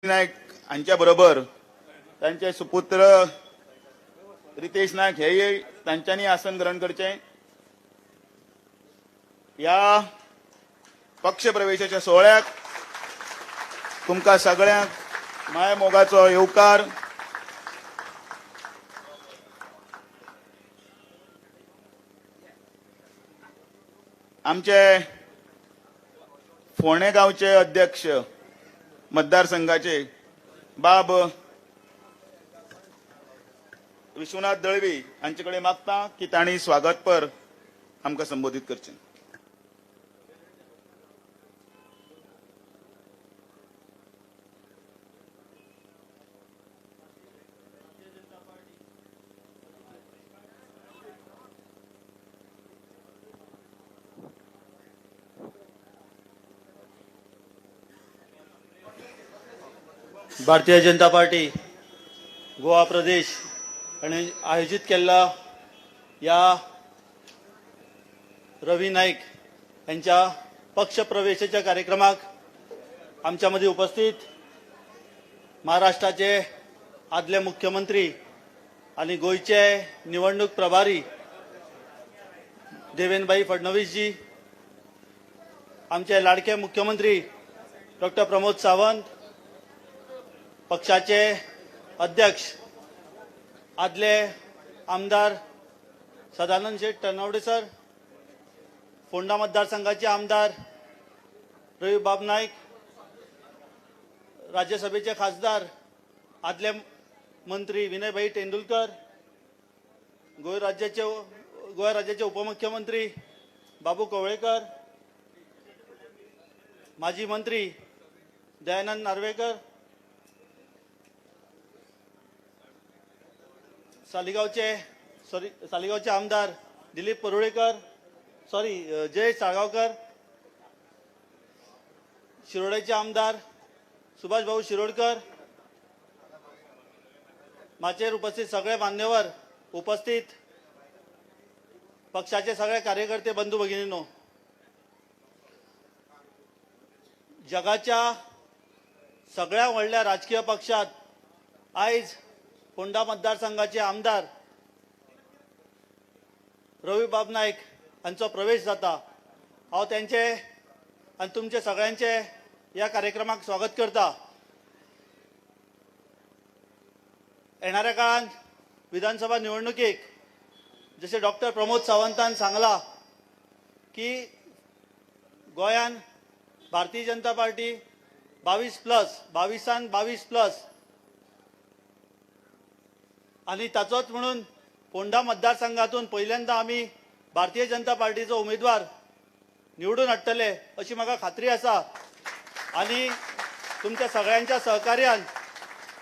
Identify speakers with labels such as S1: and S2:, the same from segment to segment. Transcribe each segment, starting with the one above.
S1: नायक हांच्या बरोबर तांचे सुपुत्र रितेश नायक हेय तांच्यांनी आसन ग्रहण करचें. या पक्ष प्रवेशाच्या सोहळ्याक तुमकां सगळ्यांक माय मोगाचो येवकार. आमचे फोंडे गांवचे अध्यक्ष मतदारसंघाचे बाब विश्वनाथ दळवी हांचे कडेन मागता की तांणी स्वागतपर आमकां संबोधीत करचें.
S2: भारतीय जनता पार्टी गोवा प्रदेश आणि आयोजित केलेला या रवी नाईक यांच्या पक्ष प्रवेशाच्या कार्यक्रमाक आमच्यामध्ये उपस्थित महाराष्ट्राचे आदले मुख्यमंत्री आणि गोयचे निवडणूक प्रभारी देवेंद्रभाई फडणवीस जी, आमचे लाडके मुख्यमंत्री डॉक्टर प्रमोद सावंत, पक्षाचे अध्यक्ष आदले आमदार सदानंद शेठ टर्नावडे सर, फोंडा मतदारसंघाचे आमदार रवी बाब नाईक, राज्यसभेचे खासदार आदले मंत्री विनयभाई तेंडुलकर, गोवा राज्याचे उपमुख्यमंत्री बाबू कवळेकर, माजी मंत्री दयानंद नार्वेकर, सालिगावचे आमदार दिलीप परुळेकर, जयेश साळगावकर, शिरोडेचे आमदार सुभाष भाऊ शिरोडकर, माचेर उपस्थित सगळे मान्यवर, उपस्थित पक्षाचे सगळे कार्यकर्ते, बंधू भगिनींनो, जगाच्या सगळ्या व्हडल्या राजकीय पक्षात आयज फोंडा मतदारसंघाचे आमदार रवी बाब नाईक हांचो प्रवेश जाता. हांव त्यांचे आणि तुमचे सगळ्यांचे या कार्यक्रमाक स्वागत करता. येणाऱ्या काळात विधानसभा निवडणुकीक जसे डॉक्टर प्रमोद सावंतान सांगला की गोंयान भारतीय जनता पार्टी 22+, आणि ताचोच म्हणून फोंडा मतदारसंघातून पहिल्यांदा आम्ही भारतीय जनता पार्टीचो उमेदवार निवडून हाडटले अशी म्हाका खात्री आसा. आणि तुमच्या सगळ्यांच्या सहकार्यान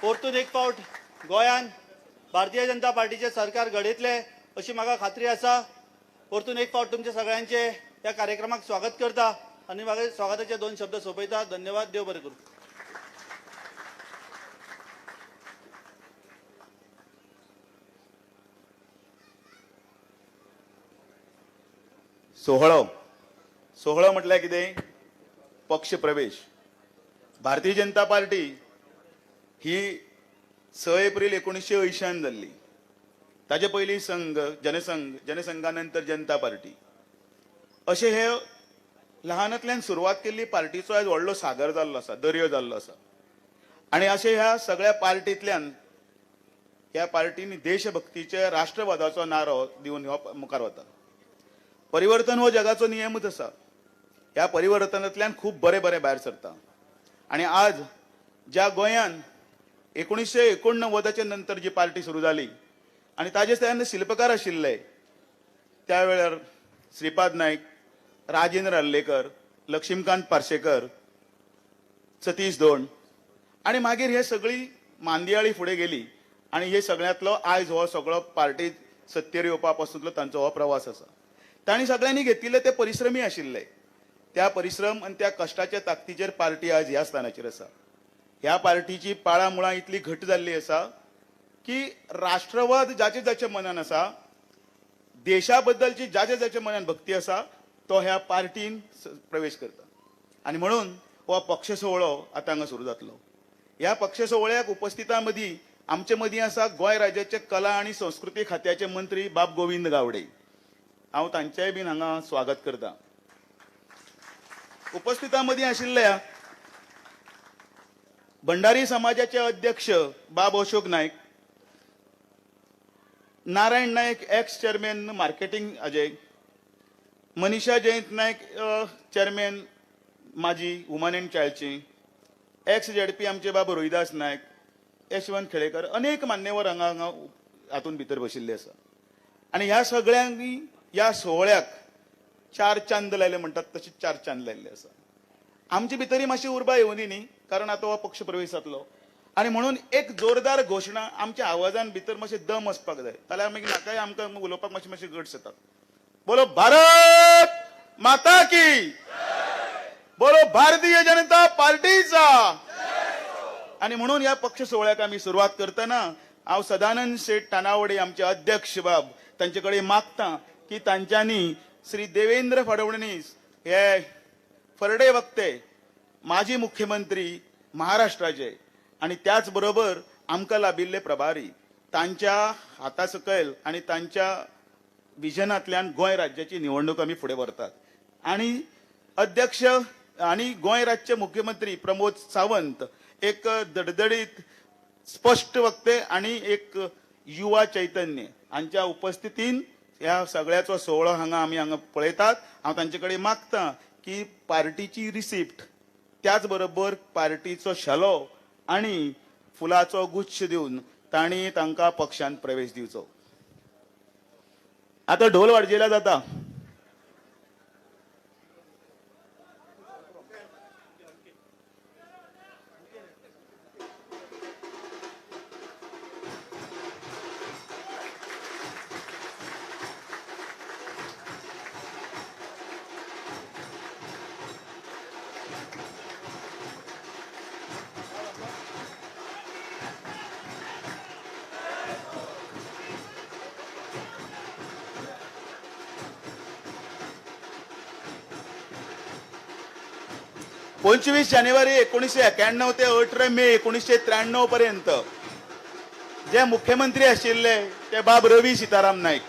S2: परतून एक फावट गोंयान भारतीय जनता पार्टीचे सरकार घडयतले अशी म्हाका खात्री आसा. परतून एक फावट तुमच्या सगळ्यांचे या कार्यक्रमाक स्वागत करता आणि म्हाका स्वागताचे 2 शब्द सोंपयता. धन्यवाद. देव बरें करूं.
S1: सोहळो म्हटल्यार कितें? पक्ष प्रवेश. भारतीय जनता पार्टी ही 6 एप्रिल 1980 जाल्ली. ताचे पयलीं जनसंघानंतर जनता पार्टी अशें हे ल्हानांतल्यान सुरवात केल्ली पार्टीचो आयज व्हडलो सागर जाल्लो आसा, दर्यो जाल्लो आसा. आनी अशें ह्या सगळ्या पार्टींतल्यान ह्या पार्टीनी देशभक्तीचे राष्ट्रवादाचो नारो दिवन मुखार वता. परिवर्तन हो जगाचो नियमच आसा. ह्या परिवर्तनांतल्यान खूब बरें भायर सरता. आनी आज ज्या गोंयान 1989 नंतर जी पार्टी सुरू जाली आनी ताजे तेन्ना शिल्पकार आशिल्ले त्या वेळार श्रीपाद नाईक, राजेंद्र हल्लेकर, लक्ष्मीकांत पार्सेकर, सतीश धोंड, आनी मागीर हे सगळी मांदियाळी फुडें गेली. आनी हे सगळ्यांतलो आयज हो सगळो पार्टीत सत्तेर येवपा पासूनलो तांचो हो प्रवास आसा. तांणी सगळ्यांनी घेतिल्ले ते परिश्रमी आशिल्ले. त्या परिश्रम आणि त्या कष्टाच्या ताकदीचेर पार्टी आज ह्या स्थानाचेर आसा. ह्या पार्टीची पाळामुळां इतली घट्ट जाल्ली आसा की राष्ट्रवाद जाचे मनान आसा, देशा बद्दलची जाचे मनान भक्ती आसा, तो ह्या पार्टीन प्रवेश करता. आणि म्हणून हो पक्ष सोहळो आता हांगा सुरू जातलो. ह्या पक्ष सोहळ्याक उपस्थितांमदी आमचे मदीं आसा गोंय राज्याचे कला आनी संस्कृती खात्याचे मंत्री बाब गोविंद गावडे. हांव तांचेय बीन हांगा स्वागत करता. उपस्थितांमदी आशिल्ल्या भंडारी समाजाचे अध्यक्ष बाब Ashok Naik, Narayan Naik ex chairman marketing Ajay, Manisha Jayant Naik chairman माजी वुमन अँड चायल्डची, एक्स जेडपी आमचे बाब रोहिदास नायक, यशवंत खेडेकर, अनेक मान्यवर हांगा हातून भितर बशिल्ले आसा. आनी ह्या सगळ्यांनी ह्या सोहळ्याक 4 चांद लायले म्हणटात तशें 4 चांद लायल्ले आसा. आमचे भितरी मातशी उर्बा येवनी न्ही, कारण आतां हो पक्ष प्रवेश जातलो आनी म्हणून एक जोरदार घोशणा आमच्या आवाजान भितर मातशें दम आसपाक जाय, जाल्यार मागीर नाकाय आमकां उलोवपाक मातशें मातशें गट्स येतात. बोलो भारत माता की, बोलो भारतीय जनता पार्टीचा. आणि म्हणून या पक्ष सोहळ्याक आम्ही सुरुवात करतना हांव सदानंद शेठ तानावडे आमचे अध्यक्ष बाब तांचे कडेन मागता की तांच्यांनी श्री देवेंद्र फडणवीस हे फरडे वक्ते, माजी मुख्यमंत्री महाराष्ट्राचे आणि त्याच बरोबर आमकां लाभिल्ले प्रभारी, तांच्या हाता सकयल आणि तांच्या विजनांतल्यान गोंय राज्याची निवडणूक आमी फुडें व्हरतात. आणि अध्यक्ष आणि गोंय राज्याचे मुख्यमंत्री प्रमोद सावंत एक दडदडीत स्पष्ट वक्ते आणि एक युवा चैतन्य हांच्या उपस्थितीन ह्या सगळ्याचो सोहळो आमी हांगा पळयतात. हांव तांचे कडेन मागता की पार्टीची रिसिप्ट, त्याच बरोबर पार्टीचो शालो आणि फुलाचो गुच्छ दिवन तांणी तांकां पक्षांत प्रवेश दिवचो. आता ढोल वाजयला जाता. पंचवीस जानेवारी 1991 ते 18 मे 1993 पर्यंत जे मुख्यमंत्री आशिल्ले ते बाब रवी सीताराम नाईक.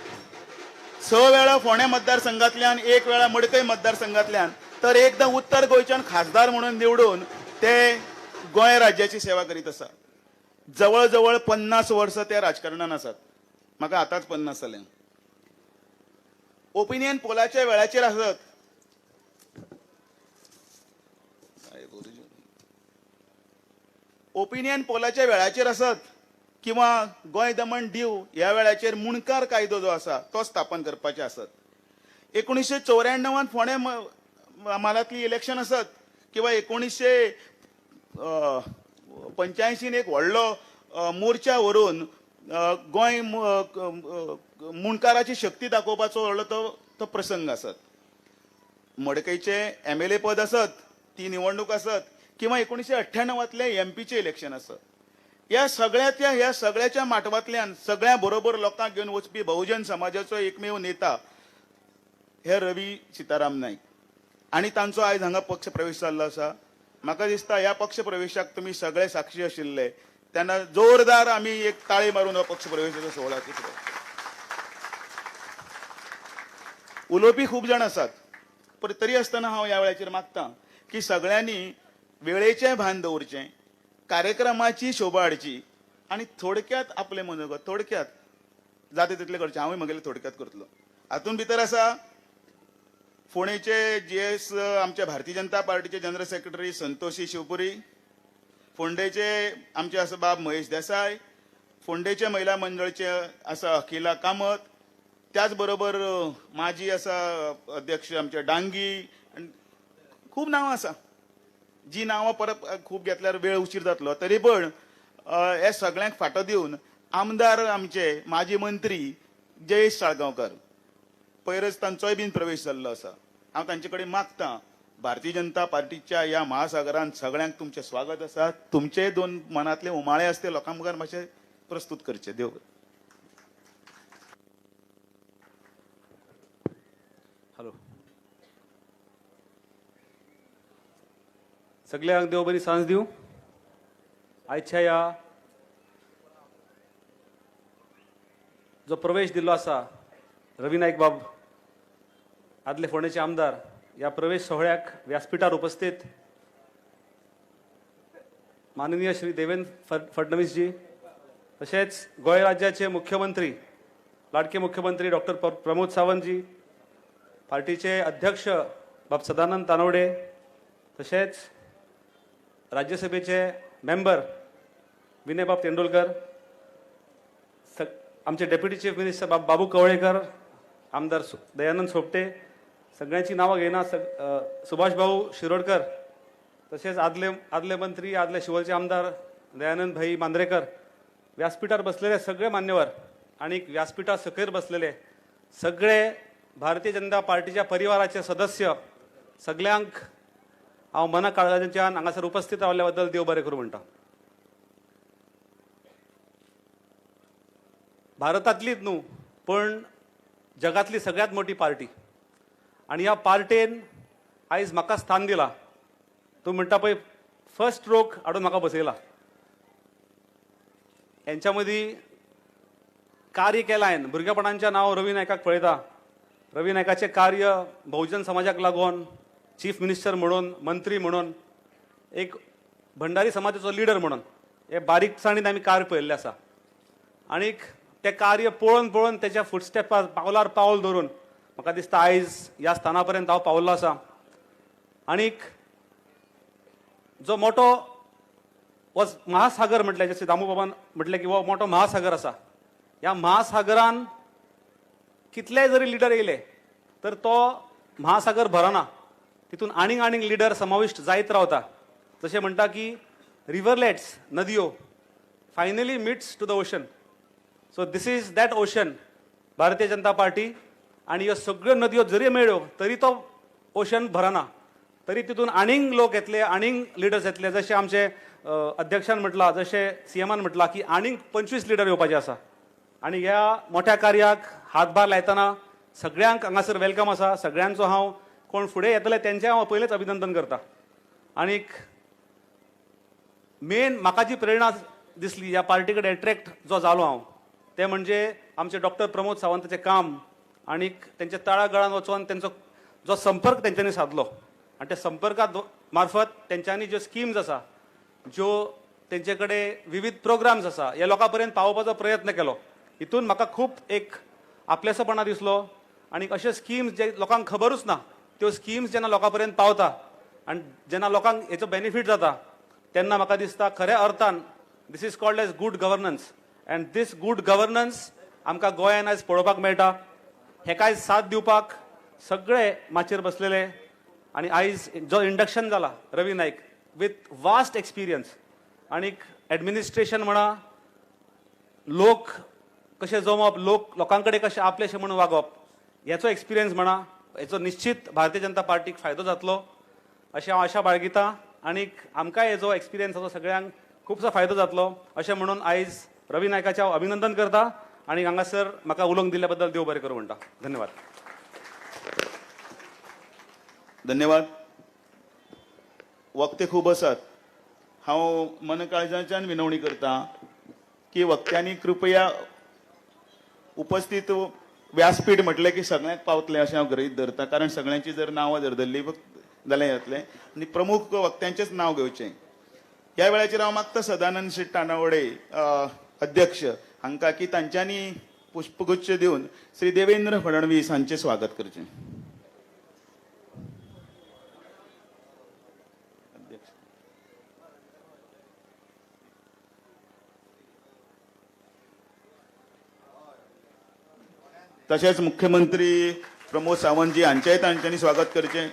S1: 6 वेळा फोंडे मतदारसंघातल्यान, 1 वेळा मडकय मतदारसंघातल्यान, तर एकदा उत्तर गोंयच्यान खासदार म्हणून निवडून ते गोंय राज्याची सेवा करीत आसा. जवळ 50 वर्सां ते राजकारणान आसात. म्हाका आतांच 50 जाले. ओपिनियन पोलाच्या वेळाचेर आसत. ओपिनियन पोलाच्या वेळाचेर आसत किंवा गोंय दमण दीव ह्या वेळाचेर मुणकार कायदो जो आसा तो स्थापन करपाचे आसत. 1994 फोंडे म्हालांतली इलेक्शन आसत किंवा 1985 एक व्हडलो मोर्चा व्हरून गोंय मुणकाराची शक्ती दाखोवपाचो व्हडलो तो प्रसंग आसत. मडकयचे MLA पद आसत, ती निवडणूक आसत, किंवा 1998तले MP चे इलेक्शन आसत. ह्या सगळ्याच्या माटवांतल्यान सगळ्या बरोबर लोकांक घेवन वचपी बहुजन समाजाचो एकमेव नेता हे रवी सीताराम नाईक आणि तांचो आयज हांगा पक्ष प्रवेश जाल्लो आसा. म्हाका दिसता ह्या पक्ष प्रवेशाक तुमी सगळे साक्षी आशिल्ले तेन्ना जोरदार आमी एक ताळी मारून हो पक्ष प्रवेशाचो सोहळा केलो. उलोवपी खूब जाण आसात, पण तरी आसतना हांव ह्या वेळाचेर मागतां की सगळ्यांनी वेळेचें भान दवरचें, कार्यक्रमाची शोभा हाडची आणि थोडक्यात आपले मनोगत थोडक्यात जाता तितले करचें. हांवूय म्हगेलें थोडक्यात करतलो. हातून भितर आसा फोंडेचे GS आमच्या भारतीय जनता पार्टीचे जनरल सेक्रेटरी संतोशी शिवपुरी, फोंडेचे आमचे आसा बाब महेश देसाय, फोंडेचे महिला मंडळचे आसा अखिला कामत, त्याच बरोबर माजी आसा अध्यक्ष आमचे डांगी, खूब नांवां आसा जी नांवां परत खूब घेतल्यार वेळ उशीर जातलो. तरी पण हे सगळ्यांक फाटो दिवन आमदार आमचे माजी मंत्री जयेश साळगांवकर पयरच तांचोय बीन प्रवेश जाल्लो आसा. हांव तांचे कडेन मागतां भारतीय जनता पार्टीच्या ह्या महासागरांत सगळ्यांक तुमचें स्वागत आसा. तुमचे 2 मनांतले उमाळे आसते लोकां मुखार मातशे प्रस्तुत करचे. देव
S3: हॅलो, सगळ्यांक देव बरी सांज दिवं. आयच्या ह्या जो प्रवेश दिल्लो आसा रवी नाईक बाब आदले फोंडेचे आमदार ह्या प्रवेश सोहळ्याक व्यासपीठार उपस्थित माननीय श्री देवेंद्र फडणवीस जी तशेंच गोंय राज्याचे मुख्यमंत्री लाडके मुख्यमंत्री डॉक्टर प्रमोद सावंत जी पार्टीचे अध्यक्ष बाब सदानंद तानवडे तशेंच राज्यसभेचे मेंबर विनय बाब तेंडुलकर आमचे डेप्युटी चीफ मिनिस्टर बाबू कवळेकर आमदार दयानंद सोपटे सगळ्यांची नावं घेना सुभाष भाऊ शिरोडकर तसेच आदले मंत्री आदले शिवोलचे आमदार दयानंद भाई मांद्रेकर व्यासपीठार बसलेले सगळे मान्यवर आणि व्यासपीठार सकयल बसलेले सगळे भारतीय जनता पार्टीच्या परिवाराचे सदस्य सगळ्यांक हांव मना काळजाच्यान हांगासर उपस्थित रावल्या बद्दल देव बरें करूं म्हणटा. भारतांतलीच न्हू पण जगातली सगळ्यात मोठी पार्टी आणि ह्या पार्टेन आयज म्हाका स्थान दिला. तूं म्हणटा पळय फर्स्ट रोक हाडून म्हाका बसयला. यांच्या मदीं कार्य केलां हांवें भुरगेपणांच्या नांव रवी नायकाक पळयता. रवी नायकाचें कार्य बहुजन समाजाक लागून चीफ मिनिस्टर म्हणून मंत्री म्हणून एक भंडारी समाजाचो लिडर म्हणून हे बारीकसाणीन आमी कार्य पळयल्लें आसा आनीक तें कार्य पळोवन पळोवन तेच्या फुटस्टेपार पावलार पावल धरून म्हाका दिसता आयज ह्या स्थाना पर्यंत हांव पावल्लो आसा. आनीक जो मोठो महासागर म्हटलें जशें दामू बाबान म्हटलें की हो मोठो महासागर आसा. ह्या महासागरान कितलेय जरी लिडर येयले तर तो महासागर भरना. तितून आनीक आनीक लिडर समाविष्ट जायत रावता. जशें म्हणटा की रिव्हरलेट्स नदयो finally meets to the ocean. So this is that ocean Bharatiya Janata party. आणि ह्यो सगळ्यो नदयो जरी मेळ्ळ्यो तरी तो ओशन भरना. तरी तितून आनीक लोक येतले आनीक लिडर्स येतले. जशें आमचे अध्यक्षान म्हटलां जशें सीएमान म्हटलां की आनीक 25 लिडर येवपाचे आसा. आणि ह्या मोठ्या कार्याक हातभार लायतना सगळ्यांक हांगासर वेलकम आसा. सगळ्यांचो हांव कोण फुडें येतले तेंचें हांव पयलेच अभिनंदन करता. आनीक मेन म्हाका जी प्रेरणा दिसली ह्या पार्टी कडेन एट्रॅक्ट जो जालो हांव ते म्हणजे आमचे डॉक्टर प्रमोद सावंताचें काम आनीक तेंच्या तळागाळान वचून तेंचो जो संपर्क तेंच्यांनी साधलो आनी त्या संपर्का मार्फत तेंच्यांनी ज्यो स्किम्स आसा ज्यो तेंचे कडेन विविध प्रोग्राम्स आसा हे लोकां पर्यंत पावोवपाचो प्रयत्न केलो. हितून म्हाका खूब एक आपलेसोपणा दिसलो. आनी अशे स्किम्स जे लोकांक खबरूच ना त्यो स्किम्स जेन्ना लोकां पर्यंत पावता आनी जेन्ना लोकांक हेचो बेनिफीट जाता तेन्ना म्हाका दिसता खऱ्या अर्थान this is called as good governance. And this good governance आमकां गोंयांत आयज पळोवपाक मेळटा. हेका आयज साथ दिवपाक सगळे माचयेर बसलेले. आनी आयज जो इंडक्शन जाला रवी नाईक विथ वास्ट एक्सपिरियन्स आनीक एडमिनिस्ट्रेशन म्हणा लोक कशे जमप लोकां कडेन कशें आपलेशें म्हणून वागप हेचो एक्सपिरियन्स म्हणा हेचो निश्चित भारतीय जनता पार्टीक फायदो जातलो अशें हांव आशा बाळगितां. आनीक आमकांय हेचो एक्सपिरियन्स आसा सगळ्यांक खुबसो फायदो जातलो अशें म्हणून आयज रवी नायकाचें हांव अभिनंदन करता. आनी हांगासर म्हाका उलोवंक दिल्ल्या बद्दल देव बरें करूं म्हणटा. धन्यवाद.
S1: धन्यवाद. वक्ते खूब आसात. हांव मन काळजाच्यान विनवणी करता की वक्त्यांनी कृपया उपस्थित व्यासपीठ म्हटलें की सगळ्यांक पावतलें अशें हांव गृहीत धरता. कारण सगळ्यांची जर नांवां जर धरलीं जाल्यार जातलें आनी प्रमुख वक्त्यांचेच नांव घेवचें. ह्या वेळाचेर हांव मागता सदानंद शेट तानावडे अध्यक्ष हांकां की तांच्यांनी पुष्पगुच्छ दिवन श्री देवेंद्र फडणवीस हांचें स्वागत करचें. तशेंच मुख्यमंत्री प्रमोद सावंतजी हांचेंय तांच्यांनी स्वागत करचें.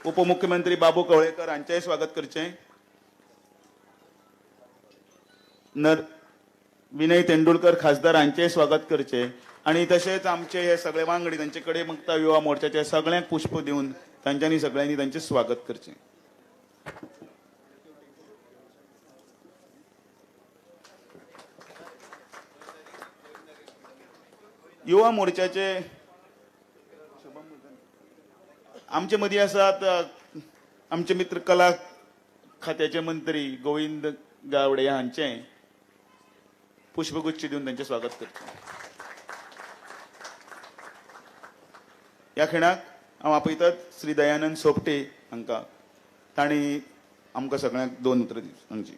S1: उपमुख्यमंत्री बाबू कवळेकर हांचेंय स्वागत करचें. विनय तेंडुलकर खासदार हांचेंय स्वागत करचें. आणि तशेंच आमचे हे सगळे वांगडी तांचे कडेन मुक्ता युवा मोर्चाचे सगळ्यांक पुष्प दिवन तांच्यांनी सगळ्यांनी तांचें स्वागत करचें. युवा मोर्चाचे आमचे मदीं आसात आमचे मित्र खात्याचे मंत्री गोविंद गावडे हांचे पुष्पगुच्छ दिवन त्यांचे स्वागत करता. ह्या खिणाक हांव आपयतात श्री दयानंद सोपटे हांकां. तांणी आमकां सगळ्यांक 2 उतरां सांगची.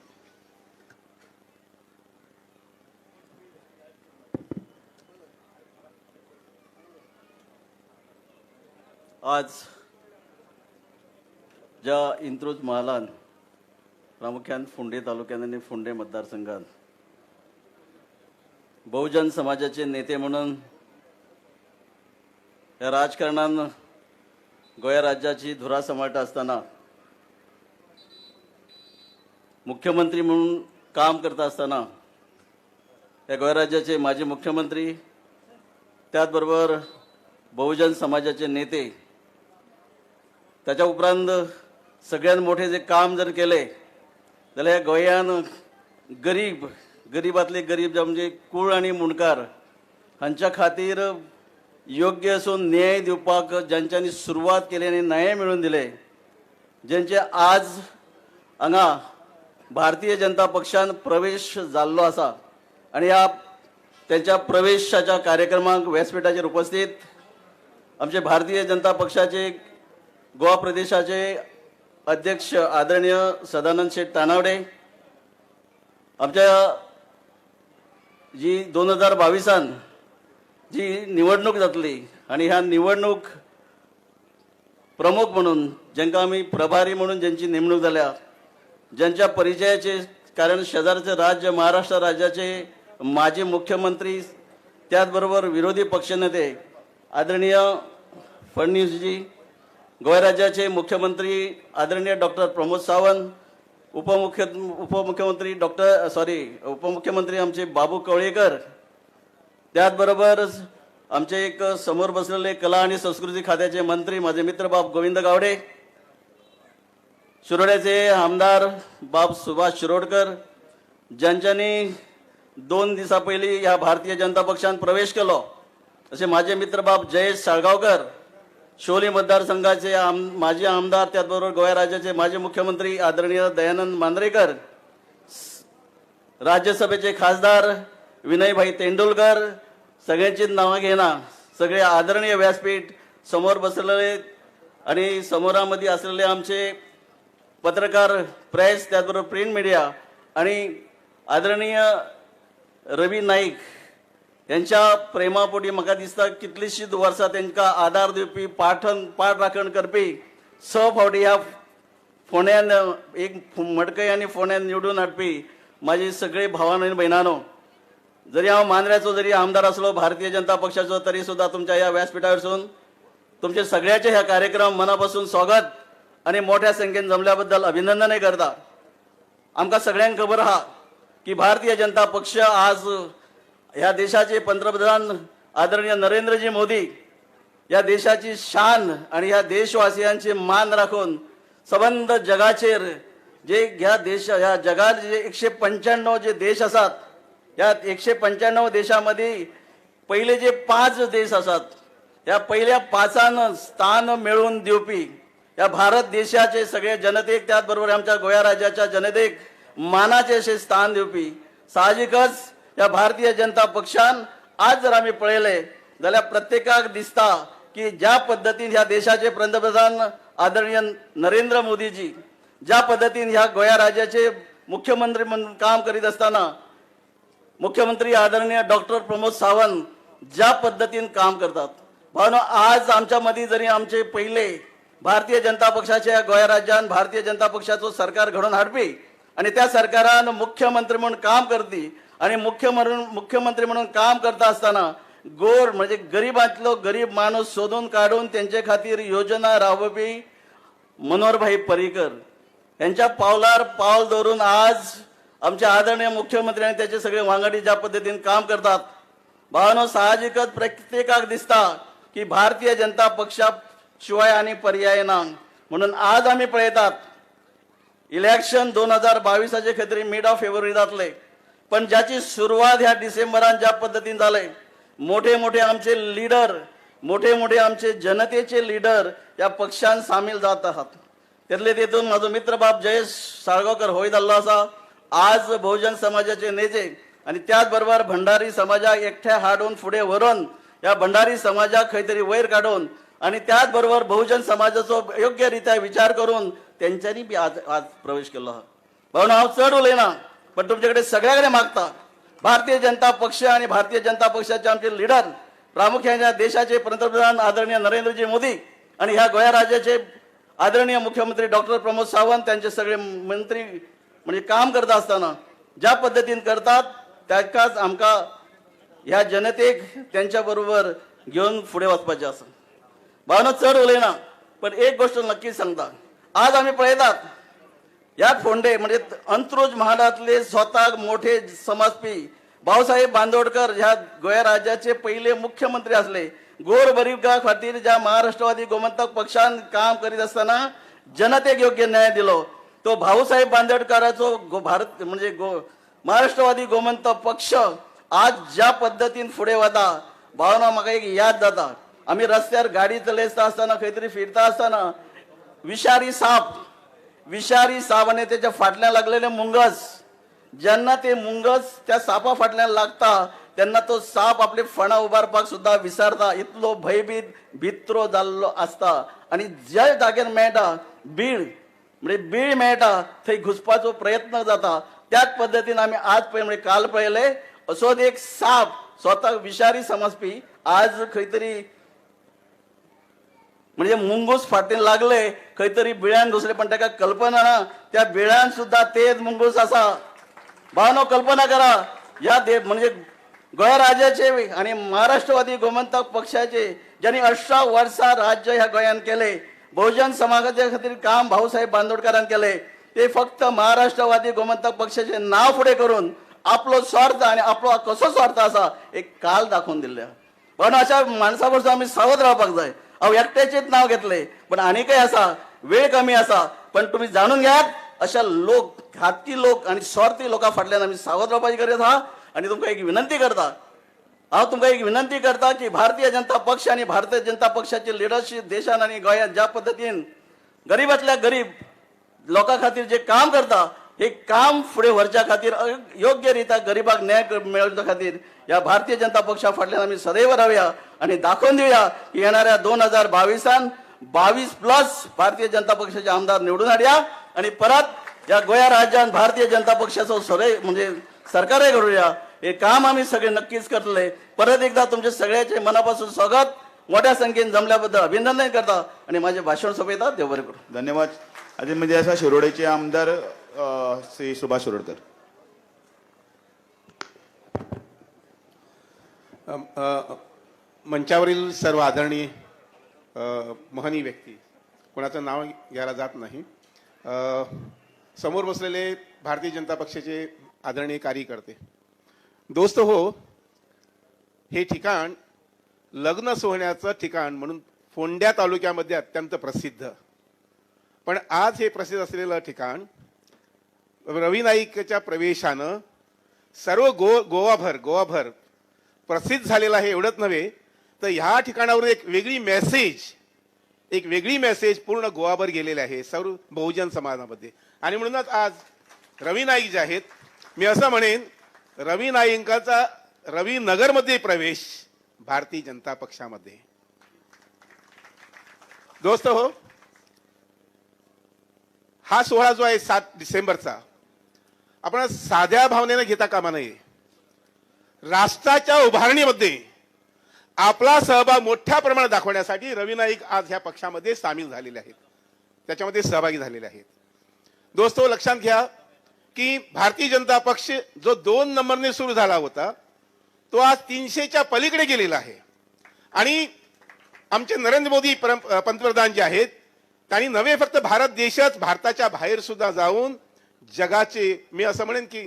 S4: आज ज्या इंत्रूज महालान प्रामुख्यान फोंडे तालुक्यात आणि फोंडे मतदारसंघात बहुजन समाजाचे नेते म्हणून या राजकारणान गोंय राज्याची धुरा सांबाळटा असताना मुख्यमंत्री म्हणून काम करता असताना या गोंय राज्याचे माजी मुख्यमंत्री त्याच बरोबर बहुजन समाजाचे नेते त्याच्या उपरांत सगळ्यात मोठे जे काम जर केले जाल्यार गोंयान गरीबातले गरीब जे म्हणजे कुळ आणि मुणकार हांच्या खातीर योग्य असो न्याय दिवपाक ज्यांच्यांनी सुरवात केली आणि न्याय मिळवून दिले, ज्यांचे आज हांगा भारतीय जनता पक्षान प्रवेश जाल्लो आसा आणि ह्या त्यांच्या प्रवेशाच्या कार्यक्रमाक व्यासपीठाचेर उपस्थित आमचे भारतीय जनता पक्षाचे गोवा प्रदेशाचे अध्यक्ष आदरणीय सदानंद शेठ तानावडे, आमच्या जी 2022 जी निवडणूक जातली आणि ह्या निवडणूक प्रमुख म्हणून ज्यांका आमी प्रभारी म्हणून ज्यांची नेमणूक जाल्या, ज्यांच्या परिचयाचे कारण शेजारचे राज्य महाराष्ट्र राज्याचे माजी मुख्यमंत्री त्याचबरोबर विरोधी पक्षनेते आदरणीय फडणवीसजी, गोवा राज्याचे मुख्यमंत्री आदरणीय डॉक्टर प्रमोद सावंत, उपमुख्यमंत्री आमचे बाबू कवळेकर, त्याचबरोबर आमचे एक समोर बसलेले कला आणि संस्कृती खात्याचे मंत्री माझे मित्र बाब गोविंद गावडे, शिरोड्याचे आमदार बाब सुभाष शिरोडकर, ज्यांच्यानी 2 दिवसा पयलीं ह्या भारतीय जनता पक्षान प्रवेश केलो, असे माझे मित्र बाब जयेश साळगांवकर, शोली मतदारसंघाचे माजी आमदार त्याचबरोबर गोवा राज्याचे माजी मुख्यमंत्री आदरणीय दयानंद मांद्रेकर, राज्यसभेचे खासदार विनयभाई तेंडुलकर, सगळ्यांची नावं घेना, सगळे आदरणीय व्यासपीठ समोर बसलेले आणि समोरामध्ये असलेले आमचे पत्रकार प्रेस त्याचबरोबर प्रिंट मीडिया आणि आदरणीय रवी नाईक यांच्या प्रेमापोटी म्हाका दिसता कितलीशीच वर्सां तांकां आदार दिवपी पाठ राखण करपी फावटी ह्या फोंड्यान एक मडकय आनी फोंड्यान निवडून हाडपी माझी सगळी भावांनो आनी भयणांनो, जरी हांव मांद्र्याचो जरी आमदार आसलो भारतीय जनता पक्षाचो तरी सुद्धा तुमच्या ह्या व्यासपीठावरसून तुमचे सगळ्याचे ह्या कार्यक्रम मनापासून स्वागत आणि मोठ्या संख्येन जमल्या बद्दल अभिनंदनय करता. आमकां सगळ्यांक खबर आहा की भारतीय जनता पक्ष आज ह्या देशाचे पंतप्रधान आदरणीय नरेंद्रजी मोदी या देशाची शान आणि ह्या देशवासियांचे मान राखून संबंध जगाचेर जे ह्या जगात जे 195 जे देश असतात, या 195 देशामध्ये पहिले जे 5 देश असतात, या पहिल्या 5 स्थान मिळवून दिवपी या भारत देशाचे सगळे जनतेक त्याचबरोबर आमच्या गोवा राज्याच्या जनतेक मानाचे असे स्थान दिवपी साहजिकच या भारतीय जनता पक्षान आज जर आम्ही पळयले जाल्यार प्रत्येकाक दिसता की ज्या पद्धतीन ह्या देशाचे पंतप्रधान आदरणीय नरेंद्र मोदीजी ज्या पद्धतीन ह्या गोवा राज्याचे मुख्यमंत्री म्हणून काम करीत असताना मुख्यमंत्री आदरणीय डॉक्टर प्रमोद सावंत ज्या पद्धतीन काम करतात, भावनो आज आमच्या मध्ये जरी आमचे पहिले भारतीय जनता पक्षाच्या गोवा राज्यान भारतीय जनता पक्षाचो सरकार घडोवन हाडपी आणि त्या सरकारान मुख्यमंत्री म्हणून काम करती आणि मुख्यमंत्री म्हणून काम करता असताना गोर म्हणजे गरीबातलो गरीब माणूस शोधून काढून त्यांचे खातीर योजना राबवपी मनोहरभाई पर्रीकर यांच्या पावलार पावल धरून आज आमचे आदरणीय मुख्यमंत्री आणि त्याचे सगळे वांगडी ज्या पद्धतीने काम करतात, भावनो साहजिकच प्रत्येकाक दिसता की भारतीय जनता पक्षाशिवाय आणि पर्याय ना. म्हणून आज आम्ही पळयतात इलेक्शन 2022 खातीर मिड ऑफ फेब्रुवारी जातले, पण ज्याची सुरुवात ह्या डिसेंबरान ज्या पद्धतीने झाले, मोठे मोठे आमचे लीडर मोठे मोठे आमचे जनतेचे लीडर या पक्षांत सामील जात आहात. त्यातले तेतून माझो मित्र बाप जयेश साळगावकर होय जाल्लो आसा. आज बहुजन समाजाचे नेते आणि त्याच बरोबर भंडारी समाजाक एकठ्या हाडून फुडें व्हरून या भंडारी समाजाक खंय तरी वयर काडून आणि त्याच बरोबर बहुजन समाजाचो योग्य रित्या विचार करून त्यांच्यानी बी आज प्रवेश केलो आहा. भावना हांव चड उलयना, पण तुमचे कडेन सगळ्या कडेन मागता, भारतीय जनता पक्ष आणि भारतीय जनता पक्षाचे आमचे लिडर प्रामुख्याने या देशाचे पंतप्रधान आदरणीय नरेंद्रजी मोदी आणि ह्या गोंया राज्याचे आदरणीय मुख्यमंत्री डॉक्टर प्रमोद सावंत त्यांचे सगळे मंत्री म्हणजे काम करता असताना ज्या पद्धतीन करतात त्याकाच आमकां ह्या जनतेक त्यांच्या बरोबर घेऊन फुडें वचपाचें आसा. भावना चड उलयना, पण एक गोष्ट नक्कीच सांगता, आज आम्ही पळयतात या फोंडे म्हणजे अंत्रुज म्हालातले स्वतः मोठे समाजपी भाऊसाहेब बांदोडकर ह्या गोंया राज्याचे पहिले मुख्यमंत्री असले. गोर गरिबा खातीर ज्या महाराष्ट्रवादी गोमंतक पक्षान काम करीत असताना जनतेक योग्य न्याय दिलो तो भाऊसाहेब बांदोडकरांचो भारत म्हणजे महाराष्ट्रवादी गोमंतक पक्ष आज ज्या पद्धतीन फुडें वता. भावना म्हाका एक याद जाता, आम्ही रस्त्यार गाडी चलयता असताना खंय तरी फिरता असताना विषारी साप आणि त्याच्या फाटल्यान लागलेले मुंगस, जेन्ना ते मुंगस त्या सापा फाटल्यान लागता तेन्ना तो साप आपले फणां उबारपाक सुद्धा विसरता, इतलो भयभीत भित्रो जाल्लो असता. आणि ज्या जाग्यार मेळटा बीड म्हणजे बीड मेळटा थंय घुसपाचो प्रयत्न जाता. त्याच पद्धतीन आम्ही आज म्हणजे काल पळयले असोच एक साप स्वतः विषारी समजपी आज खंय तरी म्हणजे मुंगूस फाटीन लागले, खंय तरी बिळ्यान घुसले, पण ताका कल्पना ना त्या बिळ्यान सुद्धा तेच मुंगूस असा. भावनो कल्पना करा, या म्हणजे गोंया राज्याचे आणि महाराष्ट्रवादी गोमंतक पक्षाचे ज्यांनी 18 वर्सां राज्य ह्या गोंयान केले, बहुजन समाजाच्या खातीर काम भाऊसाहेब बांदोडकरान केले, ते फक्त महाराष्ट्रवादी गोमंतक पक्षाचे नाव फुडें करून आपलो स्वार्थ आणि आपलो कसो स्वार्थ असा एक काल दाखवून दिले. पण अशा माणसापासून आम्ही सावध रावपाक जाय. अहो एकट्याचेच नाव घेतले, पण आनीकय असा, वेळ कमी असा, पण तुम्ही जाणून घ्यात अशा लोक घातकी लोक आणि स्वार्थी लोकां फाटल्यान आम्ही सावध रावपाची गरज आहा. आणि तुमकां एक विनंती करता की भारतीय जनता पक्ष आणि भारतीय जनता पक्षाचे लिडरशिप देशान आणि गोंयांत ज्या पद्धतीन गरीबातल्या गरीब लोकां खातीर जे काम करता हे काम फुडें व्हरच्या खातीर योग्य रित्या गरीबाक न्याय मेळोवच्या खातीर या भारतीय जनता पक्षा फाटल्यान आमी सदैव रावया आणि दाखोवन दिवया की येणाऱ्या 2022 22+ भारतीय जनता पक्षाचे आमदार निवडून हाडया आणि परत या गोंया राज्यात भारतीय जनता पक्षाचो म्हणजे सरकारय घडूया. हे काम आम्ही सगळे नक्कीच करतले. परत एकदा तुमचे सगळ्याचे मनापासून स्वागत, मोठ्या संख्येने जमल्याबद्दल अभिनंदन करता आणि माझे भाषण सोपयता. देव बरें करूं.
S1: धन्यवाद. आदीमध्ये असा शिरोडेचे आमदार श्री सुभाष शिरोडकर.
S5: मंचावरील सर्व आदरणीय महनीय व्यक्ती, कोणाचं नाव घ्यायला जात नाही, समोर बसलेले भारतीय जनता पक्षाचे आदरणीय कार्यकर्ते, दोस्त हो, हे ठिकाण लग्न सोहळ्याचं ठिकाण म्हणून फोंड्या तालुक्यामध्ये अत्यंत प्रसिद्ध. पण आज हे प्रसिद्ध असलेलं ठिकाण रवी नाईकच्या प्रवेशानं सर्व गोवाभर प्रसिद्ध झालेलं आहे. एवढंच नव्हे तर ह्या ठिकाणावर एक वेगळी मेसेज पूर्ण गोवाभर गेलेले आहे सर्व बहुजन समाजामध्ये. आणि म्हणूनच आज रवी नाईक जे आहेत, मी असं म्हणेन रवी नाईकांचा रवीनगरमध्ये प्रवेश भारतीय जनता पक्षामध्ये. दोस्त हो, हा सोहळा जो आहे 7 डिसेंबरचा आपण साध्या भावनेने घेता कामा नये. राष्ट्राच्या उभारणीमध्ये आपला सहभाग मोठ्या प्रमाणात दाखवण्यासाठी रवी नाईक आज ह्या पक्षामध्ये सामील झालेले आहेत, त्याच्यामध्ये सहभागी झालेले आहेत. दोस्तो लक्षात घ्या की भारतीय जनता पक्ष जो 2 नंबरने सुरू झाला होता तो आज 300च्या पलीकडे गेलेला आहे. आणि आमचे नरेंद्र मोदी पंतप्रधान जे आहेत त्यांनी नव्हे फक्त भारत देशच, भारताच्या बाहेर सुद्धा जाऊन जगाचे मी असं म्हणेन की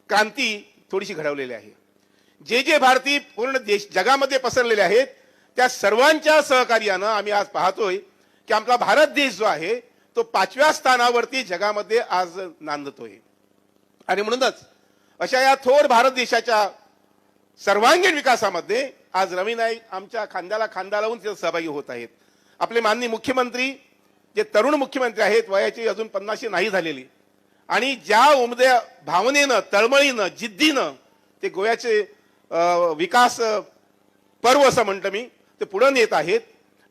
S5: क्रांती थोडीशी घडवलेली आहे. जे भारतीय पूर्ण देश जगामध्ये पसरलेले आहेत त्या सर्वांच्या सहकार्यानं आम्ही आज पाहतोय की आपला भारत देश जो आहे तो 5व्या स्थानावरती जगामध्ये आज नांदतोय. आणि म्हणूनच अशा या थोर भारत देशाच्या सर्वांगीण विकासामध्ये आज रवी नाईक आमच्या खांद्याला खांदा लावून सहभागी होत आहेत. आपले माननीय मुख्यमंत्री जे तरुण मुख्यमंत्री आहेत वयाची अजून 50 नाही झालेली आणि ज्या उमद्या भावनेनं तळमळीनं जिद्दीनं ते गोव्याचे विकास पर्व असं म्हणतो मी ते पुढे नेत आहेत.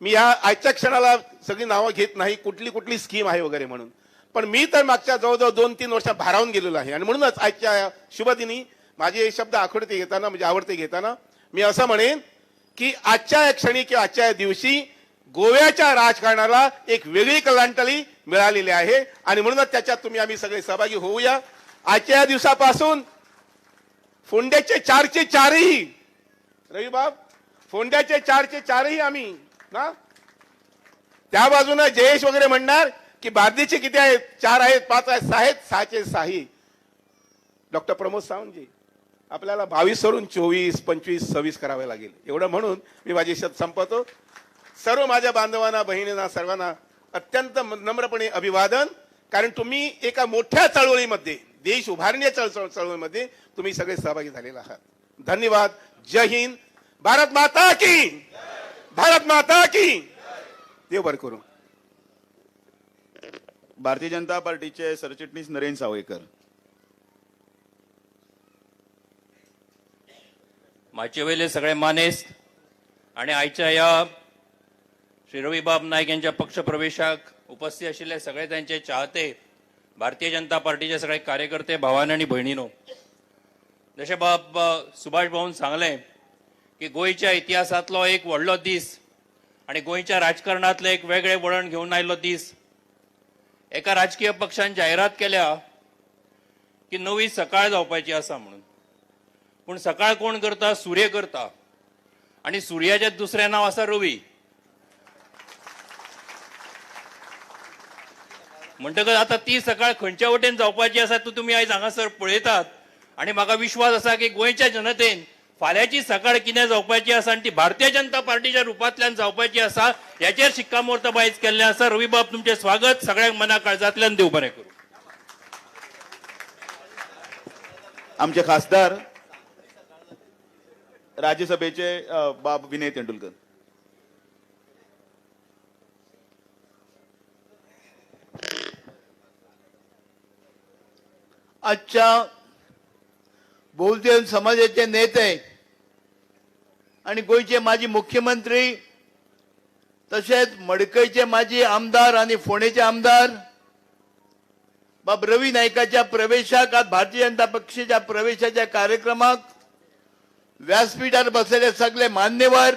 S5: मी या आजच्या क्षणाला सगळी नावं घेत नाही कुठली कुठली स्कीम आहे वगैरे म्हणून, पण मी तर मागच्या जवळजवळ 2-3 वर्ष भारावून गेलेलो आहे आणि म्हणूनच आजच्या शुभदिनी माझे शब्द आखडते घेताना म्हणजे आवडते घेताना मी असं म्हणेन की आजच्या या क्षणी किंवा आजच्या या दिवशी गोव्याच्या राजकारणाला एक वेगळी कलांटली मिळालेली आहे आणि म्हणूनच त्याच्यात तुम्ही आम्ही सगळे सहभागी होऊया. आजच्या या दिवसापासून फोंड्याचे 4चे 4ही रविबाब फोंड्याचे 4चे 4ही आम्ही ना त्या बाजूने जयेश वगैरे म्हणणार की बार्दीचे किती आहेत 4 आहेत 5 आहेत 6 आहेत 6चे 6ही. डॉक्टर प्रमोद सावंतजी आपल्याला 22 वरून 24, 25, 26 करावे लागेल एवढं म्हणून मी माझी शब्द संपवतो. सर्व माझ्या बांधवांना बहिणींना सर्वांना अत्यंत नम्रपणे अभिवादन, कारण तुम्ही एका मोठ्या चळवळीमध्ये देश उभारण्याच्या चळवळीमध्ये तुम्ही सगळे सहभागी झालेले आहात. धन्यवाद. जय हिंद. भारत माता की भारत माता की. देव बर करू.
S1: भारतीय जनता पार्टीचे सरचिटणीस नरेंद्र सावयकर.
S6: माचे वेले सगळे मानेस्त आणि आयच्या या श्री रविबाब नाईक यांच्या पक्षप्रवेशाक उपस्थित असलेले सगळे त्यांचे चाहते, भारतीय जनता पार्टीचे सगळे कार्यकर्ते भावान आणि भयणीनो, जसे बाब सुभाष भाऊन सांगले की गोयच्या इतिहासातलो एक व्हडलो दीस आणि गोयच्या राजकारणातले एक वेगळे वळण घेऊन आयलो दीस. एका राजकीय पक्षान जाहिरात केल्या की नवी सकाळ जावपाची आसा म्हणून, पण सकाळ कोण करता? सूर्य करता आणि सूर्याचे दुसरे नाव आसा रवी. म्हणटकच आता ती सकाळ खंयच्या वटेन जावपाची आसा ती तुम्ही आयज हांगासर पळयतात आणि म्हाका विश्वास आसा की गोंयच्या जनतेन फाल्यांची सकाळ कितें जावपाची आसा आनी ती भारतीय जनता पार्टीच्या रुपांतल्यान जावपाची आसा याचेर शिक्कामोर्तब आयज केल्लें आसा. रविबाब तुमचे स्वागत. सगळ्यांक मना काळजांतल्यान देव बरें करूं.
S1: आमचे खासदार राज्यसभेचे बाब विनय तेंडुलकर.
S7: आजच्या बहुजन समाजाचे नेते आणि गोयचे माजी मुख्यमंत्री तसेच मडकईचे माजी आमदार आणि फोंडेचे आमदार बाब रवी नाईकाच्या प्रवेशाक आज भारतीय जनता पक्षाच्या प्रवेशाच्या कार्यक्रमाक व्यासपीठावर बसलेले सगळे मान्यवर,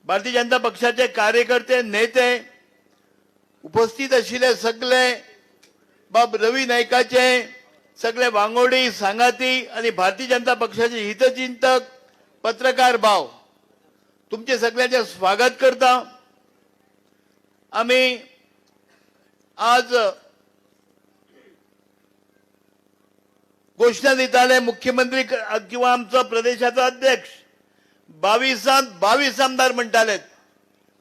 S7: भारतीय जनता पक्षाचे कार्यकर्ते, नेते, उपस्थित असलेले सगळे बाब रवी नाईकाचे सगळे वांगोडी सांगाती आणि भारतीय जनता पक्षाचे हितचिंतक पत्रकार भाव, तुमचे सगळ्यांचे स्वागत करता. आम्ही आज घोषणा दिताले मुख्यमंत्री किंवा आमचा प्रदेशाचा अध्यक्ष 22 आमदार म्हणटाले,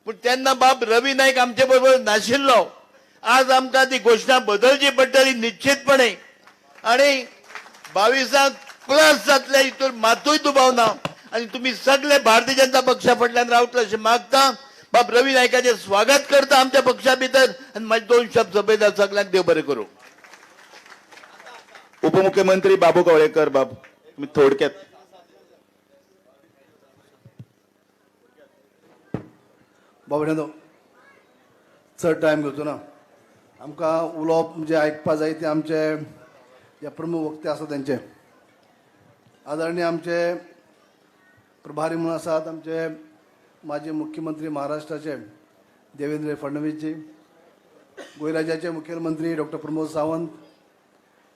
S7: पण त्यांना बाब रवी नाईक आमचे बरोबर नाशिल्लो. आज आमकां ती घोषणा बदलची पडटली निश्चितपणे आणि 22 प्लस जातले हितून मातूय दुबाव ना आणि तुम्ही सगळे भारतीय जनता पक्षा फाटल्यान रावतले अशें मागता. बाब रवी नाईकाचे स्वागत करता आमच्या पक्षा भितर आणि माझे 2 शब्द सभेदार सगळ्यांक देव बरें करूं.
S1: उपमुख्यमंत्री बाबू कवळेकर. बाब तुम्ही थोडक्यात.
S8: बाबड्यानो चड टायम घेवचो ना. आमकां उलोवप म्हणजे आयकपा जाय ते आमचे जे प्रमुख वक्ते आसा तेंचे. आदरणीय आमचे प्रभारी म्हणून आसात आमचे माजी मुख्यमंत्री महाराष्ट्राचे देवेंद्र फडणवीसजी, गोंय राज्याचे मुख्यमंत्री डॉक्टर प्रमोद सावंत,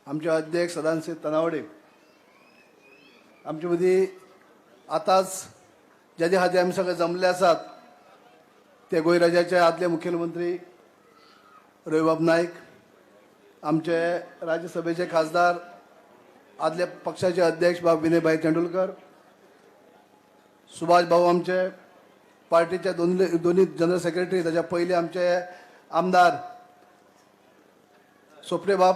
S8: आमचे अध्यक्ष सदानंद तनावडे, आमचे मदीं आतांच ज्याचे खातीर आमी सगळे जमले आसात ते गोंय राज्याचे आदले मुख्यमंत्री रविबाब नाईक, आमचे राज्यसभेचे खासदार आदले पक्षाचे अध्यक्ष बाब विनयभाई तेंडुलकर, सुभाष भाऊ आमचे पार्टीचे दोन्ही जनरल सेक्रेटरी, त्याच्या पहिले आमचे आमदार सोपटे बाब,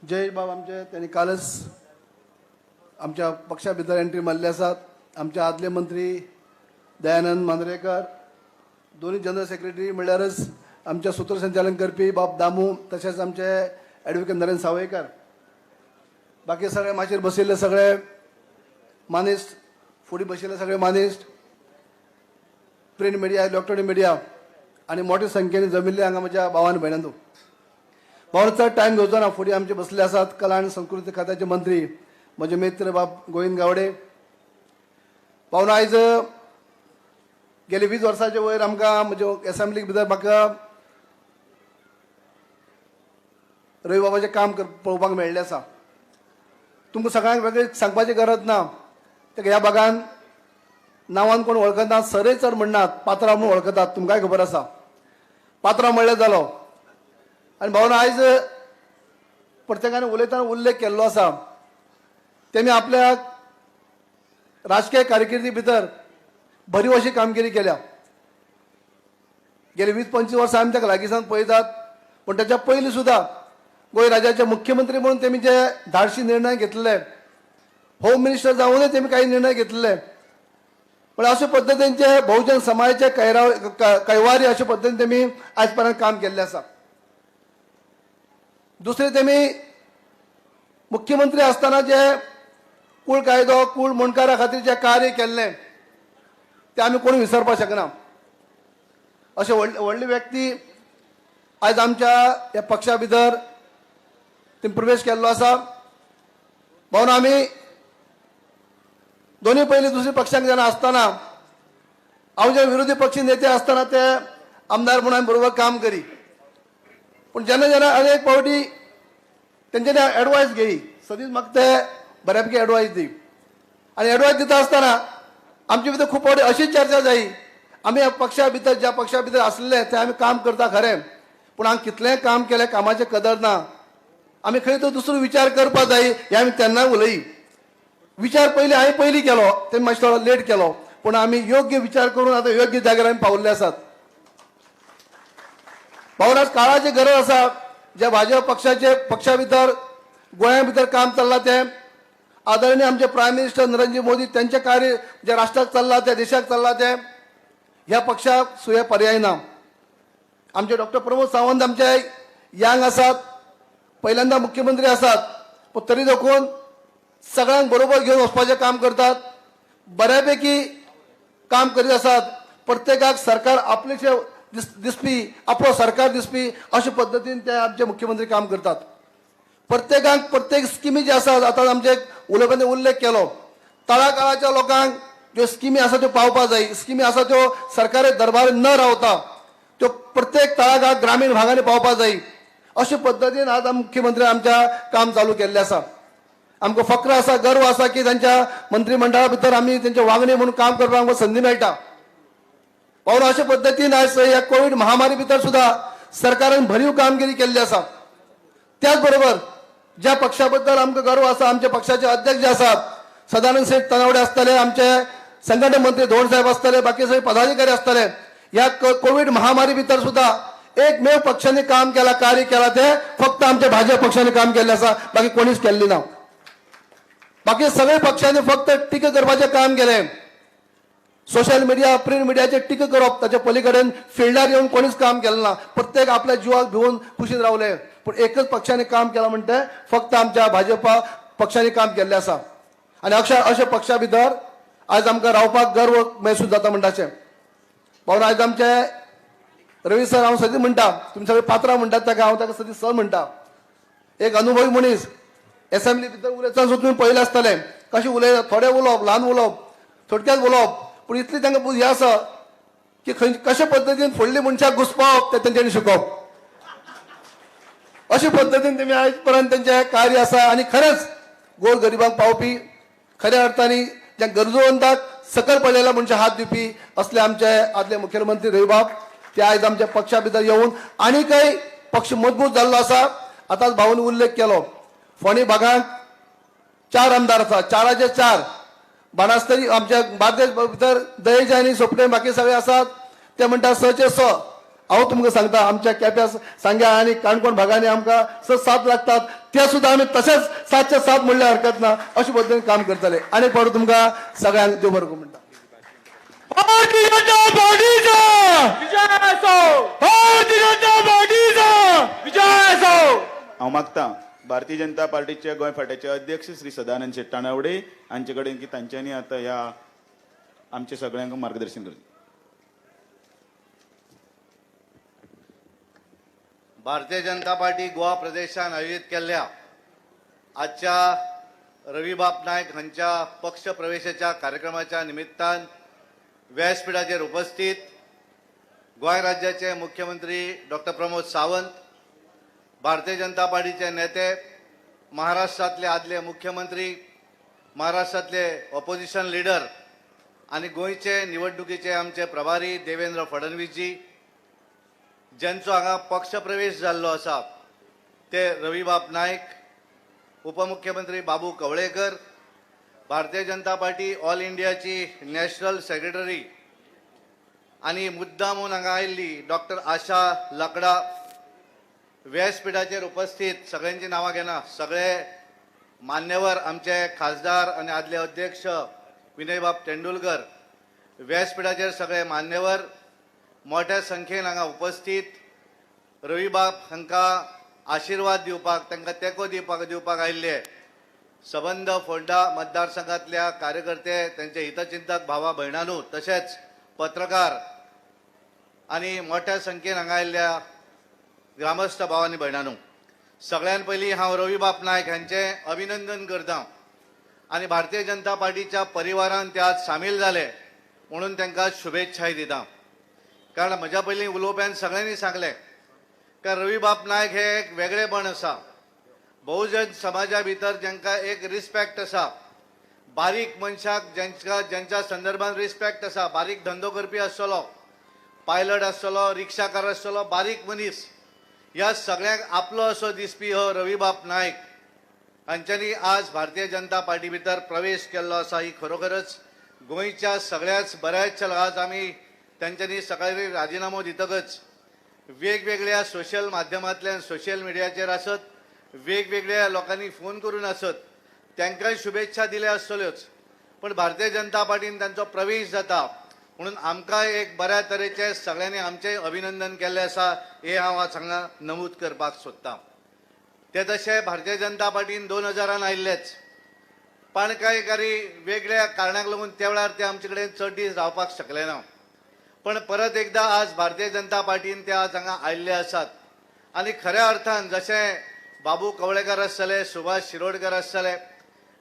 S8: जयेश बाब आमचे त्यांनी कालच आमच्या पक्षा भितर एंट्री मारली आसात. आमचे आदले मंत्री दयानंद मांद्रेकर, दोन्ही जनरल सेक्रेटरी म्हणल्यारच आमचे सूत्रसंचालन करपी बाब दामू तशेंच आमचे ॲडव्होकेट नरेंद्र सावयकर, बाकी सगळे माचयेर बशिल्ले सगळे मानिस्ट, फुडें बशिल्ले सगळे मानिस्ट, प्रिंट मिडिया, इलेक्ट्रॉनिक मिडिया आणि मोठ्या संख्येने जमिल्ले हांगा म्हज्या भावान भयणांदो. भावान चड टायम घेवचो ना. फुडें आमचे बसले आसात कला आनी संस्कृती खात्याचे मंत्री म्हजे मित्र बाब गोविंद गावडे. भावन आयज गेली 20 वर्सांचे वयर आमकां म्हज्या एसेंब्लीक भितर म्हाका रवी बाबाचें काम पळोवपाक मेळ्ळें आसा. तुमकां सगळ्यांक वेगळें सांगपाची गरज ना. तेका ह्या भागान नांवान कोण वळखना, सरय चड म्हणनात, पात्रांव म्हणून वळखतात. तुमकांय खबर आसा. पात्रांव म्हणलें जालो. आनी भावन आयज प्रत्येकान उलयतना उल्लेख केल्लो आसा. तेमी आपल्या राजकीय कारकिर्दी भितर बरी अशी कामगिरी केल्या. गेली 20-25 वर्सां आमी ताका लागींसान पळयतात. पूण ताच्या पयलीं सुद्दां गोंय राज्याचे मुख्यमंत्री म्हणून तेमी जे धाडशी निर्णय घेतलेले, होम मिनिस्टर जावनूय तेमी काही निर्णय घेतलेले. पण अशा पद्दतीचे बहुजन समाजाचे कैवारी अशा पद्दतीन तेमी आयज पर्यंत काम केल्लें आसा. दुसरे तेमी मुख्यमंत्री आसतना जे कूळ कायदो, कूळ मुणकारा खातीर जे कार्य केल्लें ते आमी कोणी विसरपाक शकना. अशे व्हडली व्यक्ती आयज आमच्या ह्या पक्षा भितर तेमी प्रवेश केल्लो आसा. म्हणून आमी दोन्ही पयलीं दुसऱ्या पक्षांक जेन्ना आसतना हांव जे विरोधी पक्ष नेते आसतना ते आमदार म्हणून आमी बरोबर काम करी. पूण जेन्ना जेन्ना अनेक फावटी तेंच्यांनी एडवायस घेई, सदींच म्हाका ते बऱ्यापैकी एडवायस दी. आनी एडवायस दिता आसतना आमचे भितर खूब फावटी अशी चर्चा जायी, आमी ह्या पक्षा भितर ज्या पक्षा भितर आसले ते आमी काम करता खरें, पूण हांवें कितलेंय काम केलें कामाचें कदर ना. आमी खंय तो दुसरो विचार करपाक जाय हें आमी तेन्नाय उलयी. विचार हांवें पयलीं केलो, तेमी मातशें थोडो लेट केलो, पूण आमी योग्य विचार करून आतां योग्य जाग्यार आमी पावल्ले आसात. भावन आज काळाची गरज आसा. जे भाजप पक्षा भितर गोंया भितर काम चल्लां ते आदरणीय आमचे प्रायम मिनिस्टर नरेंद्र मोदी त्यांचे कार्य जे राष्ट्राक चल्लां ते, देशाक चल्लां ते, ह्या पक्षाक सुये पर्याय ना. आमचे डॉक्टर प्रमोद सावंत आमचे यंग आसात, पहिल्यांदा मुख्यमंत्री आसात, पण तरी देखून सगळ्यांक बरोबर घेवन वचपाचें काम करतात. बऱ्यापैकी काम करीत आसात. प्रत्येकाक सरकार आपलेशें दिसपी, आपलो सरकार दिसपी अशे पद्दतीन ते आमचे मुख्यमंत्री काम करतात. प्रत्येकाक प्रत्येक स्किमी जे आसात, आतां आमचे उलोवपांनी उल्लेख केलो, तळागाळाच्या लोकांक ज्यो स्किमी आसा त्यो पावपाक जाय. स्किमी आसा त्यो सरकारी दरबार न रावता त्यो प्रत्येक तळागाळ ग्रामीण भागांनी पावपाक जाय. अशे पद्दतीन आज मुख्यमंत्री आमच्या काम चालू केल्लें आसा. आमकां फक्र आसा, गर्व आसा की तांच्या मंत्रिमंडळा भितर आमी तेंचे वांगडी म्हणून काम करपाक आमकां संदी मेळटा. म्हणून अशे पद्दतीन आयज ह्या कोविड महामारी भितर सुद्दां सरकारान भरीव कामगिरी केल्ली आसा. त्याच बरोबर ज्या पक्षा बद्दल आमकां गर्व आसा, आमच्या पक्षाचे अध्यक्ष जे आसात सदानंद शेठ तनवडे आसतले, आमचे संघटन मंत्री धोंड साहेब आसतले, बाकी सगळे पदाधिकारी आसतले, ह्या कोविड महामारी भितर सुद्दां एकमेव पक्षाने काम केला, कार्य केला ते फक्त आमच्या भाजप पक्षाने काम केल्लें आसा, बाकी कोणीच केल्ली ना. बाकी सगळे पक्षांनी फक्त टिका करपाचें काम केलें. सोशल मिडिया, प्रिंट मिडियाचे टिका करप, ताच्या पलीकडेन फिल्डार येवन कोणीच काम केलें ना. प्रत्येक आपल्या जिवाक भिवून कुशीत रावले. पूण एकच पक्षाने काम केलां म्हणटे फक्त आमच्या भाजपा पक्षाने काम केल्लें आसा. आनी अशा पक्षा भितर आयज आमकां रावपाक गर्व महसूस जाता म्हणटाचें. म्हणून आयज आमचे रवी सर, हांव सदीं म्हणटा, तुमी सगळे पात्रांव म्हणटात ताका, हांव ताका सदीं सर म्हणटा. एक अनुभवी मनीस, एसेंब्ली भितर उलयतना सुद्दां तुमी पळयलें आसतलें कशें उलयता. थोडें उलोवप, ल्हान उलोवप, थोडक्यात उलोवप, पूण इतली तांकां हें आसा की कशे पद्दतीन फुडल्या मनशाक घुसपावप तें तेंच्यांनी शिकोवप. अशे पद्दतीन तेमी आयज पर्यंत तेंचें कार्य आसा. आनी खरेंच गोर गरिबांक पावपी, खऱ्या अर्थांनी ज्या गरजवंताक सकल पडलेल्या मनशाक हात दिवपी असले आमचे आदले मुखेलमंत्री रविबाब, ते आयज आमच्या पक्षा भितर येवन आनी काही पक्ष मजबूत जाल्लो आसा. आतांच भावानी उल्लेख केलो, फोंडें भागांत 4 आमदार आसा, 4चे 4. बाणास्तारी आमच्या बार्देश भितर दहेज आनी सोपटे बाकी सगळे आसात, ते म्हणटा 6चे 6. हांव तुमकां सांगता, आमच्या केप्यां, सांग्या आनी काणकोण भागांनी आमकां 6-7 लागतात, ते सुद्दां आमी तशेंच 7चे 7 म्हणल्यार हरकत ना. अशे पद्दतीन काम करतले. आनी फावट तुमकां सगळ्यांक देव बरें करूं म्हणटा.
S7: भारतीय जनता पार्टीचा
S3: विजय असो,
S7: भारतीय जनता पार्टीचा
S3: विजय असो.
S1: हांव मागतां भारतीय जनता पार्टीचे गोंय फांट्याचे अध्यक्ष श्री सदानंद शेट तानावडे हांचे कडेन की तांच्यांनी आतां ह्या आमच्या सगळ्यांक मार्गदर्शन करचें.
S9: भारतीय जनता पार्टी गोवा प्रदेशान आयोजित केल्ल्या आजच्या रविबाब नायक हांच्या पक्ष प्रवेशाच्या कार्यक्रमाच्या निमित्तान व्यासपीठाचेर उपस्थित गोंय राज्याचे मुख्यमंत्री डॉक्टर प्रमोद सावंत, भारतीय जनता पार्टीचे नेते, महाराष्ट्रातले आदले मुख्यमंत्री, महाराष्ट्रातले ऑपोजिशन लीडर आणि गोंयचे निवडणुकीचे आमचे प्रभारी देवेंद्र फडणवीसजी, ज्यांचो हांगा पक्ष प्रवेश जाल्लो आसा ते रविबाब नायक, उपमुख्यमंत्री बाबू कवळेकर, भारतीय जनता पार्टी ऑल इंडियाची नॅशनल सेक्रेटरी आणि मुद्दामून हांगा आयिल्ली डॉक्टर आशा लाकडा, व्यासपीठाचेर उपस्थित सगळ्यांची नांवां घेना सगळे मान्यवर, आमचे खासदार आणि आदले अध्यक्ष विनयबाब तेंडुलकर, व्यासपीठाचेर सगळे मान्यवर, मोठ्या संख्येन हांगा उपस्थित रविबाब हांकां आशिर्वाद दिवपाक, तांकां तेंको दिवपाक आयिल्ले सबंद फोंडा मतदारसंघातल्या कार्यकर्ते, त्यांचे हितचिंतक भावा भयणांनो, तशेंच पत्रकार आणि मोठ्या संख्येन हांगा आयिल्ल्या ग्रामस्थ भावांनी भयणांनो, सगळ्यान पयलीं हांव रविबाब नायक हांचें अभिनंदन करतां आणि भारतीय जनता पार्टीच्या परिवारान ते आज सामील जाले म्हणून तांकां शुभेच्छाय दितां. कारण म्हज्या पयलीं उलोवप्यान सगळ्यांनी सांगलें की रविबाब नायक हे एक वेगळेपण आसा, बहुजन समाजा भितर जांकां एक रिस्पेक्ट आसा, बारीक मनशाक ज्यांच्या संदर्भात रिस्पेक्ट आसा, बारीक धंदो करपी आसतलो, पायलट आसतलो, रिक्षाकार आसतलो, बारीक मनीस, ह्या सगळ्यांक आपलो असो दिसपी हो रविबाब नायक हांच्यांनी आज भारतीय जनता पार्टी भितर प्रवेश केल्लो आसा. ही खरोखरच गोंयच्या सगळ्याच बऱ्याचशा आज आमी तांच्यांनी सकाळी राजिनामो दितकच वेगवेगळ्या सोशल माध्यमांतल्यान, सोशल मिडियाचेर आसत, वेगवेगळ्या लोकांनी फोन करून आसत, तांकांय शुभेच्छा दिल्या आसतल्योच, पण भारतीय जनता पार्टीन तांचो प्रवेश जाता म्हणून आमकां एक बऱ्या तरेचे सगळ्यांनी आमचें अभिनंदन केल्लें आसा हें हांव आज हांगा नमूद करपाक सोदतां. ते तशें भारतीय जनता पार्टीन 2000 आयिल्लेच, पण कांय वेगळ्या कारणाक लागून त्या वेळार ते आमचे कडेन चड दीस रावपाक शकले ना, पण परत एकदा आज भारतीय जनता पार्टीन ते आज हांगा आयिल्ले आसात आणि खऱ्या अर्थान जशें बाबू कवळेकर आसतले, सुभाष शिरोडकर आसतले,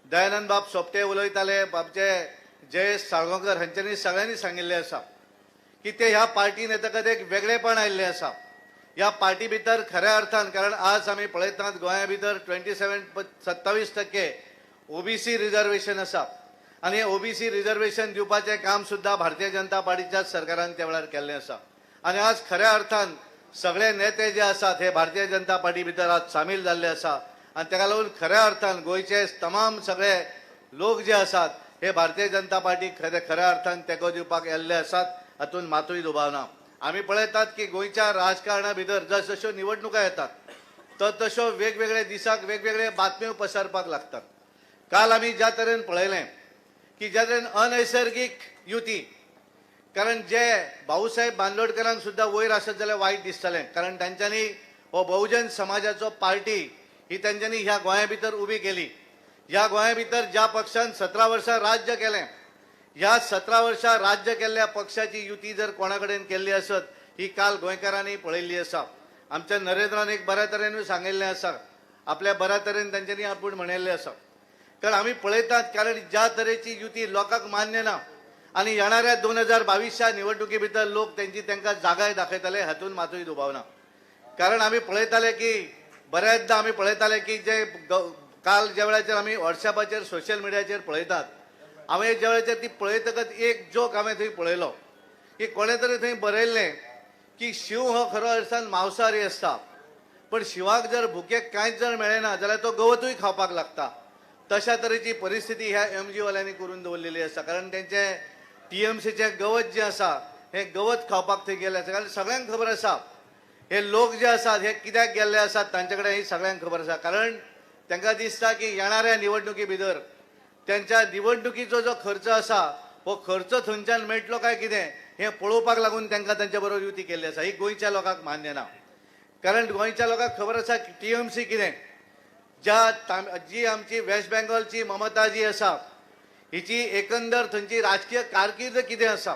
S9: दयानंद बाब सोपटे उलयताले, बाबचे जयेश साळगांवकर हांच्यांनी सगळ्यांनी सांगिल्लें आसा की ते ह्या पार्टीन येतकच एक वेगळेपण आयिल्लें आसा ह्या पार्टी भितर खऱ्या अर्थान. कारण आज आमी पळयतात गोंया भितर 27% ओबीसी रिजर्वेशन आसा आणि ओबीसी रिजर्वेशन दिवपाचें काम सुद्धा भारतीय जनता पार्टीच्या सरकारान त्या वेळार केल्लें आसा आणि आज खऱ्या अर्थान सगळे नेते जे आसात हे भारतीय जनता पार्टी भितर आज सामील जाल्ले आसा आणि ताका लागून खऱ्या अर्थान गोंयचे तमाम सगळे लोक जे आसात हे भारतीय जनता पार्टी खऱ्या अर्थान तेको दिवपाक येल्ले आसात, हातून मातूय दुबाव. आमी पळयतात की गोंयच्या राजकारणा भितर जसो निवडणुका येतात तश्यो वेगवेगळे दिसाक वेगवेगळे बातम्यो पसरपाक लागतात. काल आमी ज्या तरेन पळयलें की ज्या तरेन अनैसर्गीक युती, कारण जे भाऊसाहेब बांदोडकरांक सुद्धा वयर आसत जाल्यार वायट दिसतलें, कारण तांच्यांनी हो बहुजन समाजाचो पार्टी ही तांच्यांनी ह्या गोंया भितर उबी केली. ह्या गोंया भितर ज्या पक्षान 17 वर्सां राज्य केलें, ह्या 17 वर्सां राज्य केल्ल्या पक्षाची युती जर कोणा कडेन केल्ली आसत ही काल गोंयकारांनी पळयल्ली आसा. आमच्या नरेंद्रान एक बऱ्या तरेन सांगिल्लें आसा, आपल्या बऱ्या तरेन तांच्यांनी आपूण म्हणिल्लें आसा. कारण आमी पळयतात कारण ज्या तरेची युती लोकांक मान्य ना आणि येणाऱ्या 2022च्या निवडणुकी भितर लोक तांकां जागाय दाखयतले, हातून मातूय दुबाव ना. कारण आमी पळयताले की बऱ्याचदा आमी पळयताले की जे काल ज्या वेळाचेर आमी व्हॉट्सॅपाचेर सोशल मिडियाचेर पळयतात, हांवें ज्या वेळाचेर ती पळयतकच एक जोक हांवें थंय पळयलो की कोणे तरी थंय बरयल्लें की शिव हो खरो अर्थान मांसाहारी आसता, पण शिवाक जर भुकेक कांयच जर मेळना जाल्यार तो गवतूय खावपाक लागता. तशा तरेची परिस्थिती ह्या MG वाल्यांनी करून दवरलेली आसा. कारण तेंचे TMCचे गवत जे आसा हे गवत खावपाक थंय गेले आसा. कारण सगळ्यांक खबर आसा हे लोक जे आसात हे कित्याक गेल्ले आसात तांचे कडेन ही सगळ्यांक खबर आसा. कारण तांकां दिसता की येणाऱ्या निवडणुकी भितर त्यांच्या निवडणुकीचो जो खर्च आसा हो खर्च थंयच्यान मेळटलो काय कितें हें पळोवपाक लागून तांकां तांच्या बरोबर युती केल्ली आसा ही गोंयच्या लोकांक मान्य ना कारण गोंयच्या लोकांक खबर आसा टीएमसी कितें जी आमची वेस्ट बेंगॉलची ममता जी आसा हिची एकंदर थंयची राजकीय कारकीर्द कितें आसा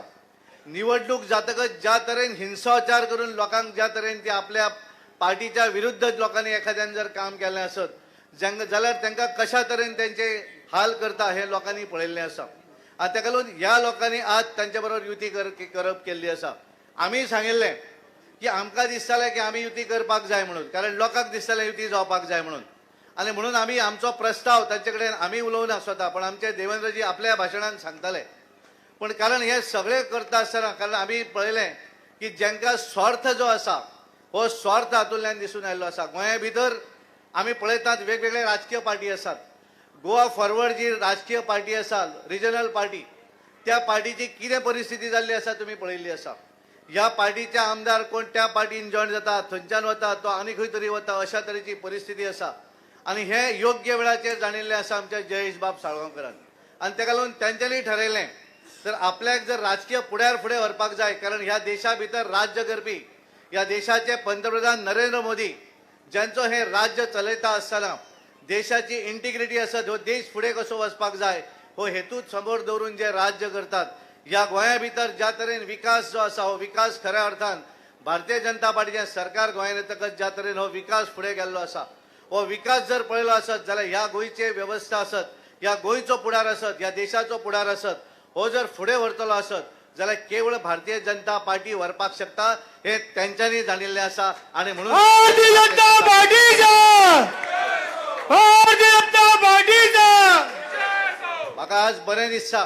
S9: निवडणूक जातकच ज्या तरेन हिंसाचार करून लोकांक ज्या तरेन ती आपल्या पार्टीच्या विरुद्ध लोकांनी एखाद्यान जर काम केलें आसत जाल्यार तांकां कशा तरेन तेंचे हाल करता हे लोकांनी पळयल्लें आसा आनी ताका लागून ह्या लोकांनी आज तांच्या बरोबर युती करप केल्ली आसा आमी सांगिल्लें की आमकां दिसतालें की आमी युती करपाक जाय म्हणून कारण लोकांक दिसतालें युती जावपाक जाय म्हणून आनी म्हणून आमी आमचो प्रस्ताव तांचे कडेन आमी उलोवना स्वता पण आमचे देवेंद्रजी आपल्या भाशणान सांगताले पण कारण हे सगळें करता आसतना कारण आमी पळयलें की जांकां स्वार्थ जो आसा हो स्वार्थ हातूंतल्यान दिसून आयल्लो आसा गोंया भितर आमी पळयतात वेगवेगळे राजकीय पार्टी आसात गोवा फॉरवर्ड जी राजकीय पार्टी आसा रिजनल पार्टी त्या पार्टीची कितें परिस्थिती जाल्ली आसा तुमी पळयल्ली आसा ह्या पार्टीचे आमदार कोण त्या पार्टीन जॉयन जाता थंयच्यान वता तो आनी खंय तरी वता अशा तरेची परिस्थिती आसा आनी हे योग्य वेळाचेर जाणिल्लें आसा आमच्या जयेश बाब साळगांवकरान आनी ताका लागून तांच्यांनी ठरयलें तर आपल्याक जर राजकीय फुड्यार फुडें व्हरपाक जाय कारण ह्या देशा भितर राज्य करपी ह्या देशाचे पंतप्रधान नरेंद्र मोदी ज्यांचो हे राज्य चलयता आसतना देशाची इंटिग्रिटी आसत हो देश फुडें कसो वचपाक जाय हो हेतूच समोर दवरून जे राज्य करतात ह्या गोंया भितर ज्या तरेन विकास जो आसा हो विकास खऱ्या अर्थान भारतीय जनता पार्टीचें सरकार गोंयांत येतकच ज्या तरेन हो विकास फुडें गेल्लो आसा हो विकास जर पळयलो आसत जाल्यार ह्या गोंयची वेवस्था आसत ह्या गोंयचो फुडार आसत ह्या देशाचो फुडार आसत हो जर फुडें व्हरतलो आसत जाल्यार केवळ भारतीय जनता पार्टी व्हरपाक शकता हे तेंच्यांनी जाणिल्लें आसा आनी म्हणून म्हाका आज बरें दिसता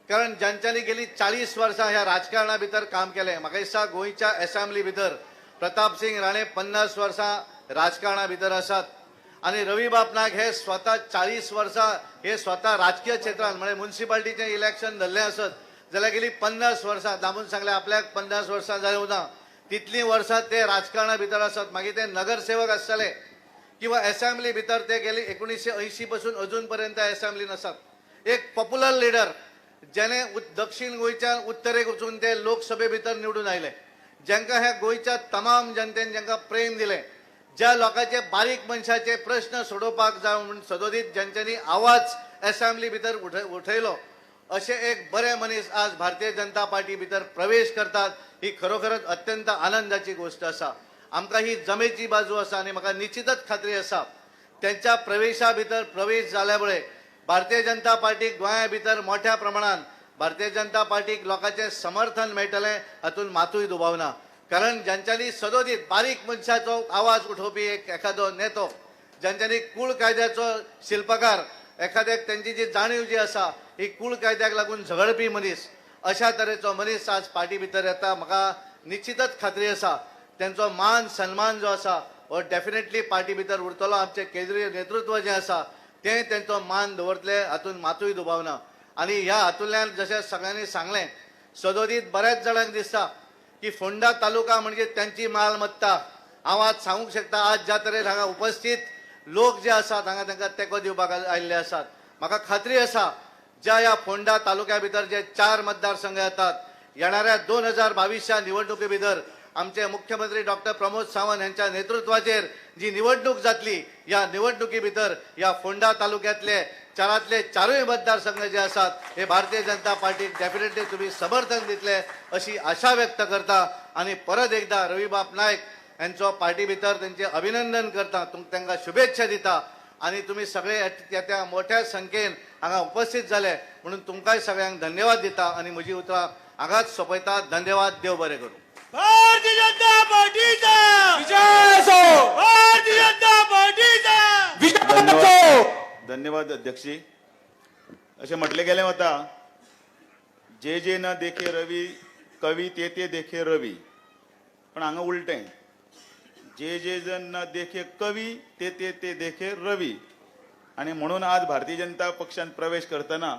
S9: कारण ज्यांच्यांनी गेली 40 वर्सां ह्या राजकारणा भितर काम केलें म्हाका दिसता गोंयच्या असेंब्ली भितर प्रताप सिंग राणे 50 वर्सां राजकारणा भितर आसात आणि रवी बाप नायक हे स्वता 40 वर्सां हे स्वता राजकीय क्षेत्रांत म्हणजे म्युनिसिपालिटीचें इलेक्शन धरलें आसत जाल्यार गेली 50 वर्सां दामून सांगलें आपल्याक 50 वर्सां जावं ना तितलीं वर्सां ते राजकारणा भितर आसत मागीर ते नगरसेवक आसतले किंवा असेंब्ली भितर ते गेली 1980 पासून अजून पर्यंत असेंब्लीन आसात एक पॉप्युलर लिडर जेणे दक्षिण गोंयच्यान उत्तरेक वचून ते लोकसभे भितर निवडून आयले जांकां ह्या गोंयच्या तमाम जनतेन जांकां प्रेम दिलें ज्या लोकांचे बारीक मनशाचे प्रश्न सोडोवपाक जाय म्हणून सदोदीत ज्यांच्यांनी आवाज असेंब्ली भितर उठयलो अशें एक बरे मनीस आज भारतीय जनता पार्टी भितर प्रवेश करतात ही खरोखरच अत्यंत आनंदाची गोष्ट आसा आमकां ही जमेची बाजू आसा आनी म्हाका निश्चितच खात्री आसा त्यांच्या प्रवेशा भितर प्रवेश जाल्या मुळे भारतीय जनता पार्टीक गोंया भितर मोठ्या प्रमाणात भारतीय जनता पार्टीक लोकांचें समर्थन मेळटलें हातूंत मातूय दुबाव ना कारण ज्यांच्यांनी सदोदीत बारीक मनशाचो आवाज उठोवपी एखादो नेतो ज्यांच्यांनी कूळ कायद्याचो शिल्पकार एखाद्याक त्यांची जी जाणीव जी आसा ही कूळ कायद्याक लागून झगडपी मनीस अशा तरेचो मनीस आज पार्टी भितर येता म्हाका निश्चितच खात्री आसा त्यांचो मान सन्मान जो आसा हो डेफिनेटली पार्टी भितर उरतलो आमचे केंद्रीय नेतृत्व जे आसा ते त्यांचो मान दवरतले हातूंत मातूय दुबाव ना आनी ह्या हातूंतल्यान जशें सगळ्यांनी सांगलें सदोदीत बऱ्याच जाणांक दिसता की फोंडा तालुका म्हणजे त्यांची मालमत्ता हांव आज सांगूंक शकता आज ज्या तरेन हांगा उपस्थित लोक जे आसात हांगा तांकां तेंको दिवपाक आयिल्ले आसात म्हाका खात्री आसा ज्या ह्या फोंडा तालुक्या भितर जे 4 मतदारसंघ येतात येणाऱ्या 2022 निवडणुके भितर आमचे मुख्यमंत्री डॉक्टर प्रमोद सावंत यांच्या नेतृत्वाचेर जी निवडणूक जातली या निवडणुकी भितर या फोंडा तालुक्यातले चारातले 4 मतदारसंघ जे आसात हे भारतीय जनता पार्टीक डेफिनेटली तुम्ही समर्थन दितले अशी आशा व्यक्त करता आणि परत एकदा रवी बाप नायक यांचो पार्टी भितर त्यांचे अभिनंदन करता तांकां शुभेच्छा दिता आणि तुम्ही सगळे त्या मोठ्या संख्येन हांगा उपस्थित झाले म्हणून तुमकांय सगळ्यांक धन्यवाद दिता आणि म्हजी उतरां हांगाच सोंपयता धन्यवाद देव बरें करूं
S2: भारतीय जनता पार्टीचा विजय असो भारतीय जनता पार्टीचा
S1: धन्यवाद अध्यक्षी असे म्हटले गेले वता जे जे न देखे रवी कवी ते ते देखे रवी पण हांगा उलटें जे जे जन न देखे कवी ते ते ते देखे रवी आणि म्हणून आज भारतीय जनता पक्षात प्रवेश करतना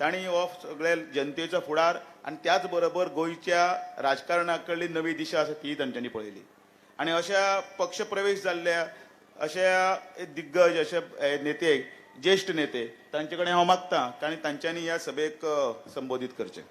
S1: तांणी हो सगळे जनतेचो फुडार आणि त्याच बरोबर गोंयच्या राजकारणाकडली नवी दिशा आसा ती तांच्यांनी पळयली आणि अशा पक्ष प्रवेश जाल्ल्या अशा दिग्गज अशा नेते ज्येष्ठ नेते तांचे कडेन हांव मागतां आनी तांच्यांनी ह्या सभेक संबोधीत करचें.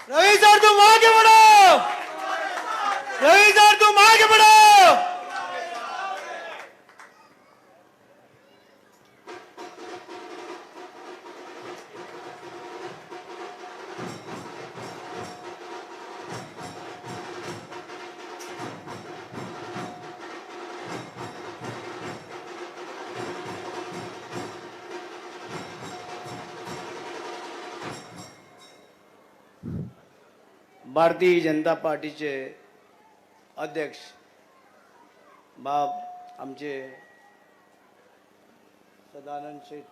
S2: रवि सर तुम आगे बढ़ो, रवि सर तुम आगे बढ़ो.
S10: भारतीय जनता पार्टीचे अध्यक्ष बाब आमचे सदानंद शेठ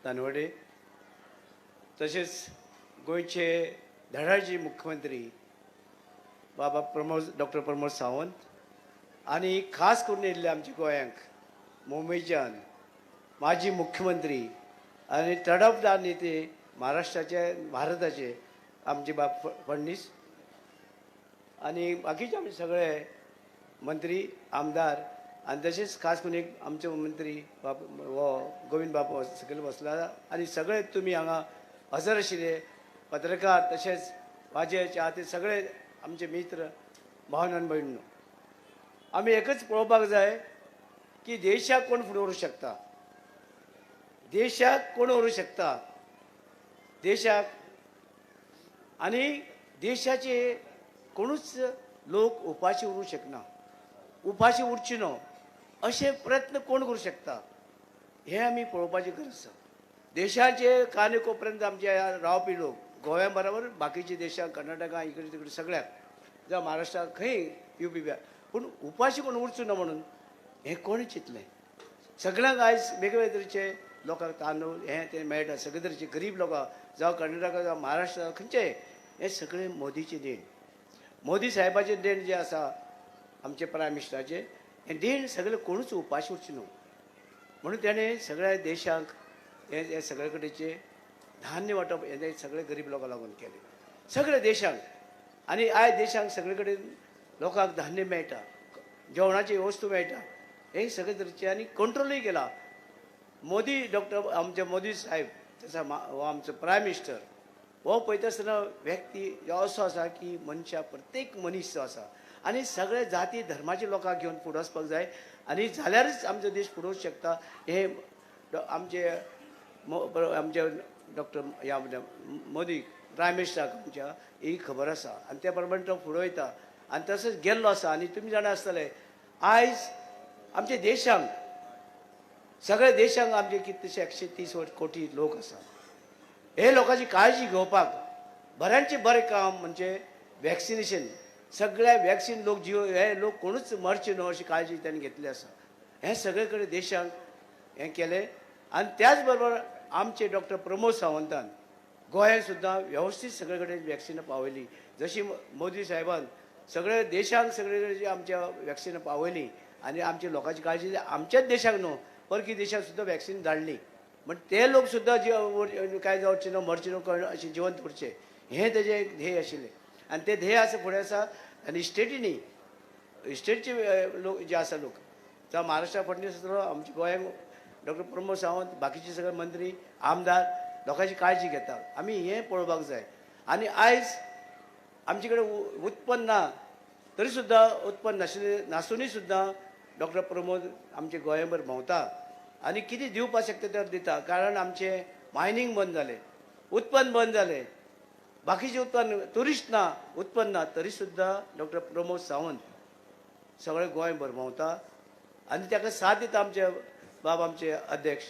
S10: तानवडे, तसेच गोंयचे धडाचे मुख्यमंत्री बाबा डॉक्टर प्रमोद सावंत आणि खास करून येयल्ले आमच्या गोंयांक मुंबईच्यान माजी मुख्यमंत्री आणि तडफदार नेते महाराष्ट्राचे भारताचे आमचे बाब फडणीस आणि बाकीचे आमचे सगळे मंत्री आमदार आणि तसेच खास करून एक आमचे मंत्री बाब हो गोविंद बाब सकयल बसला आणि सगळे तुम्ही हांगा हजर आशिल्ले पत्रकार तसेच माझे चाहते सगळे आमचे मित्र भावन आनी भयणो, आमी एकच पळोवपाक जाय की देशाक कोण फुडें व्हरूंक शकता, देशाक कोण व्हरूंक शकता देशाक, आणि देशाचे कोणूच लोक उपाशी उरूंक शकना, उपाशी उरचे न्हू अशे प्रयत्न कोण करूं शकता हे आमी पळोवपाची गरज आसा. देशाचे काने कोपऱ्यांत आमचे रावपी लोक गोंया बरोबर बाकीचे देशाक कर्नाटका इकडे तिकडे सगळ्याक जावं महाराष्ट्राक खंय येवपी पूण उपाशी कोण उरचो ना म्हणून हें कोण चिंतलें. सगळ्यांक आयज वेगवेगळे तरेचे लोकांक तांदूळ हें तें मेळटा, सगळे तरेचे गरीब लोकां जावं कर्नाटका जावं महाराष्ट्रा खंयचे हे सगळे मोदीचे देण, मोदी साहेबाचे देण जे आसा आमचे प्रायम मिनिस्टराचे हें देण सगळे कोणूच उपाशी उरचे न्हू म्हणून तेणें सगळ्या देशाक हे सगळे कडेचे धान्य वांटप हे सगळे गरीब लोकांक लागून केले सगळे देशाक. आनी आयज देशाक सगळे कडेन लोकांक धान्य मेळटा, जेवणाची वस्तू मेळटा, हे सगळे तरेचे आनी कंट्रोलूय केला. मोदी डॉक्टर आमचे मोदी साहेब तसा हो आमचो प्रायम मिनिस्टर हो पळयता आसतना व्यक्ती असो आसा की मनशा प्रत्येक मनीस जो आसा आनी सगळे जाती धर्माचे लोकांक घेवन फुडें वचपाक जाय आनी जाल्यारच आमचो देश फुडें वचूंक शकता. हे आमचे डॉक्टर ह्या मोदी प्रायम मिनिस्टराक आमच्या ही खबर आसा आनी त्या प्रमाणे तो फुडें वयता आनी तसोच गेल्लो आसा. आनी तुमी जाणा आसतले आयज आमच्या देशांक सगळ्या देशांक आमचे कितलेशे 130 कोटी लोक आसा. हे लोकांची काळजी घेवपाक बऱ्यांचे बरें काम म्हणजे वॅक्सिनेशन, सगळ्या वॅक्सिन लोक हे लोक कोणूच मरचे न्हू अशी काळजी त्यांनी घेतली आसा. हे सगळे कडेन देशांक हें केलें आनी त्याच बरोबर आमचे डॉक्टर प्रमोद सावंतान गोंयांत सुद्दां वेवस्थीत सगळे कडेन वॅक्सिनां पावयली. जशी मोदी साहेबान सगळे देशांक सगळे कडेन आमच्या वॅक्सिनां पावयली आनी आमच्या लोकांची काळजी आमच्याच देशाक न्हू परकी देशाक सुद्दां वॅक्सिन धाडली. पण ते लोक सुद्दां काय जावचे न्हू मरचे न्हू अशें जिवंत उरचे हें तेजें एक ध्येय आशिल्लें आनी तें ध्येय आसा फुडें आसा. आनी स्टेटचे लोक जे आसा लोक जावं महाराष्ट्रा फडणवीस आसलो आमच्या गोंयांक डॉक्टर प्रमोद सावंत बाकीचे सगळे मंत्री आमदार लोकांची काळजी घेता. आमी हें पळोवपाक जाय. आनी आयज आमचे कडेन उत्पन्न ना तरी सुद्दां उत्पन्न नासूनय सुद्दां डॉक्टर प्रमोद आमचे गोंयभर भोंवता आनी कितें दिवपाक शकता तर दिता. कारण आमचें मायनींग बंद जालें, उत्पन्न बंद जालें, बाकीचे उत्पन्न ट्युरिस्ट ना उत्पन्न ना तरी सुद्दां डॉक्टर प्रमोद सावंत सगळे गोंयभर भोंवता आनी ताका साथ दिता आमचे बाब आमचे अध्यक्ष.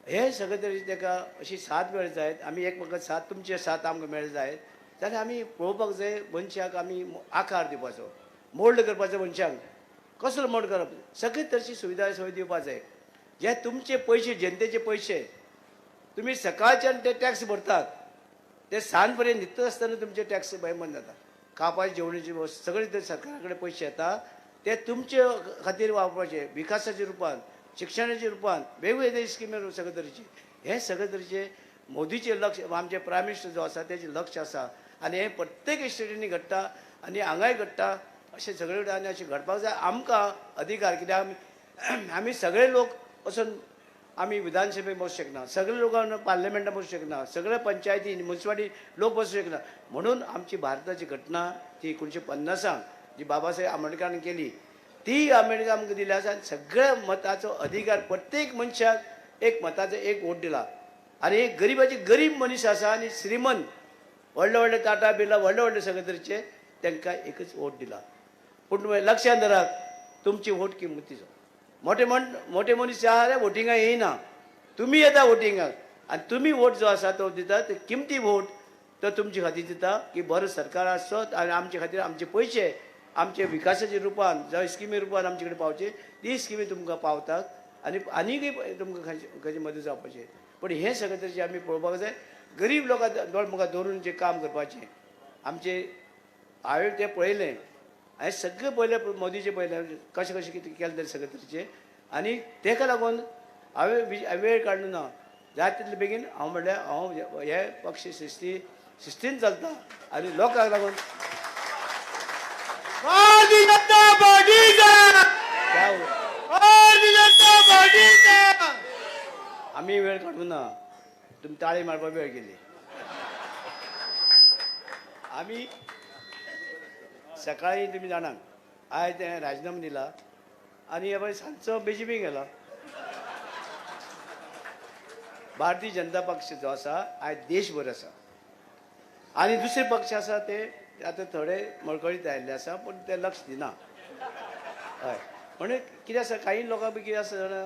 S10: हे सगळे तरेची ताका अशी साथ मेळ्ळी जायत. आमी एकमेकांक साथ तुमचे साथ आमकां मेळ्ळी जायत जाल्यार आमी पळोवपाक जाय मनशाक आमी आकार दिवपाचो, मोल्ड करपाचो मनशाक. कसलो मोल्ड करप सगळे तरेची सुविधा सोय दिवपाक जाय. जे तुमचे पयशे जनतेचे पयशे तुमी सकाळच्यान ते टॅक्स भरतात ते सांज पर्यंत न्हिदता आसतना तुमचे टॅक्स बंद जाता. खावपाची जेवणाची सगळे ते सरकारा कडेन पयशे येता ते तुमचे खातीर वापरपाचे विकासाच्या रुपान शिक्षणाच्या रुपान वेगवेगळे स्किमी सगळे तरेचे हे सगळे तरेचे मोदीचे लक्ष आमचे प्रायम मिनिस्टर जो आसा तेजे लक्ष आसा आनी हे प्रत्येक स्टेटींनी घडटा आनी हांगाय घडटा अशें सगळे कडेन आनी अशें घडपाक जाय आमकां अधिकार कित्याक आमी सगळे लोक वचून आमी विधानसभेक बसू शकना सगळे लोकांना पार्लिमेंटात बसू शकना सगळे पंचायती म्युन्सिपालिटी लोक बसू शकना म्हणून आमची भारताची घटना ती 1950 जी बाबासाहेब आंबेडकरान केली ती आंबेडकर आमकां दिली आसा आनी सगळ्या मताचो अधिकार प्रत्येक मनशाक एक मताचो एक वोट दिला आनी एक गरीबाचे गरीब मनीस आसा आनी श्रीमंत व्हडले व्हडले टाटा बिर्ला व्हडले व्हडले सगळे तरेचे तांकां एकच वोट दिला पूण लक्षांत धरात तुमची वोट किंमतीचो मोठे मनीस जे आहा ते वोटिंगाक येयना तुमी येता वोटिंगाक आनी तुमी वोट जो आसा तो दिता ते किंमती वोट तो तुमचे खातीर दिता की बरो सरकार आसत आनी आमचे खातीर आमचे पयशे आमचे विकासाच्या रुपान जावं स्किमी रुपान आमचे कडेन पावचे ती स्किमी तुमकां पावतात आनी आनीकय तुमकां खंयची मदत जावपाची पण हे सगळे तरेचे आमी पळोवपाक जाय गरीब लोकां दोळमुखार दवरून जे काम करपाचें आमचे हांवें तें पळयलें हांवें सगळें पळयलें मोदीचें पळयलें कशें कशें कितें केलें तें सगळे तरेचें आनी तेका लागून हांवें वेळ काडलो ना जाय तितले बेगीन हांव म्हणल्यार हांव हे पक्ष शिस्तीन चलता आनी लोकांक लागून आमी वेळ काडूं ना तुमी ताळी मारपाक वेळ केली आमी सकाळी तुमी जाणात आयज तें राजिनामा दिला आनी हे सांजचो BJP गेला भारतीय जनता पक्ष जो आसा आयज देशभर आसा आनी दुसरे पक्ष आसा ते आतां थोडे मळकळीत आयिल्ले आसा पूण ते लक्ष दिना हय म्हणून कितें आसा काही लोकांक बी कितें आसा जाणा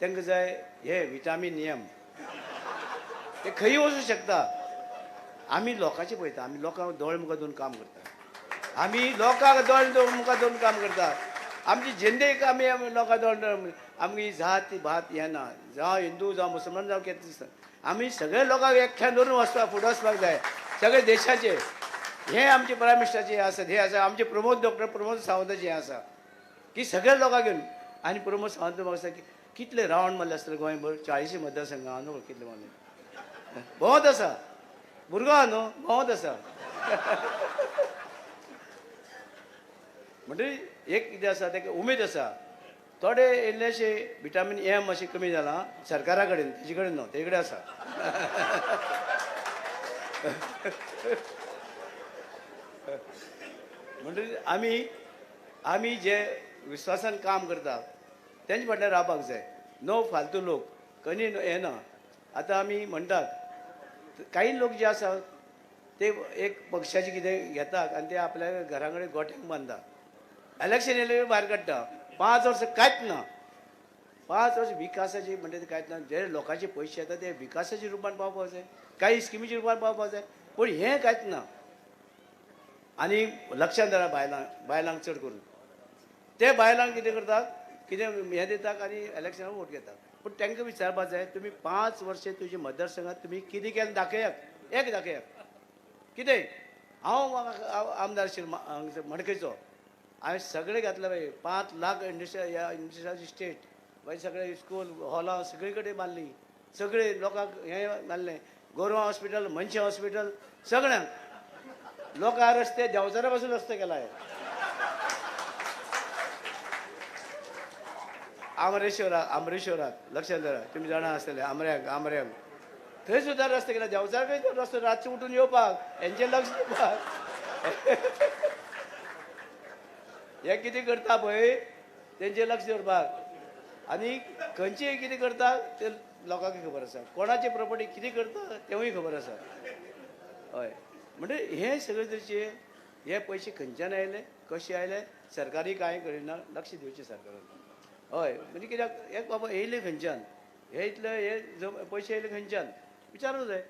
S10: तांकां जाय हे विटामीन नियम ते खंय वचूं शकता आमी लोकांचें पळयता आमी लोकांक दोळे मुखार दवरून काम करता आमी लोकांक दोळे मुखार दवरून काम करता आमची झेंडेक आमी लोकांक दोळे आमची जात भात हें ना जावं हिंदू जावं मुसलमान जावं कितें दिसता आमी सगळे लोकांक एकठांय दवरून वचपाक फुडें वचपाक जाय सगळे देशाचे हे आमचे प्रायम मिनिस्टराचे हे आसा हे आसा आमचे डॉक्टर प्रमोद सावंताचे हे आसा की सगळे लोकांक घेवन आनी प्रमोद सावंत म्हाका सांग कितले रावंड मारले आसतले गोंयभर 40 मतदारसंघ हांव न्हू कितले मारले भोंवत आसा भुरगो आहा न्हू भोंवत आसा म्हणटकीर एक कितें आसा ताका उमेद आसा थोडे इल्लेशे विटामीन एम अशें कमी जाला सरकारा कडेन तेजे कडेन न्हू तेजे कडेन आसा म्हणटकीर आमी जे विश्वासान काम करता तेंचे फाटल्यान रावपाक जाय नो फालतू लोक कनी हे ना आतां आमी म्हणटात काही लोक जे आसा ते एक पक्षाचे कितें घेतात आनी ते आपल्या घरा कडेन गोठ्यांक बांदतात इलेक्शन येयले भायर काडटा 5 वर्सां कांयच ना 5 वर्सां विकासाची म्हणटा ते कांयच ना जे लोकांचे पयशे येता ते विकासाच्या रुपान पावपाक जाय काही स्किमीच्या रुपान पावपाक जाय पूण हें कांयच ना आनी लक्षांत धरा बायलांक चड करून ते बायलांक कितें करतात कितें हें दितात आनी इलेक्शनाक वोट घेतात पूण तांकां विचारपाक जाय तुमी 5 वर्सां तुज्या मतदारसंघात तुमी कितें केलें दाखयात एक दाखयात कितें हांव आमदार आशिल्लो मडकेचो हांवें सगळें घातलें बाय 5 लाख इंडस्ट्रियल स्टेट बाय सगळे स्कूल हॉलां सगळे कडेन बांदली सगळे लोकांक हें बांदलें गोरवां हॉस्पिटल मनशा हॉस्पिटल सगळ्यांक लोकां रस्ते देंवचारा पासून रस्ते केला अमरेश्वराक लक्षांत धरा तुमी जाणा आसतले आमऱ्यांक थंय सुद्दां रस्ते केला देंवचाराकय रस्तो रातचे उठून येवपाक हेंचेर लक्ष दिवपाक हे कितें करता पळय तेंचेर लक्ष दवरपाक आनी खंयचें कितें करता ते लोकांक खबर आसा कोणाची प्रॉपर्टी कितें करता तेवूय खबर आसा हय म्हणजे हे सगळे तरेचे हे पयशे खंयच्यान आयले कशे आयले सरकारी कांय करिना लक्ष दिवचें सरकारान हय म्हणजे कित्याक एक बाबा येयले खंयच्यान हे इतले हे पयशे येयले खंयच्यान विचारूंक जाय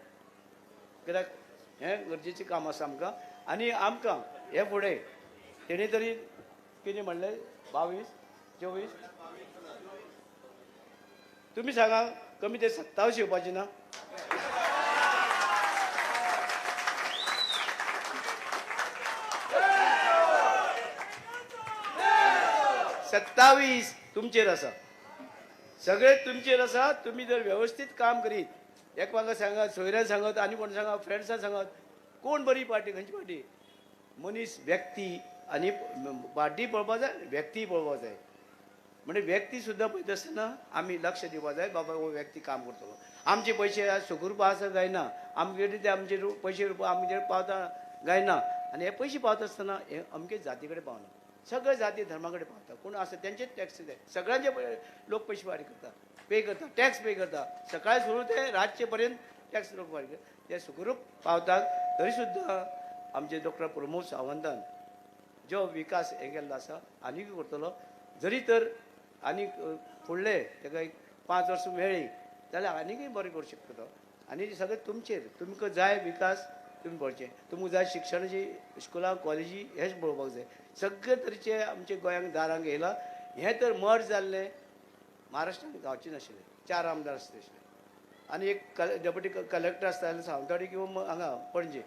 S10: कित्याक हें गरजेचें काम आसा आमकां आनी आमकां हे फुडें तेणी तरी कितें म्हणलें 22 24 तुमी सांगा कमी ते 27 येवपाची ना 27 तुमचेर आसा. सगळे तुमचेर आसा. तुम्ही जर व्यवस्थित काम करीत, एकमेकांक सांगात, सोयऱ्यान सांगत, आनी कोण सांगात, फ्रेंड्सांक सांगात, कोण बरी पार्टी, खंयची पार्टी. मनीस व्यक्ती आनी पार्टी पळोवपाक जाय, व्यक्ती पळोवपाक जाय. म्हणजे व्यक्ती सुद्धा पळयता आसतना आमी लक्ष दिवपाक जाय, बाबा हो व्यक्ती काम करतलो. आमचे पयशे सुखरूपा आसा गायना, आमचे ते आमचे पयशे रुपया आमचे पावता गायना. आनी हे पयशे पावता आसतना हे अमके जाती कडेन पावना. सगळे जाती धर्मा कडेन पावता. कोण आसा तेंचेच टॅक्स जाय. सगळ्यांचे लोक पयशे फारीक करता, पे करता, टॅक्स पे करता. सकाळी सुरू ते रातचे पर्यंत टॅक्स लोक फारीक करता. ते सुखरूप पावतात. तरी सुद्दां आमचे डॉक्टर प्रमोद सावंतान जो विकास हे केल्लो आसा आनीक करतलो. जरी तर आनीक फुडले ताका एक 5 वर्सां मेळ्ळी जाल्यार आनीकय बरें करूं शकता तो. आनी सगळें तुमचेर. तुमकां जाय विकास तुम्ही पळोवचें. तुमकां जाय शिक्षणाची स्कुलां कॉलेजी हेच पळोवपाक जाय. सगळे तरेचे आमचे गोंयांक दारांक येयला. हें तर मर्ज जाल्लें महाराष्ट्रान जावचें नाशिल्लें. 4 आमदार आसले आनी एक डेप्युटी कलेक्टर आसता सावंतवाडी किंवा हांगा पणजे.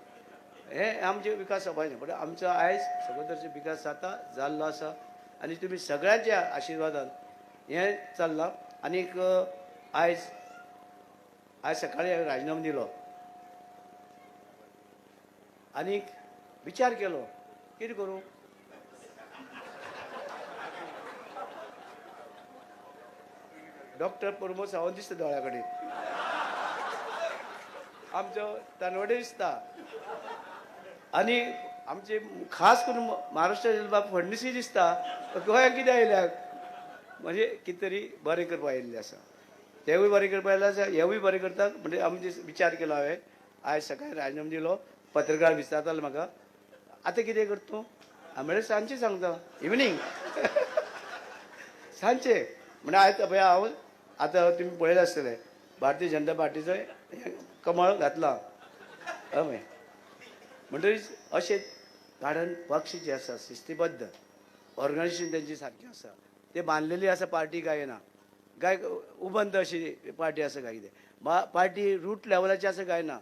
S10: हे आमचे विकास जावपाक जाय. पण आमचो आयज सगळे तरेचो विकास जाता, जाल्लो आसा. आनी तुमी सगळ्यांच्या आशिर्वादान हें चल्लां. आनीक आयज सकाळीं हांवें राजिनामो दिलो आनीक विचार केलो कितें करूं. डॉक्टर प्रमोद सावंत दिसता दोळ्या कडेन, आमचो तनवडे दिसता, आनी आमचे खास करून महाराष्ट्राचे बाब फडणवीसय दिसता. गोंयांक कितें आयल्याक म्हणजे कितें तरी बरें करपा आयिल्लें आसा. तेवूय बरें करपा आयिल्लें आसा, हेवूय बरें करता. म्हणजे आमचे विचार केलो हांवें. आयज सकाळीं राजिनामो दिलो. पत्रकार विचारताले म्हाका आतां कितें करता तूं. हांवें म्हणलें सांजचें सांगता, इवनिंग सांजचें. म्हणजे आयज पळय हांव आतां तुमी पळयलें आसतलें भारतीय जनता पार्टीचो कमळ घातला हय. म्हणटरीच अशें कारण पक्ष जे आसा शिस्तीबद्ध ऑर्गनायझेशन तेंची सारकें आसा. ते बांदलेली आसा पार्टी काय ना, काय उबंद अशी पार्टी आसा काय कितें. पार्टी रूट लेवलाची आसा काय ना.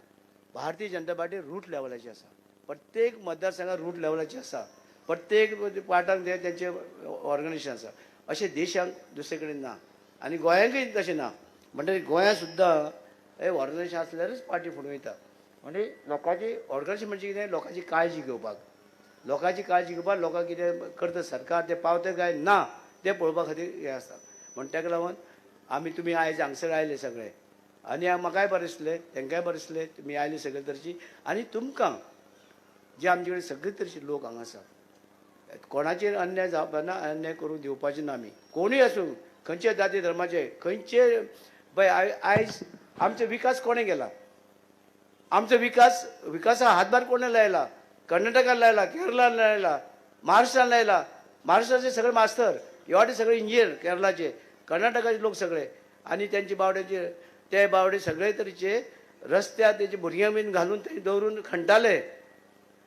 S10: भारतीय जनता पार्टी रूट लेवलाची आसा. प्रत्येक मतदारसंघात रूट लेवलाची आसा. प्रत्येक पार्टान तेंचे ऑर्गनायझेशन आसा. अशें देशांक दुसरे कडेन ना आनी गोंयांकय तशें ना. म्हणटकीर गोंयांत सुद्दां हे ऑर्गनायझेशन आसल्यारच पार्टी फुडें वयता. म्हणजे लोकांची ऑर्गनायझेशन म्हणजे कितें, लोकांची काळजी घेवपाक. लोकांची काळजी घेवपाक लोकांक कितें करता सरकार तें पावता काय ना तें पळोवपा खातीर हें आसा. म्हण ताका लागून आमी तुमी आयज हांगसर आयले सगळे आनी म्हाकाय बरें दिसलें, तांकांय बरें दिसलें तुमी आयले सगळे तरेची. आनी तुमकां जे आमचे कडेन सगळे तरेचे लोक हांगा आसा, कोणाचेर अन्याय जावपाना, अन्याय करूंक दिवपाचे ना आमी. कोणूय आसूं, खंयचे जाती धर्माचे, खंयचे पळय. आयज आमचो विकास कोणें केला. आमचो विकासा हातभार कोणें लायला. कर्नाटकान लायला, केरळान लायला, महाराष्ट्रान लायला. महाराष्ट्राचे सगळे मास्तर एवढे सगळे इंजिनियर केरळाचे, कर्नाटकाचे लोक सगळे. आनी तेंचे बावड्याचे ते बावडे सगळे तरेचे रस्त्यार तेचे भुरग्यां बीन घालून ते दवरून खणटाले.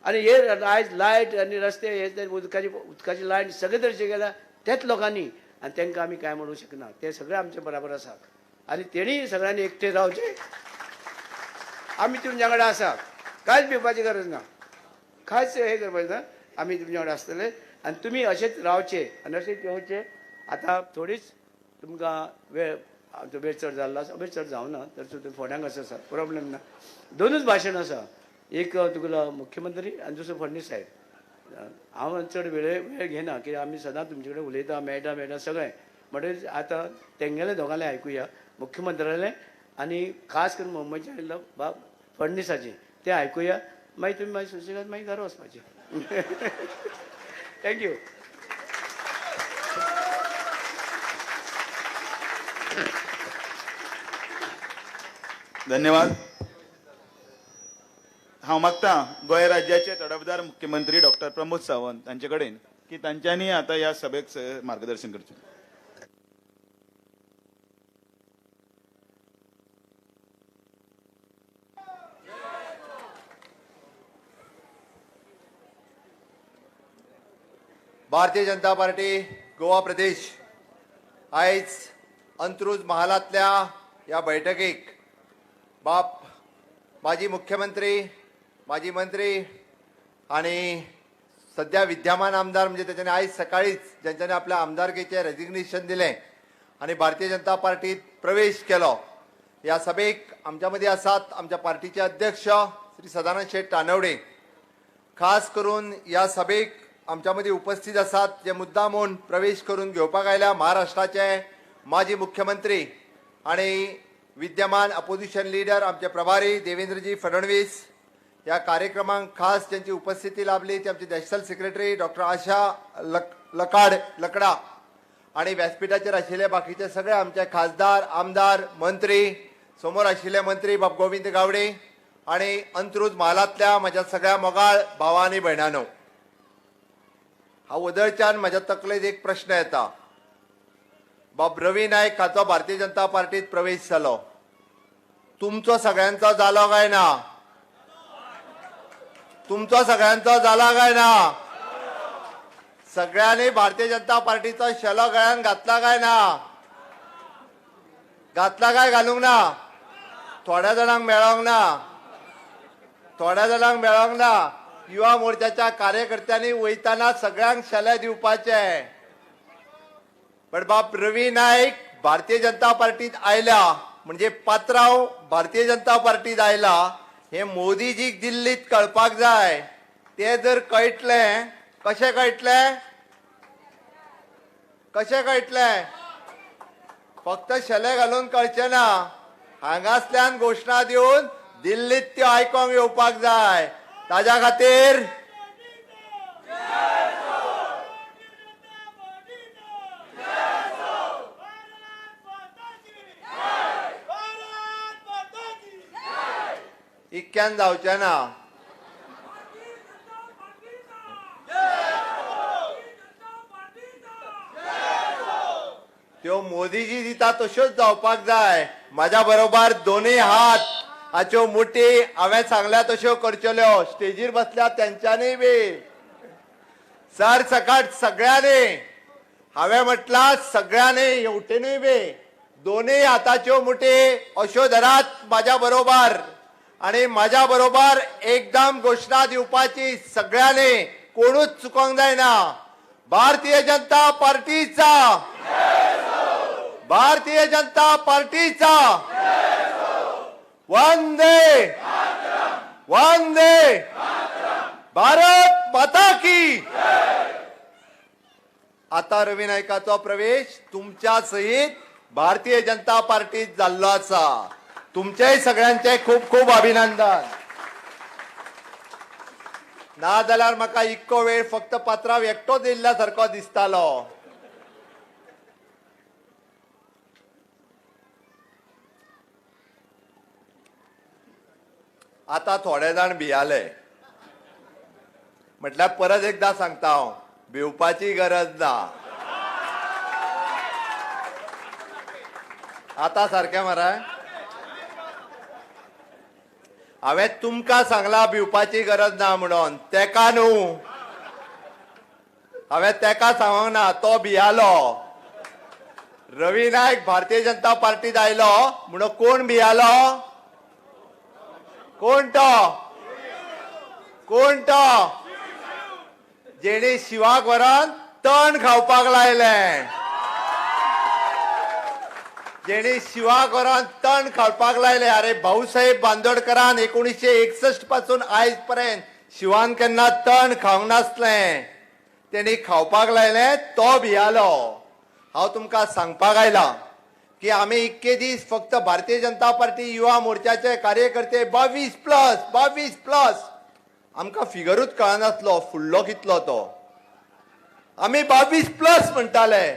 S10: आनी हे आयज लायट आनी रस्ते हे उदकाची लायट सगळे तरेचे गेल्या तेच लोकांनी. आनी तांकां आमी कांय म्हणूंक शकना. ते सगळे आमचे बराबर आसा. आनी तेणी सगळ्यांनी एकटे रावचे. आमी तुमच्या कडेन आसा, कांयच भिवपाची गरज ना, कांयच हे करपाचें ना. आमी तुमच्या कडेन आसतले आनी तुमी अशेंच रावचे आनी अशेंच येवचे. आतां थोडीच तुमकां वेळ चड जाल्लो आसा. वेळ चड जावना तर तुमी फोंड्यांक आसा, प्रॉब्लेम ना. 2च भाशण आसा, एक तुगेलो मुख्यमंत्री आनी दुसरो फडणवीस साहेब. हांव चड वेळ घेना कित्याक आमी सदां तुमचे कडेन उलयता, मेळटा सगळें. म्हणटकीर आतां तेंगेले दोगांले आयकुया, मुख्यमंत्र्यालें आनी खास करून मुंबयचे आयिल्लो बाब फडणवीसाचें तें आयकुया. मागीर तुमी मागीर सुशेगाद मागीर घरा वचपाचें. थँक्यू.
S1: धन्यवाद. हांव मागता गोंय राज्याचे तडफदार मुख्यमंत्री डॉक्टर प्रमोद सावंत हांचे कडेन की तांच्यांनी आता ह्या सभेक मार्गदर्शन करचें.
S11: भारतीय जनता पार्टी गोवा प्रदेश आयज अंत्रुज महालांतल्या ह्या बैठकीक बाप माजी मुख्यमंत्री, माजी मंत्री आनी सध्या विद्यमान आमदार म्हणजे त्याच्याने आयज सकाळीच ज्यांच्याने आपल्या आमदारकीचे रेजिग्नेशन दिले आणि भारतीय जनता पार्टीत प्रवेश केलो, या सभेक आमच्यामध्ये आसात आमच्या पार्टीचे अध्यक्ष श्री सदानंद शेठ तानवडे. खास करून या सभेक आमच्यामध्ये उपस्थित आसात जे मुद्दामून प्रवेश करून घेवपाक आयल्या महाराष्ट्राचे माजी मुख्यमंत्री आणि विद्यमान अपोजिशन लीडर आमचे प्रभारी देवेंद्रजी फडणवीस. या कार्यक्रमाक खास ज्यांची उपस्थिती लाभली ती आमची नॅशनल सेक्रेटरी डॉक्टर आशा लकडा आणि व्यासपीठाचेर आशिल्ले बाकीचे सगळे आमचे खासदार, आमदार, मंत्री, समोर आशिल्ले मंत्री बाब गोविंद गावडे आणि अंत्रुज महालांतल्या म्हज्या सगळ्या मोगाळ भावां आनी भयणांनो, हांव वदळच्यान म्हज्या तकलेंत एक प्रश्न येता. बाब रवी नायक हाचो भारतीय जनता पार्टीत प्रवेश जालो, तुमचो सगळ्यांचो जालो काय ना? तुमचो सगळ्यांचो जाला काय ना? सगळ्यांनी भारतीय जनता पार्टीचो शेलो गळ्यान घातला काय ना? घातला काय घालूंक ना? थोड्या जाणांक मेळोंक ना, थोड्या जाणांक मेळोंक ना. युवा मोर्चाच्या कार्यकर्त्यांनी वयताना सगळ्यांक शेले दिवपाचे. पण बाप रवी नायक भारतीय जनता पार्टीत आयला म्हणजे पात्रांव भारतीय जनता पार्टीत आयला हे मोदीजीक दिल्लीत कळपाक जाय. ते जर कळटलें, कशें कळटलें? कशें कळटलें? फक्त शेले घालून कळचें ना, हांगासल्यान घोशणा दिवन दिल्लीत त्यो आयकोंक येवपाक जाय. ताज्या खातीर इक्क्यान जावचें ना. त्यो मोदीजी दिता तश्योच जावपाक जाय. म्हाज्या बरोबर दोनूय हात हाच्यो मुठी हांवें सांगल्या तश्यो करच्यो. स्टेजीर बसल्या तेंच्यांनी बी सर सकट सगळ्यांनी हांवें म्हटलां सगळ्यांनी हेवटेनूय बी दोनूय हाताच्यो मुठी अश्यो धरात म्हाज्या बरोबर आणि माझ्या बरोबर एकदम घोषणा दिवपाची. सगळ्यांनी कोणूच चुकोंक जायना. भारतीय जनता पार्टीचा, भारतीय जनता पार्टीचा वंदे वंदे भारत माता की. आता रवी नायकाचो प्रवेश तुमच्या सहित भारतीय जनता पार्टीत जाल्लो आसा. तुमचे सगळ्यांचे खूप खूप अभिनंदन. ना जाल्यार म्हाका इतको वेळ फक्त पात्रांव एकटो दिल्ल्या सारको दिसतालो. आता थोडे जाण भियाले. म्हटल्यार परत एकदा सांगता हांव, भिवपाची गरज ना. आता सारकें मरे? हांवें तुमकां सांगला भिवपाची गरज ना म्हणून. तेका न्हू, हांवें तेका सांगूंक ना, तो भियालो. रवी नायक भारतीय जनता पार्टीत आयलो म्हणून कोण भियालो? कोण तो? कोण तो? जेणे शिवाक व्हरोन तण खावपाक लायलें. जेणे शिवाक व्हरोन तण खावपाक लायले. अरे भाऊसाहेब बांदोडकरान 1961 पासून आयज पर्यंत शिवान केन्ना तण खावंक नासलें. तेणी खावपाक लायलें, तो भियालो. हांव तुमकां सांगपाक आयला की आमी इतके दीस फक्त भारतीय जनता पार्टी युवा मोर्चाचे कार्यकर्ते 22+, आमकां फिगरूच कळनासलो फुडलो कितलो तो. आमी 22+ म्हणटाले,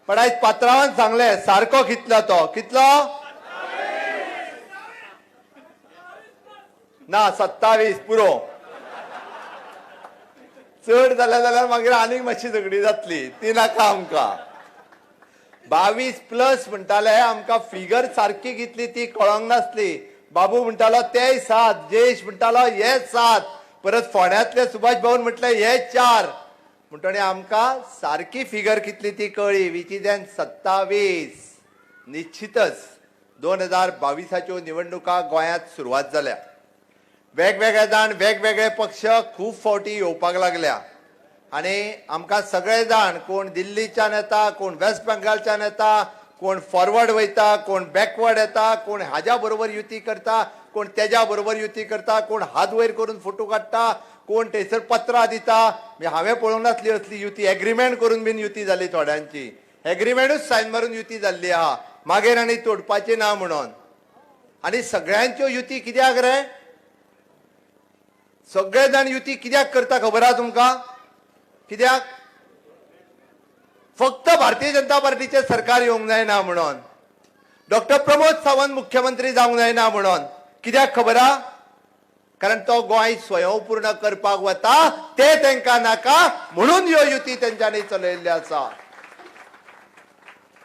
S11: पण आयज पात्रांवान सांगले सारको कितलो तो. कितलो? ना 27 पुरो. चड जाल्यार मागीर आनीक मातशी झगडी जातली, ती नाका आमकां. 22+ म्हणटाले, आमकां फिगर सारकी कितली ती कळोंक नासली. बाबू म्हणटालो ते 7, जयेश म्हणटालो हे 7, परत फोंड्यांतले सुभाष भवन म्हटले हे 4. म्हणटणे आमकां सारकी फिगर कितली ती कळ्ळी. Which is an 27. निश्चितच 2022च्यो निवडणुका गोंयांत सुरवात जाल्या. वेगवेगळे जाण वेगवेगळे पक्ष खूब फावटी येवपाक लागल्या. आणि आमकां सगळे जाण कोण दिल्लीच्यान येता, कोण वेस्ट बेंगालच्यान येता, कोण फॉरवर्ड वयता, कोण बॅकवर्ड येता, कोण हाज्या बरोबर युती करता, कोण तेज्या बरोबर युती करता, कोण हात वयर करून फोटो काडटा, कोण थंयसर पत्रां दिता. हांवें पळोवंक नासली असली युती, एग्रीमेंट करून बीन युती जाली थोड्यांची, एग्रीमेंटूच सायन मारून युती जाल्ली आहा मागीर आनी तोडपाची ना म्हणून. आनी सगळ्यांच्यो युती कित्याक रे? सगळे जाण युती कित्याक करता खबर आहा तुमकां? कित्याक? फक्त भारतीय जनता पार्टीचे सरकार येवंक जायना म्हणून, डॉक्टर प्रमोद सावंत मुख्यमंत्री जावंक जायना म्हणून. कित्याक खबर आहा? कारण तो गोंय स्वयंपूर्ण करपाक वता ते तांकां नाका म्हणून ह्यो युती तेंच्यांनी चलयल्ली आसा.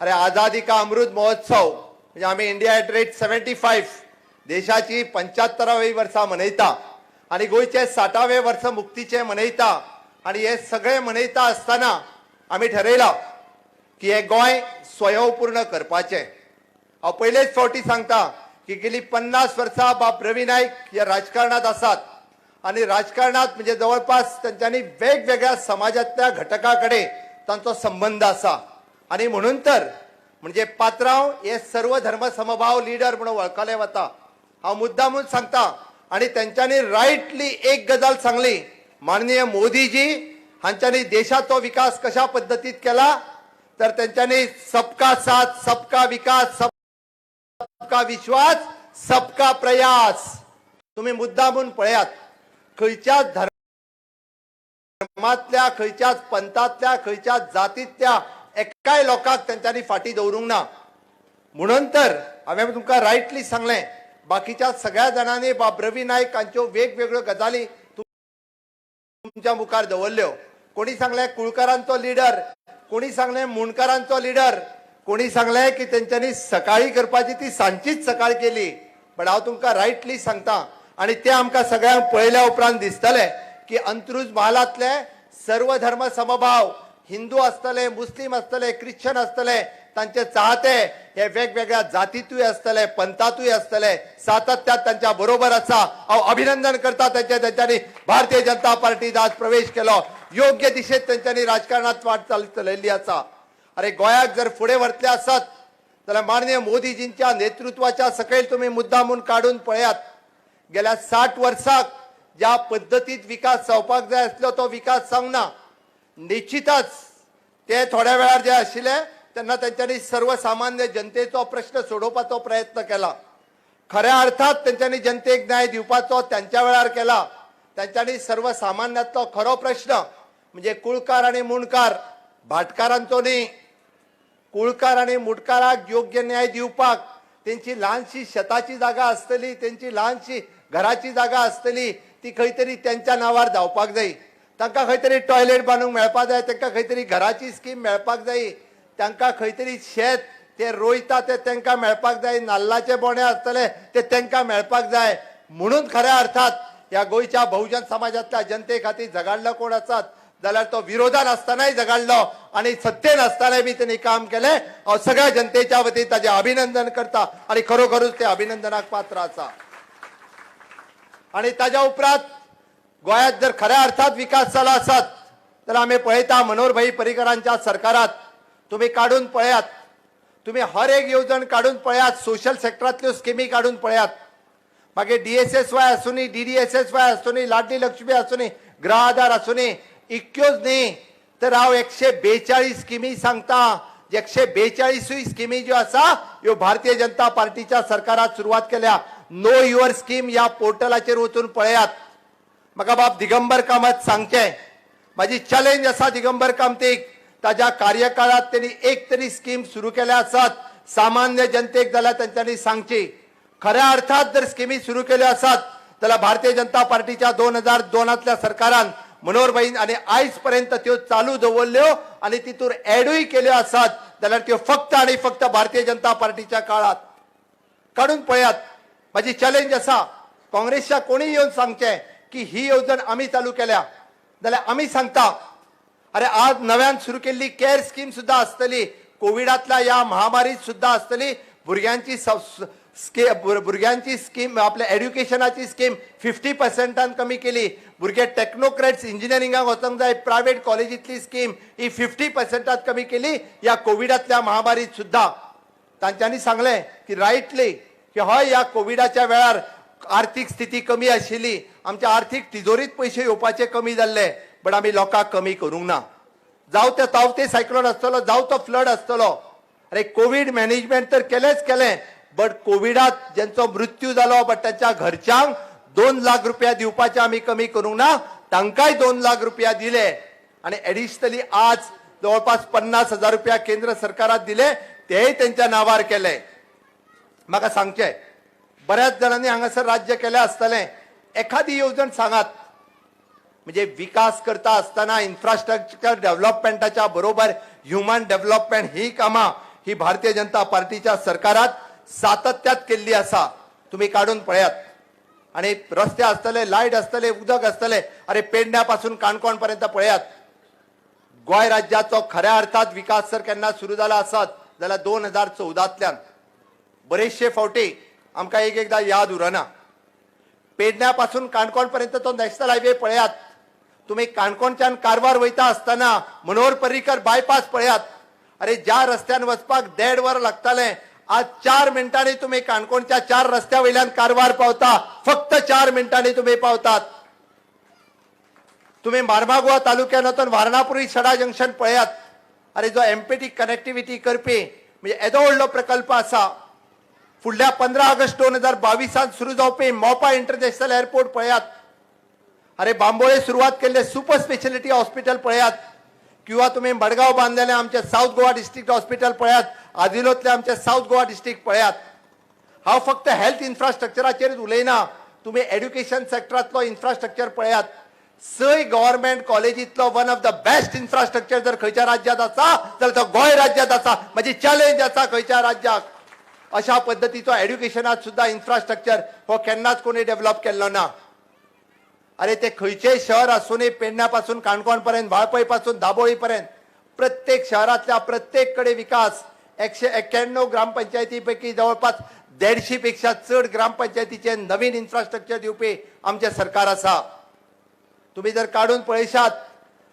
S11: अरे आझादी का अमृत महोत्सव म्हणजे आम्ही इंडिया एट रेट 75 देशाची 75वी वर्सां मनयता आणि गोंयचे 60वे वर्स मुक्तीचे मनयता. आणि हे सगळे मनयता आसतना आम्ही ठरयला की हे गोंय स्वयंपूर्ण करपाचे. हांव पयलेच फावटी सांगता की गेली 50 वर्सां बाब रवी नाईक हे राजकारणात आसात आणि राजकारणात म्हणजे जवळपास त्यांच्यानी वेगवेगळ्या समाजातल्या घटकाकडे तांचो संबंध आसा. आणि म्हणून तर म्हणजे पात्रांव हे सर्व धर्म समभाव लीडर म्हणून वळखले वता. हांव मुद्दामून सांगता आणि त्यांच्यानी रायटली एक गजाल सांगली, माननीय मोदीजी हांच्यानी देशाचो विकास कशा पद्धतीत केला तर त्यांच्यानी सबका साथ सबका विकास सबका विश्वास सबका प्रयास. तुम्ही मुद्दामून पळयात, खंयच्याच धर्मातल्या, खंयच्याच पंथातल्या, खंयच्याच जातीतल्या एकाय लोकांक त्यांच्यानी फाटी दवरूंक ना. म्हणून तर हांवें तुमकां रायटली सांगलें, बाकीच्या सगळ्या जाणांनी बाब रवी नाईक हांच्यो वेगवेगळ्यो गजाली तुमच्या मुखार दवरल्यो. कोणी सांगलें कुळकारांचो लिडर, कोणी सांगलें मुणकारांचो लिडर, कोणी सांगलें की तेंच्यांनी सकाळी करपाची ती सांजचीच सकाळ केली. पण हांव तुमकां रायटली सांगता आणि ते आमकां सगळ्यांक पळयल्या उपरांत दिसतलें की अंत्रुज महालांतले सर्व धर्म समभाव, हिंदू आसतले, मुस्लिम आसतले, ख्रिश्चन आसतले, तांचे चाहते हे वेगवेगळ्या जातीतूय आसतले, पंथातूय आसतले, सातत्यात त्यांच्या बरोबर आसा. हांव अभिनंदन करता त्यांच्यानी भारतीय जनता पार्टीत आज प्रवेश केलो. योग्य दिशेत त्यांच्यानी राजकारणात वाटचाल चलयल्ली आसा. अरे गोंयाक जर फुडें व्हरतले आसत जाल्यार माननीय मोदीजींच्या नेतृत्वाच्या सकयल तुम्ही मुद्दामून काडून पळयात. गेल्या 60 वर्साक ज्या पद्धतीत विकास जावपाक जाय आसलो तो विकास जावना. निश्चितच ते थोड्या वेळार जे आशिल्ले तेन्ना त्यांच्यानी सर्वसामान्य जनतेचो प्रश्न सोडोवपाचो प्रयत्न केला. खऱ्या अर्थात त्यांच्यानी जनतेक न्याय दिवपाचो त्यांच्या वेळार केला. त्यांच्यानी सर्वसामान्यातलो खरो प्रश्न म्हणजे कुळकार आणि मुणकार, भाटकारांचो न्ही, कुळकार आणि मुटकाराक योग्य न्याय दिवपाक त्यांची ल्हानशी शेताची जागा आसतली, त्यांची ल्हानशी घराची जागा आसतली, ती खंय तरी त्यांच्या नांवार जावपाक जाय. तांकां खंय तरी टॉयलेट बांदूंक मेळपाक जाय, तांकां खंय तरी घराची स्कीम मेळपाक जाय, तांकां खंय तरी शेत ते रोयता ते तांकां मेळपाक जाय, नाल्लाचे बोणे आसतले ते तांकां मेळपाक जाय. म्हणून खऱ्या अर्थात ह्या गोंयच्या बहुजन समाजातल्या जनते खातीर झगडलो कोण आसात जाल्यार तो विरोधात असतानाय झगडलो आणि सत्तेन असतानाय बी त्यांनी काम केले. हांव सगळ्या जनतेच्या वतीन ताजें अभिनंदन करता आणि खरोखरूच ते अभिनंदनाक पात्र आसा. आणि ताज्या उपरांत गोंयांत जर खऱ्या अर्थात विकास जाला आसत जाल्यार आमी पळयता मनोहर भाई पर्रीकरांच्या सरकारात तुम्ही काडून पळयात, तुम्ही हर एक येवजण काडून पळयात, सोशल सेक्टरांतल्यो स्किमी काडून पळयात. मागीर DSSY आसूनी, DDSSY आसूनी, लाडली लक्ष्मी आसूनी, गृह आधार आसूनी, इतक्योच न्ही तर हांव 142 स्किमी सांगता. 142 स्किमी ज्यो आसा ह्यो भारतीय जनता पार्टीच्या सरकारात सुरवात केल्या. नो युअर स्कीम या पोर्टलाचेर वचून पळयात. म्हाका बाब दिगंबर कामत सांगचें, माझी चॅलेंज आसा दिगंबर कामतीक, ताज्या कार्यकाळात त्यांनी एक तरी स्कीम सुरू केल्या आसात सामान्य जनतेक जाल्यार त्यांच्यानी सांगची. खऱ्या अर्थात जर स्किमी सुरू केल्यो आसात जाल्यार भारतीय जनता पार्टीच्या 2002तल्या सरकारान मनोहर भाईन आणि आयज पर्यंत त्यो चालू दवरल्यो आणि तितून ऍडूय केल्यो आसात जाल्यार त्यो फक्त आणि फक्त भारतीय जनता पार्टीच्या काळात. काडून पळयात. माझी चॅलेंज आसा काँग्रेसच्या कोणी येवन सांगचें की ही येवजण आमी चालू केल्या जाल्यार आमी सांगता. अरे आज नव्यान सुरू केल्ली केअर स्कीम सुद्धा आसतली, कोविडातल्या या महामारीत सुद्धा आसतली, भुरग्यांची भुरग्यांची स्कीम आपल्या एड्युकेशनाची स्कीम 50% कमी केली. भुरगे टेक्नोक्रेट्स इंजिनियरिंगाक वचूंक जाय प्रायव्हेट कॉलेजींतली स्कीम ही 50% कमी केली. या कोविडातल्या महामारीत सुद्धा तांच्यांनी सांगले की रायटली की हय या कोविडाच्या वेळार आर्थीक स्थिती कमी आशिल्ली, आमच्या आर्थीक तिजोरीत पयशे येवपाचे कमी जाल्ले, बट आमी लोकांक कमी करूंक ना. जावं तो तावते सायक्लोन आसतलो, जावं तो फ्लड आसतलो. अरे कोविड मॅनेजमेंट तर केलेंच केलें, बट कोविडात ज्यांचो मृत्यू जालो बट त्यांच्या घरच्यांक 2 लाख रुपया दिवपाचे आमी कमी करूंक ना, तांकांय 2 लाख रुपया दिले. आणि एडिशनली आज जवळपास 50,000 रुपया केंद्र सरकारात दिले, तेही त्यांच्या नावार केले. म्हाका सांगचे बऱ्याच जणांनी हांगासर राज्य केले आसतलें, एखादी येवजण सांगात. म्हणजे विकास करता असताना इन्फ्रास्ट्रक्चर डेव्हलपमेंटाच्या बरोबर ह्युमन डेव्हलपमेंट ही कामां ही भारतीय जनता पार्टीच्या सरकारात सातत्यात केल्ली आसा. तुम्ही काढून पळयात. आणि रस्ते आसतले, लाईट आसतले, उदक आसतले, अरे पेडण्यापासून काणकोण पर्यंत पळयात. गोंय राज्याचो खऱ्या अर्थात विकास जर केन्ना सुरू जाला आसत जाल्यार 2014तल्यान बरेचशे फावटी आमकां एकदा याद उरना. पेडण्यापासून काणकोण पर्यंत तो नॅशनल हायवे पळयात. तुम्ही काणकोणच्यान कारवार वयता आसतना मनोहर पर्रीकर बायपास पळयात. अरे ज्या रस्त्यान वचपाक 1.5 वर लागताले, आज 4 मिनिटांनी तुम्ही काणकोणच्या 4 रस्त्या वयल्यान कारवार पावता. फक्त 4 मिनिटांनी तुम्ही पावतात. तुम्ही मार्मागुआ तालुक्यात वचून वारणापुरी सडा जंक्शन पळयात. अरे जो एमपीटी कनेक्टिव्हिटी करपी म्हणजे येदो व्हडलो प्रकल्प आसा. फुडल्या 15 ऑगस्ट 2022 सुरू जावपी मोपा इंटरनॅशनल एअरपोर्ट पळयात. अरे बांबोळे सुरुवात केल्ले सुपर स्पेशालिटी हॉस्पिटल पळयात. किंवा तुम्ही मडगाव बांधलेले आमचे साऊथ गोवा डिस्ट्रिक्ट हॉस्पिटल पळयात. आदिलोतले आमचे साऊथ गोवा डिस्ट्रिक्ट पळयात. हांव फक्त हेल्थ इन्फ्रास्ट्रक्चराचेर उलयना, तुम्ही एड्युकेशन सेक्टरांतलो इन्फ्रास्ट्रक्चर पळयात. 6 गव्हर्नमेंट कॉलेजींतलो one of the best infrastructure जर खंयच्या राज्यात आसा जाल्यार तो गोंय राज्यात आसा. म्हणजे चॅलेंज आसा खंयच्या राज्याक. अशा पद्धतीचो एड्युकेशनात सुद्धा इन्फ्रास्ट्रक्चर हो केन्नाच कोणी डेव्हलप केल्लो ना. अरे ते खंयचेय शहर आसूनय पेडण्यापासून काणकोण पर्यंत, वाळपय पासून दाबोळी पर्यंत प्रत्येक शहरातल्या प्रत्येक कडे विकास. 191 ग्रामपंचायतीपैकी जवळपास 150 पेक्षा चड ग्रामपंचायतीचे नवीन इन्फ्रास्ट्रक्चर दिवपी आमचे सरकार आसा. तुम्ही जर काढून पळयशात,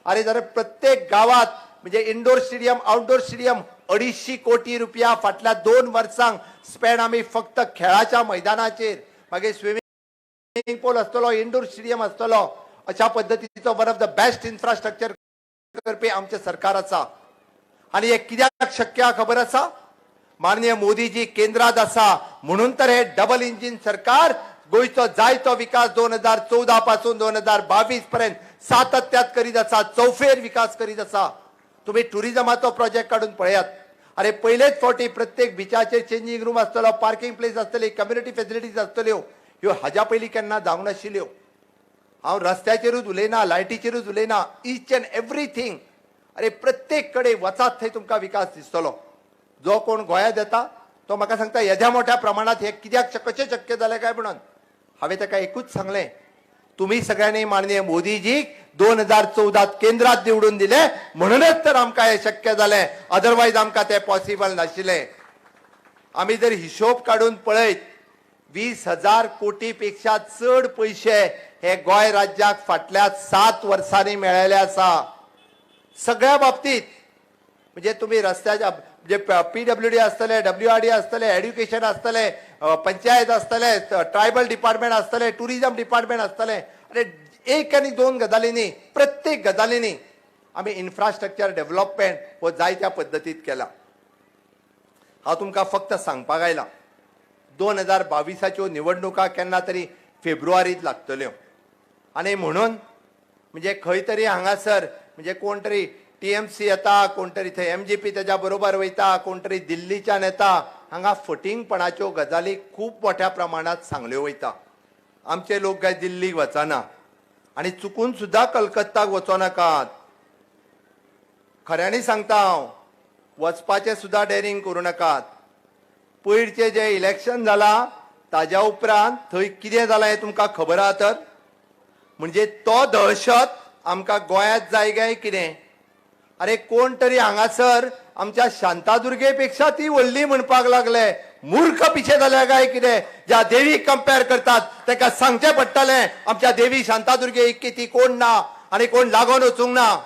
S11: अरे जर प्रत्येक गावात म्हणजे इंडोर स्टेडियम, आउटडोर स्टेडियम 250 कोटी रुपया फाटल्या 2 वर्सांक स्पेंड आम्ही फक्त खेळाच्या मैदानाचेर. मागीर स्विमिंग पूल आसतलो, इंडोर स्टेडियम आसतलो, अशा पद्धतीचो one of the best infrastructure करपी आमचे सरकार आसा. आणि हे कित्याक शक्य आसा खबर आसा? माननीय मोदीजी केंद्रात आसा म्हणून तर हे डबल इंजिन सरकार गोंयचो जायतो विकास 2014 पासून 2022 पर्यंत सातत्यात करीत आसा, चौफेर विकास करीत आसा. तुम्ही टुरिझमाचो प्रोजेक्ट काढून पळयात. अरे पयलेच फावटी प्रत्येक बिचाचेर चेंजिंग रूम आसतलो, पार्किंग प्लेस आसतली, कम्युनिटी फेसिलिटीज आसतल्यो. ह्यो हाज्या पयलीं केन्ना जावंक नाशिल्ल्यो. हांव रस्त्याचेरूच उलयना, लायटीचेरूच उलयना, ईच अँड एवरीथिंग. अरे प्रत्येक कडे वचात थंय तुमकां विकास दिसतलो. जो कोण गोंयांत येता तो म्हाका सांगता येद्या मोठ्या प्रमाणात हे कित्याक कशें शक्य जालें काय म्हणून. हांवें ताका एकूच सांगलें, तुम्ही सगळ्यांनी माननीय मोदीजीक 2014 केंद्रात निवडून दिले म्हणूनच तर आमकां हे शक्य जालें. अदरवायज आमकां ते पॉसिबल नाशिल्लें. आमी जर हिशोब काडून पळयत 20,000 कोटी पेक्षा चड पयशे हे गोंय राज्याक फाटल्या 7 वर्सांनी मेळयले आसा. सगळ्या बाबतीत म्हणजे तुम्ही रस्त्याच्या म्हणजे PWD आसतले, WRD आसतले, एड्युकेशन आसतले, पंचायत आसतले, ट्रायबल डिपार्टमेंट आसतले, टुरिझम डिपार्टमेंट आसतले. अरे एक आनी 2 गजालींनी प्रत्येक गजालींनी आमी इन्फ्रास्ट्रक्चर डेव्हलपमेंट हो जायत्या पद्दतीत केला. हांव तुमकां फक्त सांगपाक आयला 2022च्यो निवडणुका केन्ना तरी फेब्रुवारीत लागतल्यो. आनी म्हणून म्हणजे खंय तरी हांगासर म्हणजे कोण तरी TMC येता, कोण तरी थंय MGP तेज्या बरोबर वयता, कोण तरी दिल्लीच्यान येता. हांगा फटिंगपणाच्यो गजाली खूब मोठ्या प्रमाणात सांगल्यो वयता. आमचे लोक काय दिल्लीक वचना आणि चुकून सुद्धा कलकत्ताक वचो नाकात. खऱ्यांनी सांगता हांव, वचपाचें सुद्धा डेअरिंग करूं नाकात. पयरचे जे इलेक्शन जाला ताज्या उपरांत थंय कितें जालां हें तुमकां खबर आहा तर? म्हणजे तो दहशत आमकां गोंयांत जाय काय कितें? अरे कोण तरी हांगासर आमच्या शांतादुर्गे पेक्षा ती व्हडली म्हणपाक लागले. मूर्ख पिशे जाल्या काय कितें ज्या देवीक कंपेअर करतात ताका सांगचें पडटलें आमच्या देवी शांतादुर्गे इतकी ती कोण ना आनी कोण लागून वचूंक ना.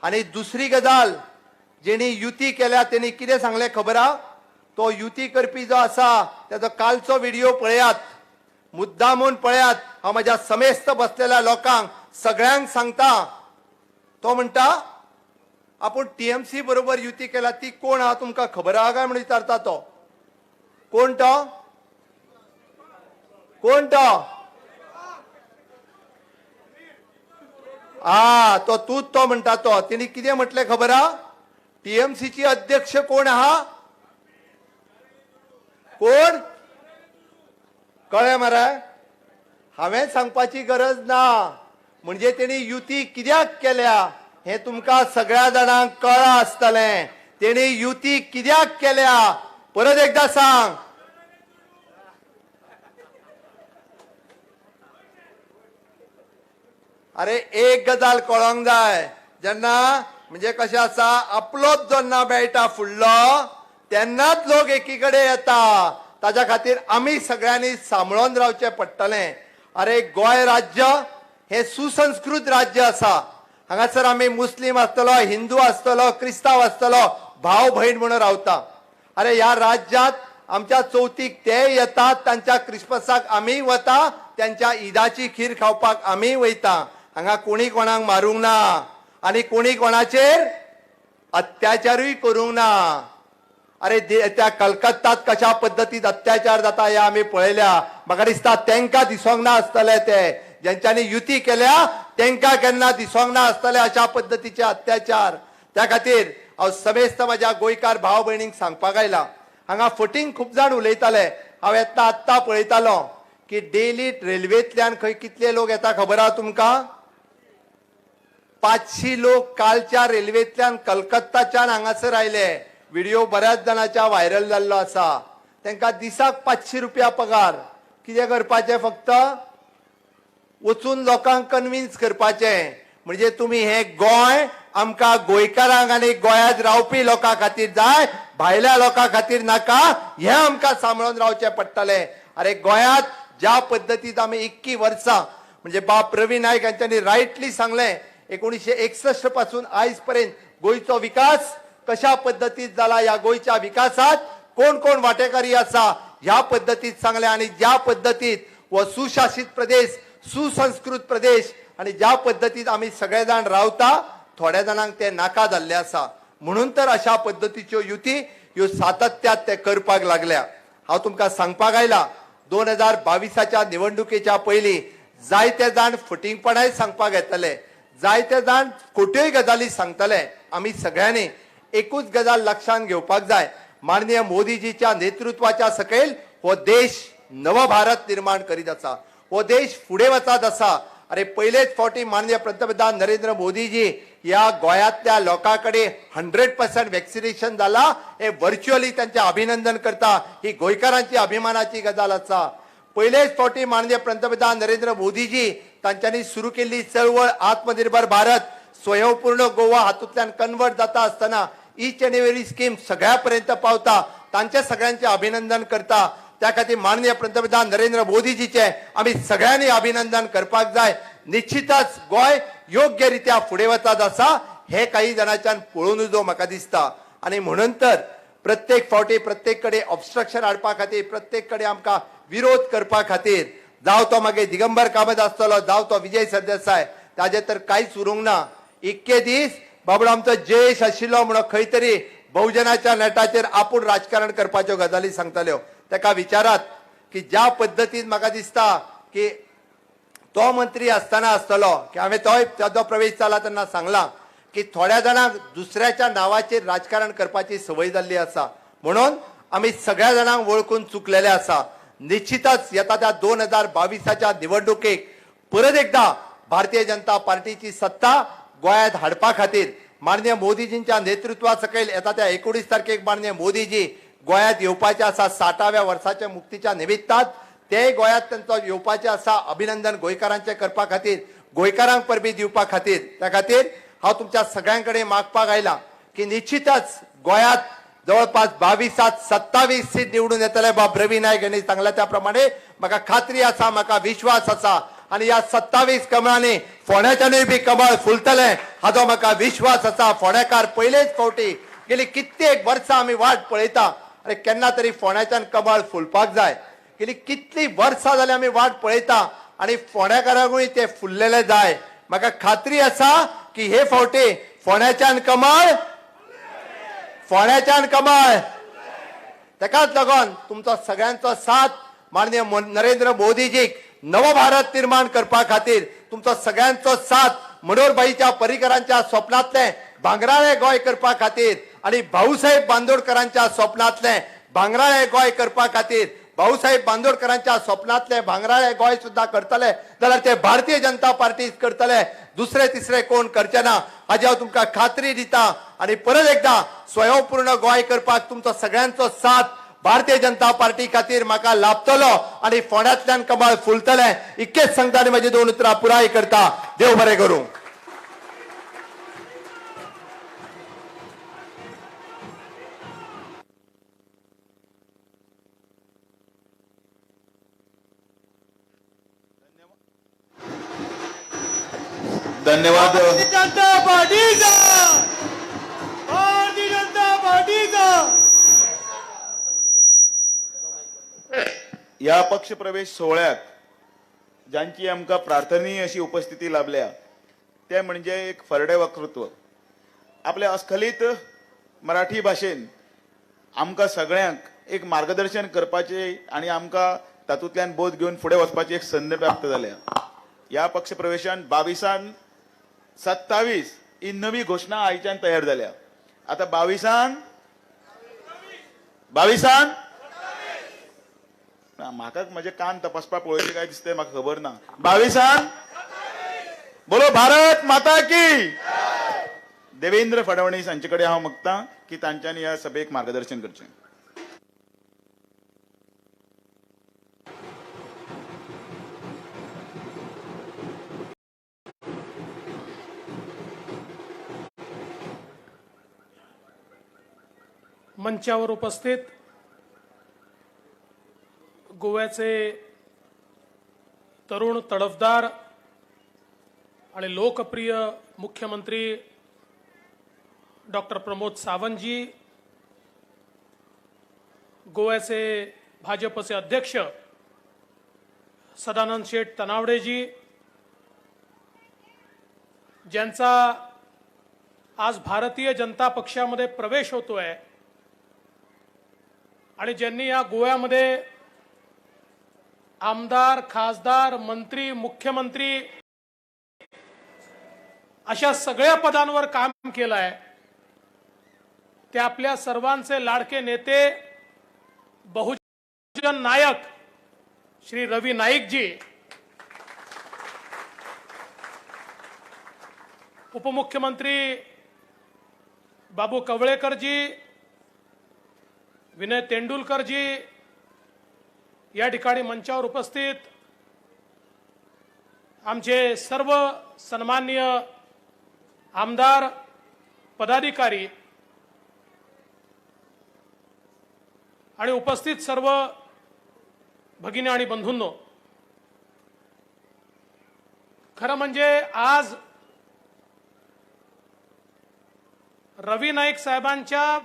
S11: आनी दुसरी गजाल जेणी युती केल्या तेणी कितें सांगलें खबर आहा? तो युती करपी जो आसा त्याचो कालचो व्हिडिओ पळयात, मुद्दामून पळयात. हांव म्हज्या समेस्त बसलेल्या लोकांक सगळ्यांक सांगता, तो म्हणटा आपूण टीएमसी बरोबर युती केल्या ती कोण आहा तुमकां खबर आहा काय म्हणून विचारता तो. कोण तो? कोण तो? तो तूच तो म्हणटा तो. तिने कितें म्हटलें खबर आहा? टीएमसीची अध्यक्ष कोण आहा? कोण? कळ्ळें मरे? हांवें सांगपाची गरज ना. म्हणजे तेणी युती कित्याक केल्या हे तुमकां सगळ्या जाणांक कळ्ळां आसतलें. तेणी युती कित्याक केल्या परत एकदा सांग. अरे एक गजाल कळोंक जाय, जेन्ना म्हणजे कशें आसा आपलोच जेन्ना मेळटा फुडलो तेन्नाच लोक एकीकडे येता. ताच्या खातीर आमी सगळ्यांनी सांबाळून रावचें पडटलें. अरे गोंय राज्य हे सुसंस्कृत राज्य आसा. हांगासर आमी मुस्लीम आसतलो, हिंदू आसतलो, क्रिस्तांव आसतलो, भाव भयण म्हणून रावता. अरे ह्या राज्यांत आमच्या चवथीक ते येतात, तांच्या क्रिस्मसाक आमी वता, त्यांच्या ईदाची खीर खावपाक आमी वयता. हांगा कोणी कोणाक मारूंक ना आनी कोणी कोणाचेर अत्याचारूय करूंक ना. अरे त्या कलकत्तात कशा पद्दतीत अत्याचार जाता हे आमी पळयल्या. म्हाका दिसता तेंकां दिसोंक ना आसतले ते ज्यांच्यानी युती केल्या तेंकां केन्ना दिसोंक ना आसतले अशा पद्दतीचे अत्याचार. त्या खातीर हांव समेस्त म्हज्या गोंयकार भाव भयणींक सांगपाक आयला. हांगा फटींग खूब जाण उलयताले. हांव येता आत्तां पळयतालो की डेली रेल्वेंतल्यान खंय कितले लोक येता खबर आहा तुमकां? 500 लोक कालच्या रेल्वेंतल्यान कलकत्ताच्यान हांगासर आयले. व्हिडिओ बऱ्याच जाणांच्या व्हायरल जाल्लो आसा. तांकां दिसाक 500 रुपया पगार. कितें करपाचें? फक्त वचून लोकांक कन्विन्स करपाचें. म्हणजे तुम्ही हे गोंय आमकां गोंयकारांक आनी गोंयांत रावपी लोकां खातीर जाय, भायल्या लोकां खातीर नाका. हें आमकां सांबाळून रावचें पडटलें. अरे गोंयांत ज्या पद्दतीत आमी 21 वर्सां म्हणजे बाब रवी नायक हांच्यांनी रायटली सांगलें 1961 पासून आयज पर्यंत गोंयचो विकास कशा पद्दतीत जाला, ह्या गोंयच्या विकासात कोण कोण वांटेकारी आसा ह्या पद्दतीत सांगलें. आनी ज्या पद्दतीत हो सुशासीत प्रदेश, सुसंस्कृत प्रदेश आनी ज्या पद्दतीत आमी सगळे जाण रावता थोड्या जाणांक ते नाका जाल्ले आसा. म्हणून तर अशा पद्दतीच्यो युती ह्यो सातत्यात ते करपाक लागल्या. हांव तुमकां सांगपाक आयला 2022च्या निवडणुकेच्या पयलीं जायते जाण फटींगपणाय सांगपाक येतले, जायते जाण खोट्योय गजाली सांगतले. आमी सगळ्यांनी एकूच गजाल लक्षांत घेवपाक जाय. माननीय मोदीजीच्या नेतृत्वाच्या सकयल हो देश नव भारत निर्माण करीत आसा. हो देश फुडें वचत आसा. अरे पयलेच फावटी माननीय पंतप्रधान नरेंद्र मोदीजी ह्या गोंयांतल्या लोकां कडेन 100% वॅक्सिनेशन जाला हे व्हर्च्युअली त्यांचे अभिनंदन करता. ही गोंयकारांची अभिमानाची गजाल आसा. पयलेच फावटी माननीय पंतप्रधान नरेंद्र मोदीजी तांच्यांनी सुरू केल्ली चळवळ आत्मनिर्भर भारत, स्वयंपूर्ण गोवा हातूंतल्यान कन्वर्ट जाता आसतना ईच एंड एव्हरी स्कीम सगळ्या पर्यंत पावता. तांचे सगळ्यांचे अभिनंदन करता. त्या खातीर माननीय पंतप्रधान नरेंद्र मोदीजीचे आमी सगळ्यांनी अभिनंदन करपाक जाय. निश्चितच गोंय योग्य रित्या फुडें वचत आसा हे काही जाणांच्यान पळोवन जो म्हाका दिसता. आनी म्हणून तर प्रत्येक फावटी प्रत्येक कडेन ऑब्स्ट्रक्शन हाडपा खातीर, प्रत्येक कडेन आमकां विरोध करपा खातीर, जावं तो मागीर दिगंबर कामत आसतलो, जावं तो विजय सरदेसाय, ताजे तर कांयच उरूंक ना. इतके दीस बाबडो आमचो जयेश आशिल्लो म्हणून खंय तरी बहुजनाच्या नेटाचेर आपूण राजकारण करपाच्यो गजाली सांगताल्यो. ताका विचारात की ज्या पद्दतीन म्हाका दिसता की तो मंत्री आसतना आसतलो की हांवें तो प्रवेश जाला तेन्ना सांगलां की थोड्या जाणांक दुसऱ्याच्या नांवाचेर राजकारण करपाची संवय जाल्ली आसा. म्हणून आमी सगळ्या जाणांक वळखून चुकलेले आसा. निश्चितच येता त्या 2022च्या निवडणुकेक परत एकदा भारतीय जनता पार्टीची सत्ता गोंयांत हाडपा खातीर माननीय मोदीजींच्या नेतृत्वा सकयल येता त्या 19 तारखेक माननीय मोदीजी गोंयांत येवपाचे आसा. 60व्या वर्साच्या मुक्तीच्या निमित्तान ते गोंयांत तांचो येवपाचे आसा. अभिनंदन गोंयकारांचे करपा खातीर, गोंयकारांक परबी दिवपा खातीर. त्या खातीर हांव तुमच्या सगळ्यां कडेन मागपाक आयला की निश्चितच गोंयांत जवळपास 22-27 सीट निवडून येतले बाब रवी नाईक यांनी सांगला त्याप्रमाणे म्हाका खात्री आसा, म्हाका विश्वास आसा आणि या 27 कमळांनी फोंड्याच्यानूय बी कमळ फुलतले हाचो म्हाका विश्वास आसा. फोंड्याकार पयलेच फावटी गेली कित्येक वर्सां आमी वाट पळयता अरे केन्ना तरी फोंड्याच्यान कमळ फुलपाक जाय. गेली कितली वर्सां जाली आमी वाट पळयता आणि फोंड्याकारांकूय ते फुललेले जाय. म्हाका खात्री आसा की हे फावटी फोंड्याच्यान कमळ ताकाच लागून तुमचो सगळ्यांचो साथ माननीय नरेंद्र मोदीजीक नव भारत निर्माण करपा खातीर तुमचो सगळ्यांचो साथ मनोहरभाईच्या पर्रीकरांच्या स्वप्नांतले भांगराळे गोंय करपा खातीर आणि भाऊसाहेब बांदोडकरांच्या स्वप्नांतले भांगराळे गोंय करपा खातीर भाऊसाहेब बांदोडकरांच्या स्वप्नांतले भांगराळे गोंय सुद्धा करतले जाल्यार ते भारतीय जनता पार्टी करतले. दुसरे तिसरे कोण करचे ना हाची हांव तुमकां खात्री दिता. आणि परत एकदा स्वयंपूर्ण गोंय करपाक तुमचो सगळ्यांचो साथ भारतीय जनता पार्टी खातीर म्हाका लाभतलो आणि फोंड्यांतल्यान कमळ फुलतले. इतकेच सांगता आनी म्हजी 2 उतरां पुराय करता. देव बरें करूं.
S1: धन्यवाद.
S2: जनता पार्टीचा, भारतीय जनता पार्टीचा.
S1: या पक्ष प्रवेश सोहळ्यात ज्यांची आमकां प्रार्थनीय अशी उपस्थिती लाभल्या ते म्हणजे एक फरडे वक्तृत्व. आपल्या अस्खलीत मराठी भाशेन आमकां सगळ्यांक एक मार्गदर्शन करपाचे आणि आमकां तातूंतल्यान बोध घेवन फुडें वचपाची एक संद प्राप्त जाल्या. या पक्ष प्रवेशान 22-27 ही नवी घोषणा आयच्यान तयार जाल्या. आता 22 म्हाका म्हजे कान तपासपाक पळोवचे काय दिसते म्हाका खबर ना. 22 बोलो भारत माता की. देवेंद्र फडणवीस हांचे कडेन हांव मागतां की तांच्यांनी ह्या सभेक मार्गदर्शन करचें.
S12: मंचावर उपस्थित गोव्याचे तरुण तडफदार आणि लोकप्रिय मुख्यमंत्री डॉक्टर प्रमोद सावंतजी, गोव्याचे भाजपचे अध्यक्ष सदानंद शेठ तनावडेजी, ज्यांचा आज भारतीय जनता पक्षामध्ये प्रवेश होतोय आणि ज्यांनी या गोव्यामध्ये आमदार, खासदार, मंत्री, मुख्यमंत्री अशा सगळ्या पदांवर काम केलं आहे, ते आपल्या सर्वांचे लाडके नेते बहुजन नायक श्री रवी नाईकजी, उपमुख्यमंत्री बाबू कवळेकरजी, विनय तेंडुलकरजी, या ठिकाणी मंचावर उपस्थित आमचे सर्व सन्माननीय आमदार, पदाधिकारी आणि उपस्थित सर्व भगिनी आणि बंधूंनो, खरं म्हणजे आज रवी नाईक साहेबांच्या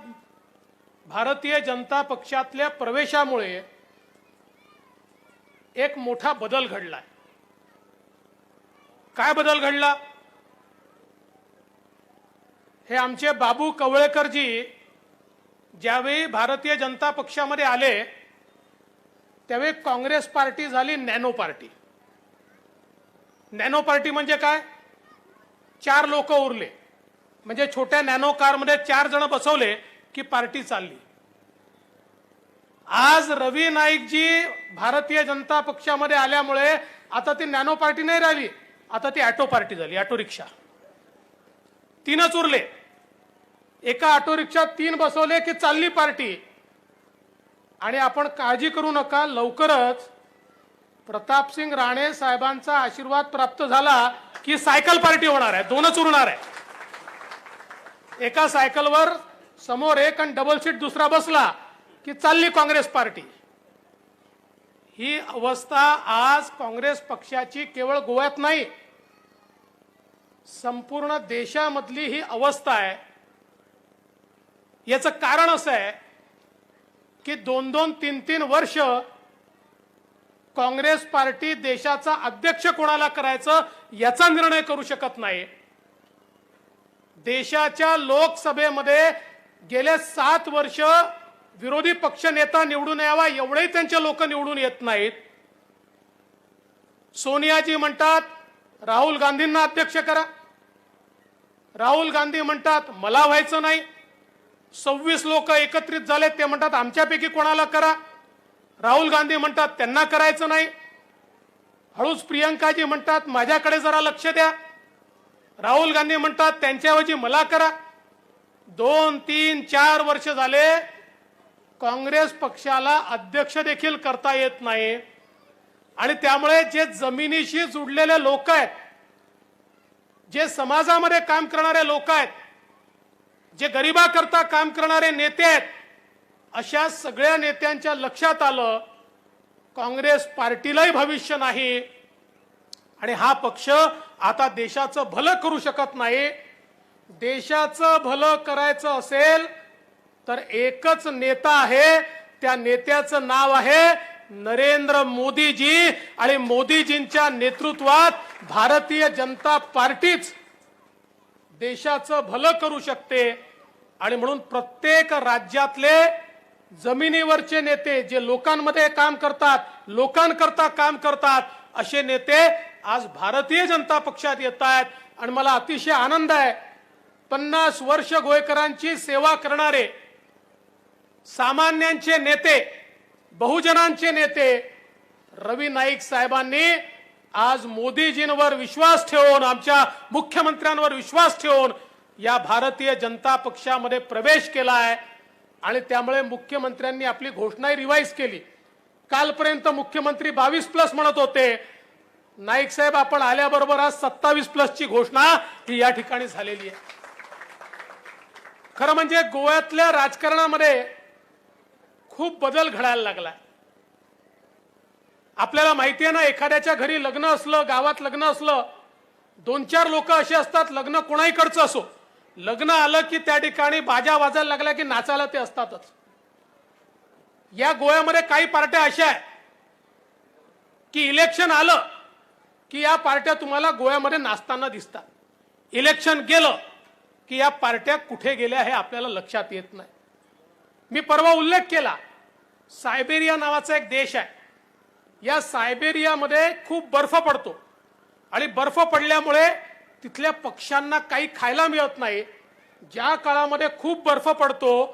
S12: भारतीय जनता पक्षातल्या प्रवेशामुळे एक मोठा बदल घडलाय. काय बदल घडला? हे आमचे बाबू कवळेकरजी ज्यावेळी भारतीय जनता पक्षामध्ये आले त्यावेळी काँग्रेस पार्टी झाली नॅनो पार्टी. नॅनो पार्टी म्हणजे काय? 4 लोक उरले, म्हणजे छोट्या नॅनो कारमध्ये 4 जण बसवले की पार्टी चालली. आज रवी नाईकजी भारतीय जनता पक्षामध्ये आल्यामुळे आता ती नॅनो पार्टी नाही राहिली, आता ती ऑटो पार्टी झाली. ऑटो रिक्षा 3च उरले. एका ऑटो रिक्षात 3 बसवले की चालली पार्टी. आणि आपण काळजी करू नका, लवकरच प्रतापसिंग राणे साहेबांचा आशीर्वाद प्राप्त झाला की सायकल पार्टी होणार आहे. 2च उरणार आहे. एका सायकलवर समोर एक आणि डबल सीट दुसरा बसला की चालली काँग्रेस पार्टी. ही अवस्था आज काँग्रेस पक्षाची केवळ गोव्यात नाही, संपूर्ण देशामधली ही अवस्था आहे. याचं कारण असं आहे की 2-2, 3-3 वर्ष काँग्रेस पार्टी देशाचा अध्यक्ष कोणाला करायचं याचा निर्णय करू शकत नाही. देशाच्या लोकसभेमध्ये गेले 7 वर्ष विरोधी पक्ष नेता निवडून यावा एवढेही त्यांचे लोक निवडून येत नाहीत. सोनियाजी म्हणतात राहुल गांधींना अध्यक्ष करा, राहुल गांधी म्हणतात मला व्हायचं नाही. 26 लोक एकत्रित झाले, ते म्हणतात आमच्यापैकी कोणाला करा. राहुल गांधी म्हणतात त्यांना करायचं नाही. हळूच प्रियंकाजी म्हणतात माझ्याकडे जरा लक्ष द्या. राहुल गांधी म्हणतात त्यांच्याऐवजी मला करा. 2, 3, 4 वर्ष झाले काँग्रेस पक्षाला अध्यक्ष देखील करता येत नाही. आणि त्यामुळे जे जमिनीशी जुडलेले लोक आहेत, जे समाजामध्ये काम करणारे लोक आहेत, जे गरिबाकरता काम करणारे नेते आहेत, अशा सगळ्या नेत्यांच्या लक्षात आलं काँग्रेस पार्टीलाही भविष्य नाही आणि हा पक्ष आता देशाचं भलं करू शकत नाही. देशाचं भलं करायचं असेल तर एकच नेता आहे, त्या नेत्याचं नाव आहे नरेंद्र मोदीजी. आणि मोदीजींच्या नेतृत्वात भारतीय जनता पार्टीच देशाचं भलं करू शकते. आणि म्हणून प्रत्येक राज्यातले जमिनीवरचे नेते जे लोकांमध्ये काम करतात, लोकांकरता काम करतात, असे नेते आज भारतीय जनता पक्षात येत आहेत. आणि मला अतिशय आनंद आहे 50 वर्ष गोयकरांची सेवा करणारे सामान्यांचे नेते, बहुजनांचे नेते रवी नाईक साहेबांनी आज मोदीजींवर विश्वास ठेवून, आमच्या मुख्यमंत्र्यांवर विश्वास ठेवून या भारतीय जनता पक्षामध्ये प्रवेश केला आहे. आणि त्यामुळे मुख्यमंत्र्यांनी आपली घोषणाही रिवाईज केली. कालपर्यंत मुख्यमंत्री 22+ म्हणत होते. नाईक साहेब आपण आल्याबरोबर आज 27+ घोषणा ही या ठिकाणी झालेली आहे. खरं म्हणजे गोव्यातल्या राजकारणामध्ये खूप बदल घडायला लागलाय. आपल्याला माहिती आहे ना, एखाद्याच्या घरी लग्न असलं, गावात लग्न असलं, 2-4 लोक असे असतात, लग्न कोणाहीकडचं असो, लग्न आलं की त्या ठिकाणी बाजा वाजायला लागला की नाचायला ते असतातच. या गोव्यामध्ये काही पार्ट्या अशा आहेत की इलेक्शन आलं की या पार्ट्या तुम्हाला गोव्यामध्ये नाचताना दिसतात. इलेक्शन गेलं की या पार्ट्या कुठे गेल्या हे आपल्याला लक्षात येत नाही. मी परवा उल्लेख केला, सायबेरिया नावाचा एक देश आहे. या सायबेरियामध्ये खूप बर्फ पडतो आणि बर्फ पडल्यामुळे तिथल्या पक्ष्यांना काही खायला मिळत नाही. ज्या काळामध्ये खूप बर्फ पडतो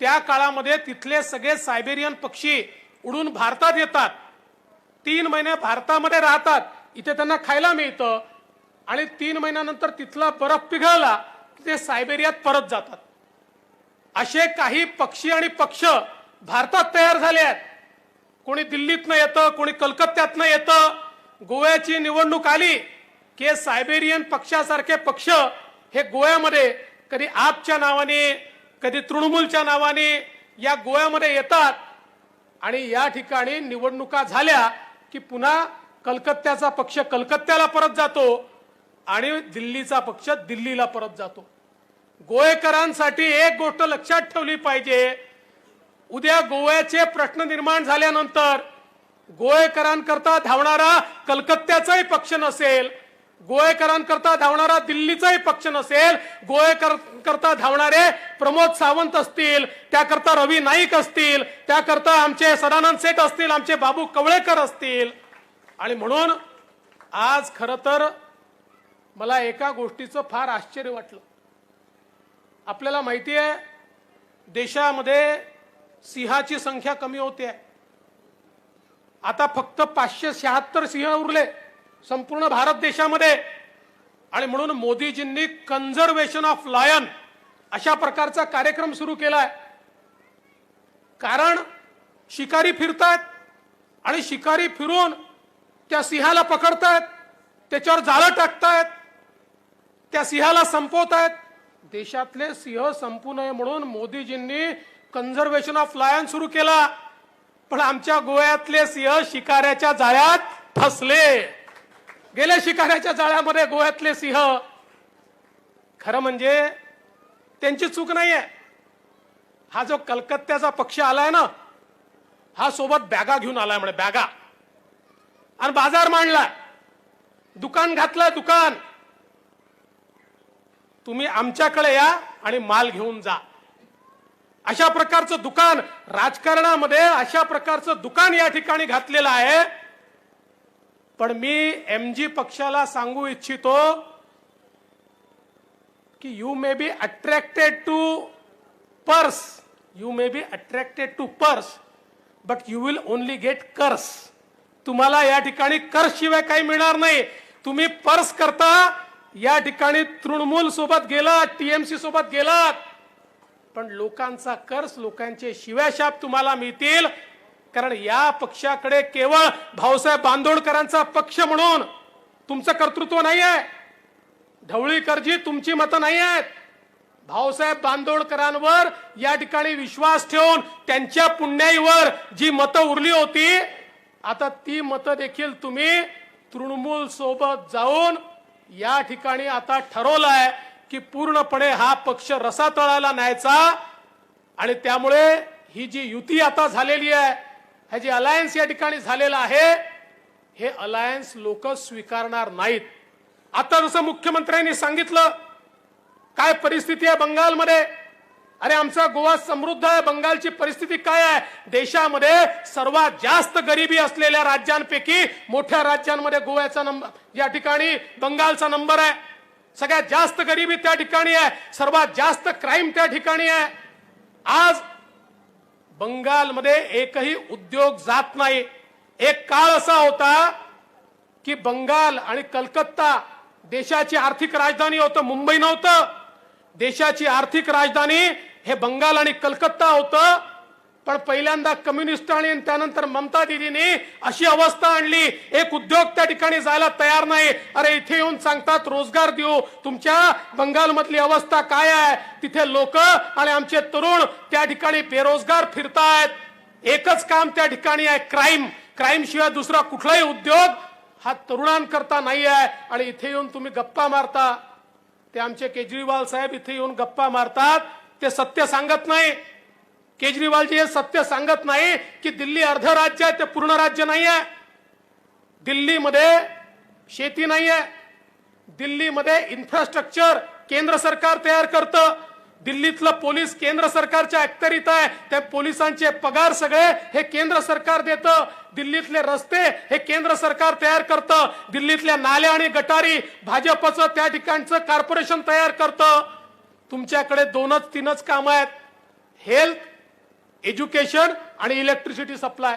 S12: त्या काळामध्ये तिथले सगळे सायबेरियन पक्षी उडून भारतात येतात, 3 महिने भारतामध्ये राहतात, इथे त्यांना खायला मिळतं आणि 3 महिन्यानंतर तिथला बर्फ पिघळला की ते सायबेरियात परत जातात. असे काही पक्षी आणि पक्ष भारतात तयार झाले आहेत. कोणी दिल्लीतनं येतं, कोणी कलकत्त्यातनं येतं. गोव्याची निवडणूक आली की सायबेरियन पक्षासारखे पक्ष हे गोव्यामध्ये कधी आपच्या नावाने, कधी तृणमूलच्या नावाने या गोव्यामध्ये येतात आणि या ठिकाणी निवडणुका झाल्या की पुन्हा कलकत्त्याचा पक्ष कलकत्त्याला परत जातो आणि दिल्लीचा पक्ष दिल्लीला परत जातो. गोवेकरांसाठी एक गोष्ट लक्षात ठेवली पाहिजे, उद्या गोव्याचे प्रश्न निर्माण झाल्यानंतर गोवेकरांकरता धावणारा कलकत्त्याचाही पक्ष नसेल, गोवेकरांकरता धावणारा दिल्लीचाही पक्ष नसेल, गोवेकरांकरता धावणारे प्रमोद सावंत असतील, त्याकरता रवी नाईक असतील, त्याकरता आमचे सदानंद सेठ असतील, आमचे बाबू कवळेकर असतील. आणि म्हणून आज खरं तर मला एका गोष्टीचं फार आश्चर्य वाटलं. आपल्याला माहिती आहे देशामध्ये सिंहाची संख्या कमी होते. आता फक्त 576 सिंह उरले संपूर्ण भारत देशामध्ये. आणि म्हणून मोदीजींनी कन्झर्वेशन ऑफ लायन अशा प्रकारचा कार्यक्रम सुरू केलाय. कारण शिकारी फिरतायत आणि शिकारी फिरून त्या सिंहाला पकडतायत, त्याच्यावर जाळं टाकतायत, त्या सिंहाला संपवतायत, देशातले सिंह संपू नये म्हणून मोदीजींनी कन्झर्वेशन ऑफ लायन सुरू केला, पण आमच्या गोव्यातले सिंह शिकाऱ्याच्या जाळ्यात फसले गेले. शिकाऱ्याच्या जाळ्यामध्ये गोव्यातले सिंह. खरं म्हणजे त्यांची चूक नाहीये. हा जो कलकत्त्याचा पक्ष आलाय ना, हा सोबत बॅगा घेऊन आलाय म्हणे, बॅगा, आणि बाजार मांडलाय, दुकान घातलंय, दुकान. तुम्ही आमच्याकडे या आणि माल घेऊन जा. अशा प्रकारचं दुकान राजकारणामध्ये, अशा प्रकारचं दुकान या ठिकाणी घातलेलं आहे. पण मी एमजी पक्षाला सांगू इच्छितो की you may be attracted to purse, you may be attracted to purse, but you will only get curse. तुम्हाला या ठिकाणी कर्स शिवाय काही मिळणार नाही. तुम्ही पर्स करता या ठिकाणी तृणमूल सोबत गेलात, टीएमसी सोबत गेलात, पण लोकांचा कर्स, लोकांचे शिव्याशाप तुम्हाला मिळतील. कारण या पक्षाकडे केवळ भाऊसाहेब बांदोडकरांचा पक्ष म्हणून तुमचं कर्तृत्व नाही आहे. ढवळीकरजी तुमची मतं नाही आहेत. भाऊसाहेब बांदोडकरांवर या ठिकाणी विश्वास ठेवून त्यांच्या पुण्याईवर जी मतं उरली होती, आता ती मतं देखील तुम्ही तृणमूल सोबत जाऊन या ठिकाणी आता ठरवलंय की पूर्णपणे हा पक्ष रसातळाला न्यायचा. आणि त्यामुळे ही जी युती आता झालेली आहे, हे जे अलायन्स या ठिकाणी झालेलं आहे, हे अलायन्स लोक स्वीकारणार नाहीत. आता जसं मुख्यमंत्र्यांनी सांगितलं काय परिस्थिती आहे बंगालमध्ये. अरे आमचा गोवा समृद्ध आहे, बंगालची परिस्थिती काय आहे? देशामध्ये सर्वात जास्त गरिबी असलेल्या राज्यांपैकी मोठ्या राज्यांमध्ये गोव्याचा नंबर, या ठिकाणी बंगालचा नंबर आहे. सगळ्यात जास्त गरिबी त्या ठिकाणी आहे, सर्वात जास्त क्राईम त्या ठिकाणी आहे. आज बंगालमध्ये एकही उद्योग जात नाही. एक काळ असा होता की बंगाल आणि कलकत्ता देशाची आर्थिक राजधानी होतं, मुंबई नव्हतं. देशाची आर्थिक राजधानी हे बंगाल आणि कलकत्ता होतं. पण पहिल्यांदा कम्युनिस्ट आणि त्यानंतर ममता दीदींनी अशी अवस्था आणली, एक उद्योग त्या ठिकाणी जायला तयार नाही. अरे इथे येऊन सांगतात रोजगार देऊ. तुमच्या बंगालमधली अवस्था काय आहे? तिथे लोक आणि आमचे तरुण त्या ठिकाणी बेरोजगार फिरतायत. एकच काम त्या ठिकाणी आहे, क्राईम. क्राईम शिवाय दुसरा कुठलाही उद्योग हा तरुणांकरता नाही आहे. आणि इथे येऊन तुम्ही गप्पा मारता. ते आमचे केजरीवाल साहेब इथे येऊन गप्पा मारतात, ते सत्य सांगत नाही. केजरीवालजी हे सत्य सांगत नाही की दिल्ली अर्ध राज्य आहे, ते पूर्ण राज्य नाही आहे. दिल्लीमध्ये शेती नाही आहे. दिल्लीमध्ये इन्फ्रास्ट्रक्चर केंद्र सरकार तयार करतं. दिल्लीतलं पोलीस केंद्र सरकारच्या अखत्यारीत आहे. त्या पोलिसांचे पगार सगळे हे केंद्र सरकार देतं. दिल्लीतले रस्ते हे केंद्र सरकार तयार करतं. दिल्लीतल्या नाल्या आणि गटारी भाजपचं त्या ठिकाणचं कॉर्पोरेशन तयार करतं. तुमच्याकडे 2-3 कामं आहेत, हेल्थ, एज्युकेशन आणि इलेक्ट्रिसिटी सप्लाय.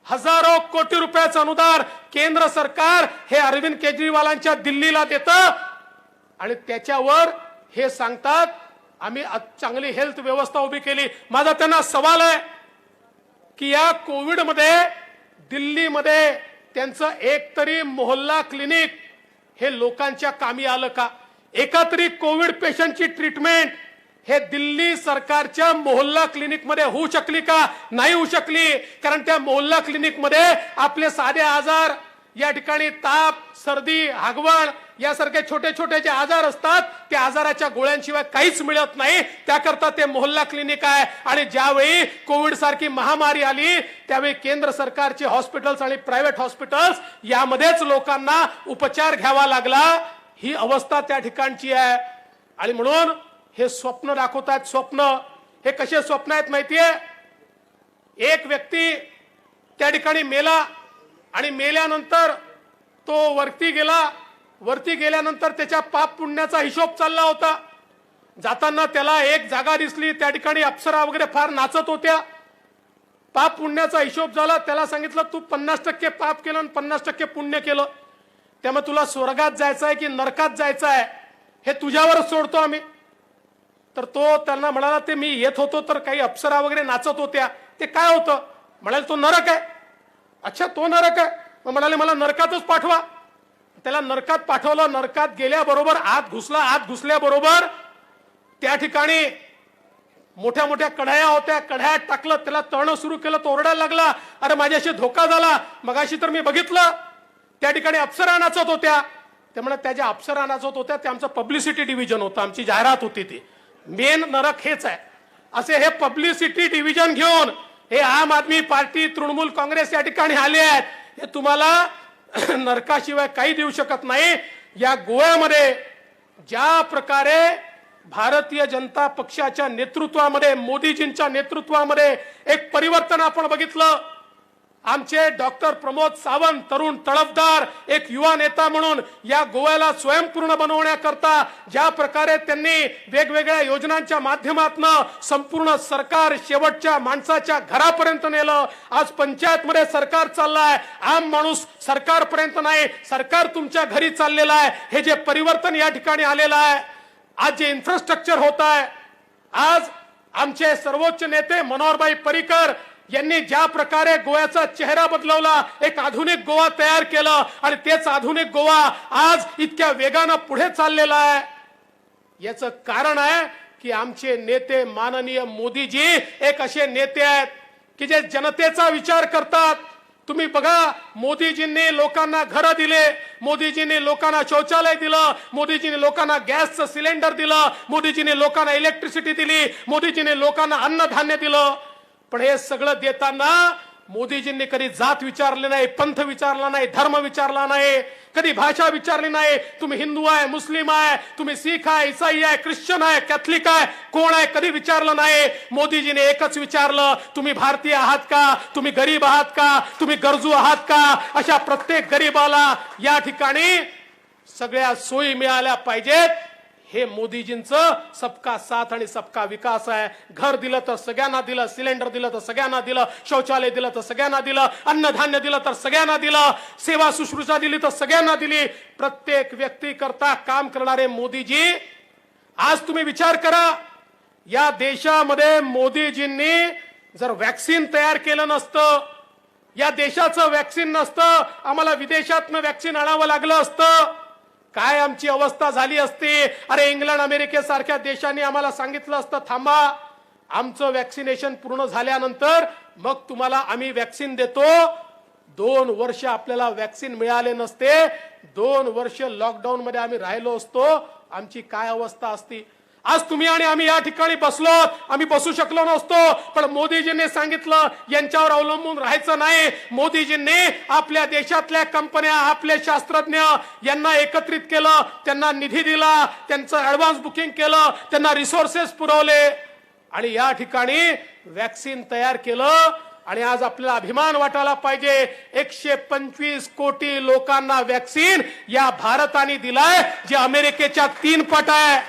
S12: हजारो कोटी रुपयाचं अनुदान केंद्र सरकार हे अरविंद केजरीवालांच्या दिल्लीला देतं. आणि त्याच्यावर हे सांगतात आम्ही चांगली हेल्थ व्यवस्था उभी केली. माझा त्यांना सवाल आहे की या कोविडमध्ये दिल्लीमध्ये त्यांचं एक तरी मोहल्ला क्लिनिक हे लोकांच्या कामी आलं का? एका तरी कोविड पेशंटची ट्रीटमेंट हे दिल्ली सरकारच्या मोहल्ला क्लिनिक मध्ये होऊ शकली का? नाही होऊ शकली. कारण त्या मोहल्ला क्लिनिक मध्ये आपले साधे आजार, या ठिकाणी ताप, सर्दी, हागवण यासारखे छोटे छोटे जे आजार असतात, त्या आजाराच्या गोळ्यांशिवाय काहीच मिळत नाही. त्याकरता ते मोहल्ला क्लिनिक आहे. आणि ज्यावेळी कोविड सारखी महामारी आली त्यावेळी केंद्र सरकारचे हॉस्पिटल्स आणि प्रायव्हेट हॉस्पिटल्स यामध्येच लोकांना उपचार घ्यावा लागला. ही अवस्था त्या ठिकाणची आहे. आणि म्हणून हे स्वप्न दाखवतात. स्वप्न हे कसे स्वप्न आहेत माहितीये? एक व्यक्ती त्या ठिकाणी मेला आणि मेल्यानंतर तो वरती गेला. वरती गेल्यानंतर त्याच्या पाप पुण्याचा हिशोब चालला होता. जाताना त्याला एक जागा दिसली, त्या ठिकाणी अप्सरा वगैरे फार नाचत होत्या. पाप पुण्याचा हिशोब झाला. त्याला सांगितलं तू 50% पाप केलं आणि 50% पुण्य केलं, त्यामुळे तुला स्वर्गात जायचं आहे की नरकात जायचं आहे हे तुझ्यावरच सोडतो आम्ही. तर तो त्यांना म्हणाला ते मी येत होतो तर काही अप्सरा वगैरे नाचत होत्या, ते काय होतं? म्हणाले तो नरक आहे. अच्छा तो नरक आहे. मग म्हणाले मला नरकातच पाठवा. त्याला नरकात पाठवलं. नरकात गेल्याबरोबर आत घुसला. आत घुसल्याबरोबर त्या ठिकाणी मोठ्या मोठ्या कढया होत्या, कढयात टाकलं, त्याला तळणं सुरू केलं, तो ओरडायला लागला, अरे माझ्याशी धोका झाला, मगाशी तर मी बघितलं त्या ठिकाणी अप्सरा नाचत होत्या. त्यामुळे त्या ज्या अप्सरा नाचत होत्या ते आमचं पब्लिसिटी डिव्हिजन होतं, आमची जाहिरात होती ती. मेन नरक हेच आहे. असे हे पब्लिसिटी डिव्हिजन घेऊन हे आम आदमी पार्टी, तृणमूल काँग्रेस या ठिकाणी आले आहेत. हे तुम्हाला नरकाशिवाय काही देऊ शकत नाही. या गोव्यामध्ये ज्या प्रकारे भारतीय जनता पक्षाच्या नेतृत्वामध्ये, मोदीजींच्या नेतृत्वामध्ये एक परिवर्तन आपण बघितलं. आमचे डॉक्टर प्रमोद सावंत, तरुण तळफदार, एक युवा नेता म्हणून या गोव्याला स्वयंपूर्ण बनवण्याकरता ज्या प्रकारे त्यांनी वेगवेगळ्या योजनांच्या माध्यमातून संपूर्ण सरकार शेवटच्या माणसाच्या घरापर्यंत नेलं. आज पंचायतमध्ये सरकार चाललंय, आम माणूस सरकारपर्यंत नाही, सरकार तुमच्या घरी चाललेलं आहे. हे जे परिवर्तन या ठिकाणी आलेलं आहे, आज जे इन्फ्रास्ट्रक्चर होत आहे, आज आमचे सर्वोच्च नेते मनोहरभाई पर्रिकर यांनी ज्या प्रकारे गोव्याचा चेहरा बदलवला, एक आधुनिक गोवा तयार केलं आणि तेच आधुनिक गोवा आज इतक्या वेगानं पुढे चाललेला आहे. याचं कारण आहे की आमचे नेते माननीय मोदीजी एक असे नेते आहेत की जे जनतेचा विचार करतात. तुम्ही बघा, मोदीजींनी लोकांना घरं दिले, मोदीजींनी लोकांना शौचालय दिलं, मोदीजींनी लोकांना गॅसचं सिलेंडर दिलं, मोदीजींनी लोकांना इलेक्ट्रिसिटी दिली, मोदीजींनी लोकांना अन्नधान्य दिलं. पण हे सगळं देताना मोदीजींनी कधी जात विचारले नाही, पंथ विचारला नाही, धर्म विचारला नाही, कधी भाषा विचारली नाही. तुम्ही हिंदू आहे, मुस्लिम आहे, तुम्ही शीख आहे, ईसाई आहे, ख्रिश्चन आहे, कॅथलिक आहे, कोण आहे, कधी विचारलं नाही. मोदीजीने एकच विचारलं, तुम्ही भारतीय आहात का, तुम्ही गरीब आहात का, तुम्ही गरजू आहात का. अशा प्रत्येक गरीबाला या ठिकाणी सगळ्या सोयी मिळाल्या पाहिजेत. हे मोदीजींचं सबका साथ आणि सबका विकास आहे. घर दिलं तर सगळ्यांना दिलं, सिलेंडर दिलं तर सगळ्यांना दिलं, शौचालय दिलं तर सगळ्यांना दिलं, अन्नधान्य दिलं तर सगळ्यांना दिलं, सेवा शुश्रूषा दिली तर सगळ्यांना दिली. प्रत्येक व्यक्ती करता काम करणारे मोदीजी. आज तुम्ही विचार करा, या देशामध्ये मोदीजींनी जर वॅक्सिन तयार केलं नसतं, या देशाचं वॅक्सिन नसतं, आम्हाला विदेशातनं वॅक्सिन आणावं लागलं असतं, काय आमची अवस्था झाली असती. अरे इंग्लंड, अमेरिकेसारख्या देशांनी आम्हाला सांगितलं असतं, थांबा, आमचं वॅक्सिनेशन पूर्ण झाल्यानंतर मग तुम्हाला आम्ही वॅक्सिन देतो. 2 वर्ष आपल्याला वॅक्सिन मिळाले नसते, 2 वर्ष लॉकडाऊन मध्ये आम्ही राहिलो असतो, आमची काय अवस्था असती. आज तुम्ही आणि आम्ही या ठिकाणी बसलो, आम्ही बसू शकलो नसतो. पण मोदीजींनी सांगितलं यांच्यावर अवलंबून राहायचं नाही. मोदीजींनी आपल्या देशातल्या कंपन्या, आपले शास्त्रज्ञ यांना एकत्रित केलं, त्यांना निधी दिला, त्यांचं ऍडव्हान्स बुकिंग केलं, त्यांना रिसोर्सेस पुरवले आणि या ठिकाणी वॅक्सिन तयार केलं. आणि आज आपल्याला अभिमान वाटायला पाहिजे, 125 कोटी लोकांना वॅक्सिन या भारताने दिलाय, जे अमेरिकेच्या 3 पट आहे.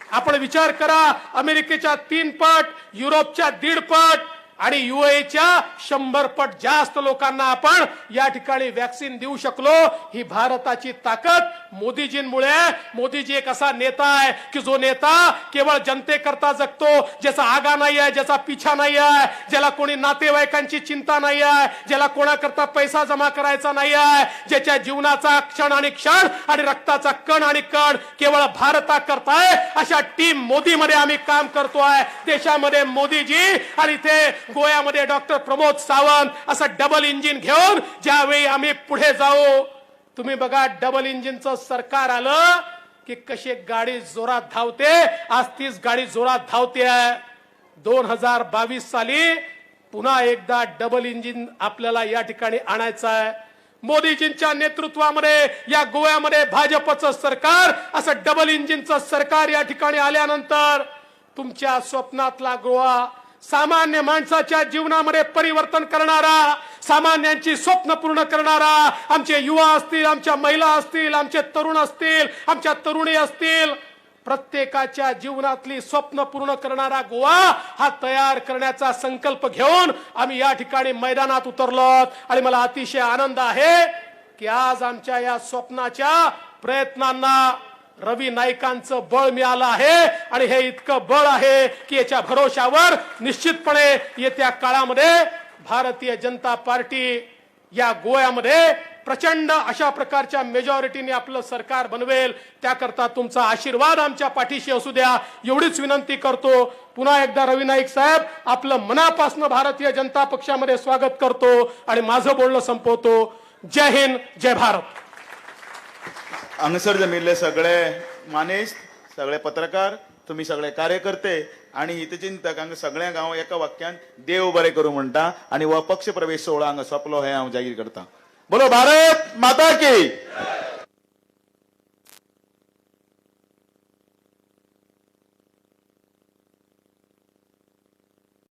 S12: आपण विचार करा, अमेरिकेच्या 3 पट, युरोपच्या 1.5 पट आणि UAEच्या 100 पट जास्त लोकांना आपण या ठिकाणी वॅक्सिन देऊ शकलो. ही भारताची ताकद मोदीजींमुळे. मोदीजी एक असा नेता आहे की जो नेता केवळ जनतेकरता जगतो, ज्याचा आगा नाही आहे, ज्याचा पिछा नाही आहे, ज्याला कोणी नातेवाईकांची चिंता नाही आहे, ज्याला कोणाकरता पैसा जमा करायचा नाही आहे, ज्याच्या जीवनाचा क्षण आणि क्षण आणि रक्ताचा कण आणि कण केवळ भारताकरता आहे. अशा टीम मोदीमध्ये आम्ही काम करतोय. देशामध्ये मोदीजी आणि ते गोव्यामध्ये डॉक्टर प्रमोद सावंत, असं डबल इंजिन घेऊन ज्यावेळी आम्ही पुढे जाऊ. तुम्ही बघा, डबल इंजिनचं सरकार आलं की कशी गाडी जोरात धावते. आज तीच गाडी जोरात धावते आहे. 2022 साली पुन्हा एकदा डबल इंजिन आपल्याला या ठिकाणी आणायचं आहे. मोदीजींच्या नेतृत्वामध्ये या गोव्यामध्ये भाजपचं सरकार, असं डबल इंजिनचं सरकार या ठिकाणी आल्यानंतर तुमच्या स्वप्नातला गोवा, सामान्य माणसाच्या जीवनामध्ये परिवर्तन करणारा, सामान्यांची स्वप्न पूर्ण करणारा, आमचे युवा असतील, आमच्या महिला असतील, आमचे तरुण असतील, आमच्या तरुणी असतील, प्रत्येकाच्या जीवनातली स्वप्न पूर्ण करणारा गोवा हा तयार करण्याचा संकल्प घेऊन आम्ही या ठिकाणी मैदानात उतरलो. आणि मला अतिशय आनंद आहे की आज आमच्या या स्वप्नाच्या प्रयत्नांना रवी नाईकांचं बळ मिळालं आहे. आणि हे इतकं बळ आहे की याच्या भरोशावर निश्चितपणे येत्या काळामध्ये भारतीय जनता पार्टी या गोव्यामध्ये प्रचंड अशा प्रकारच्या मेजॉरिटीने आपलं सरकार बनवेल. त्याकरता तुमचा आशीर्वाद आमच्या पाठीशी असू द्या एवढीच विनंती करतो. पुन्हा एकदा रवी नाईक साहेब आपलं मनापासून भारतीय जनता पक्षामध्ये स्वागत करतो आणि माझं बोलणं संपवतो. जय हिंद, जय भारत.
S1: हांगसर जमिल्ले सगळे मानेस्त, सगळे पत्रकार, तुम्ही सगळे कार्यकर्ते आणि हितचिंतक हांगा सगळ्यांक हांव एका वाक्यान देव बरें करूं म्हणटा आणि हो पक्ष प्रवेश सोहळा हांगा सोंपलो हें हांव जाहीर करता. बोलो भारत माता की.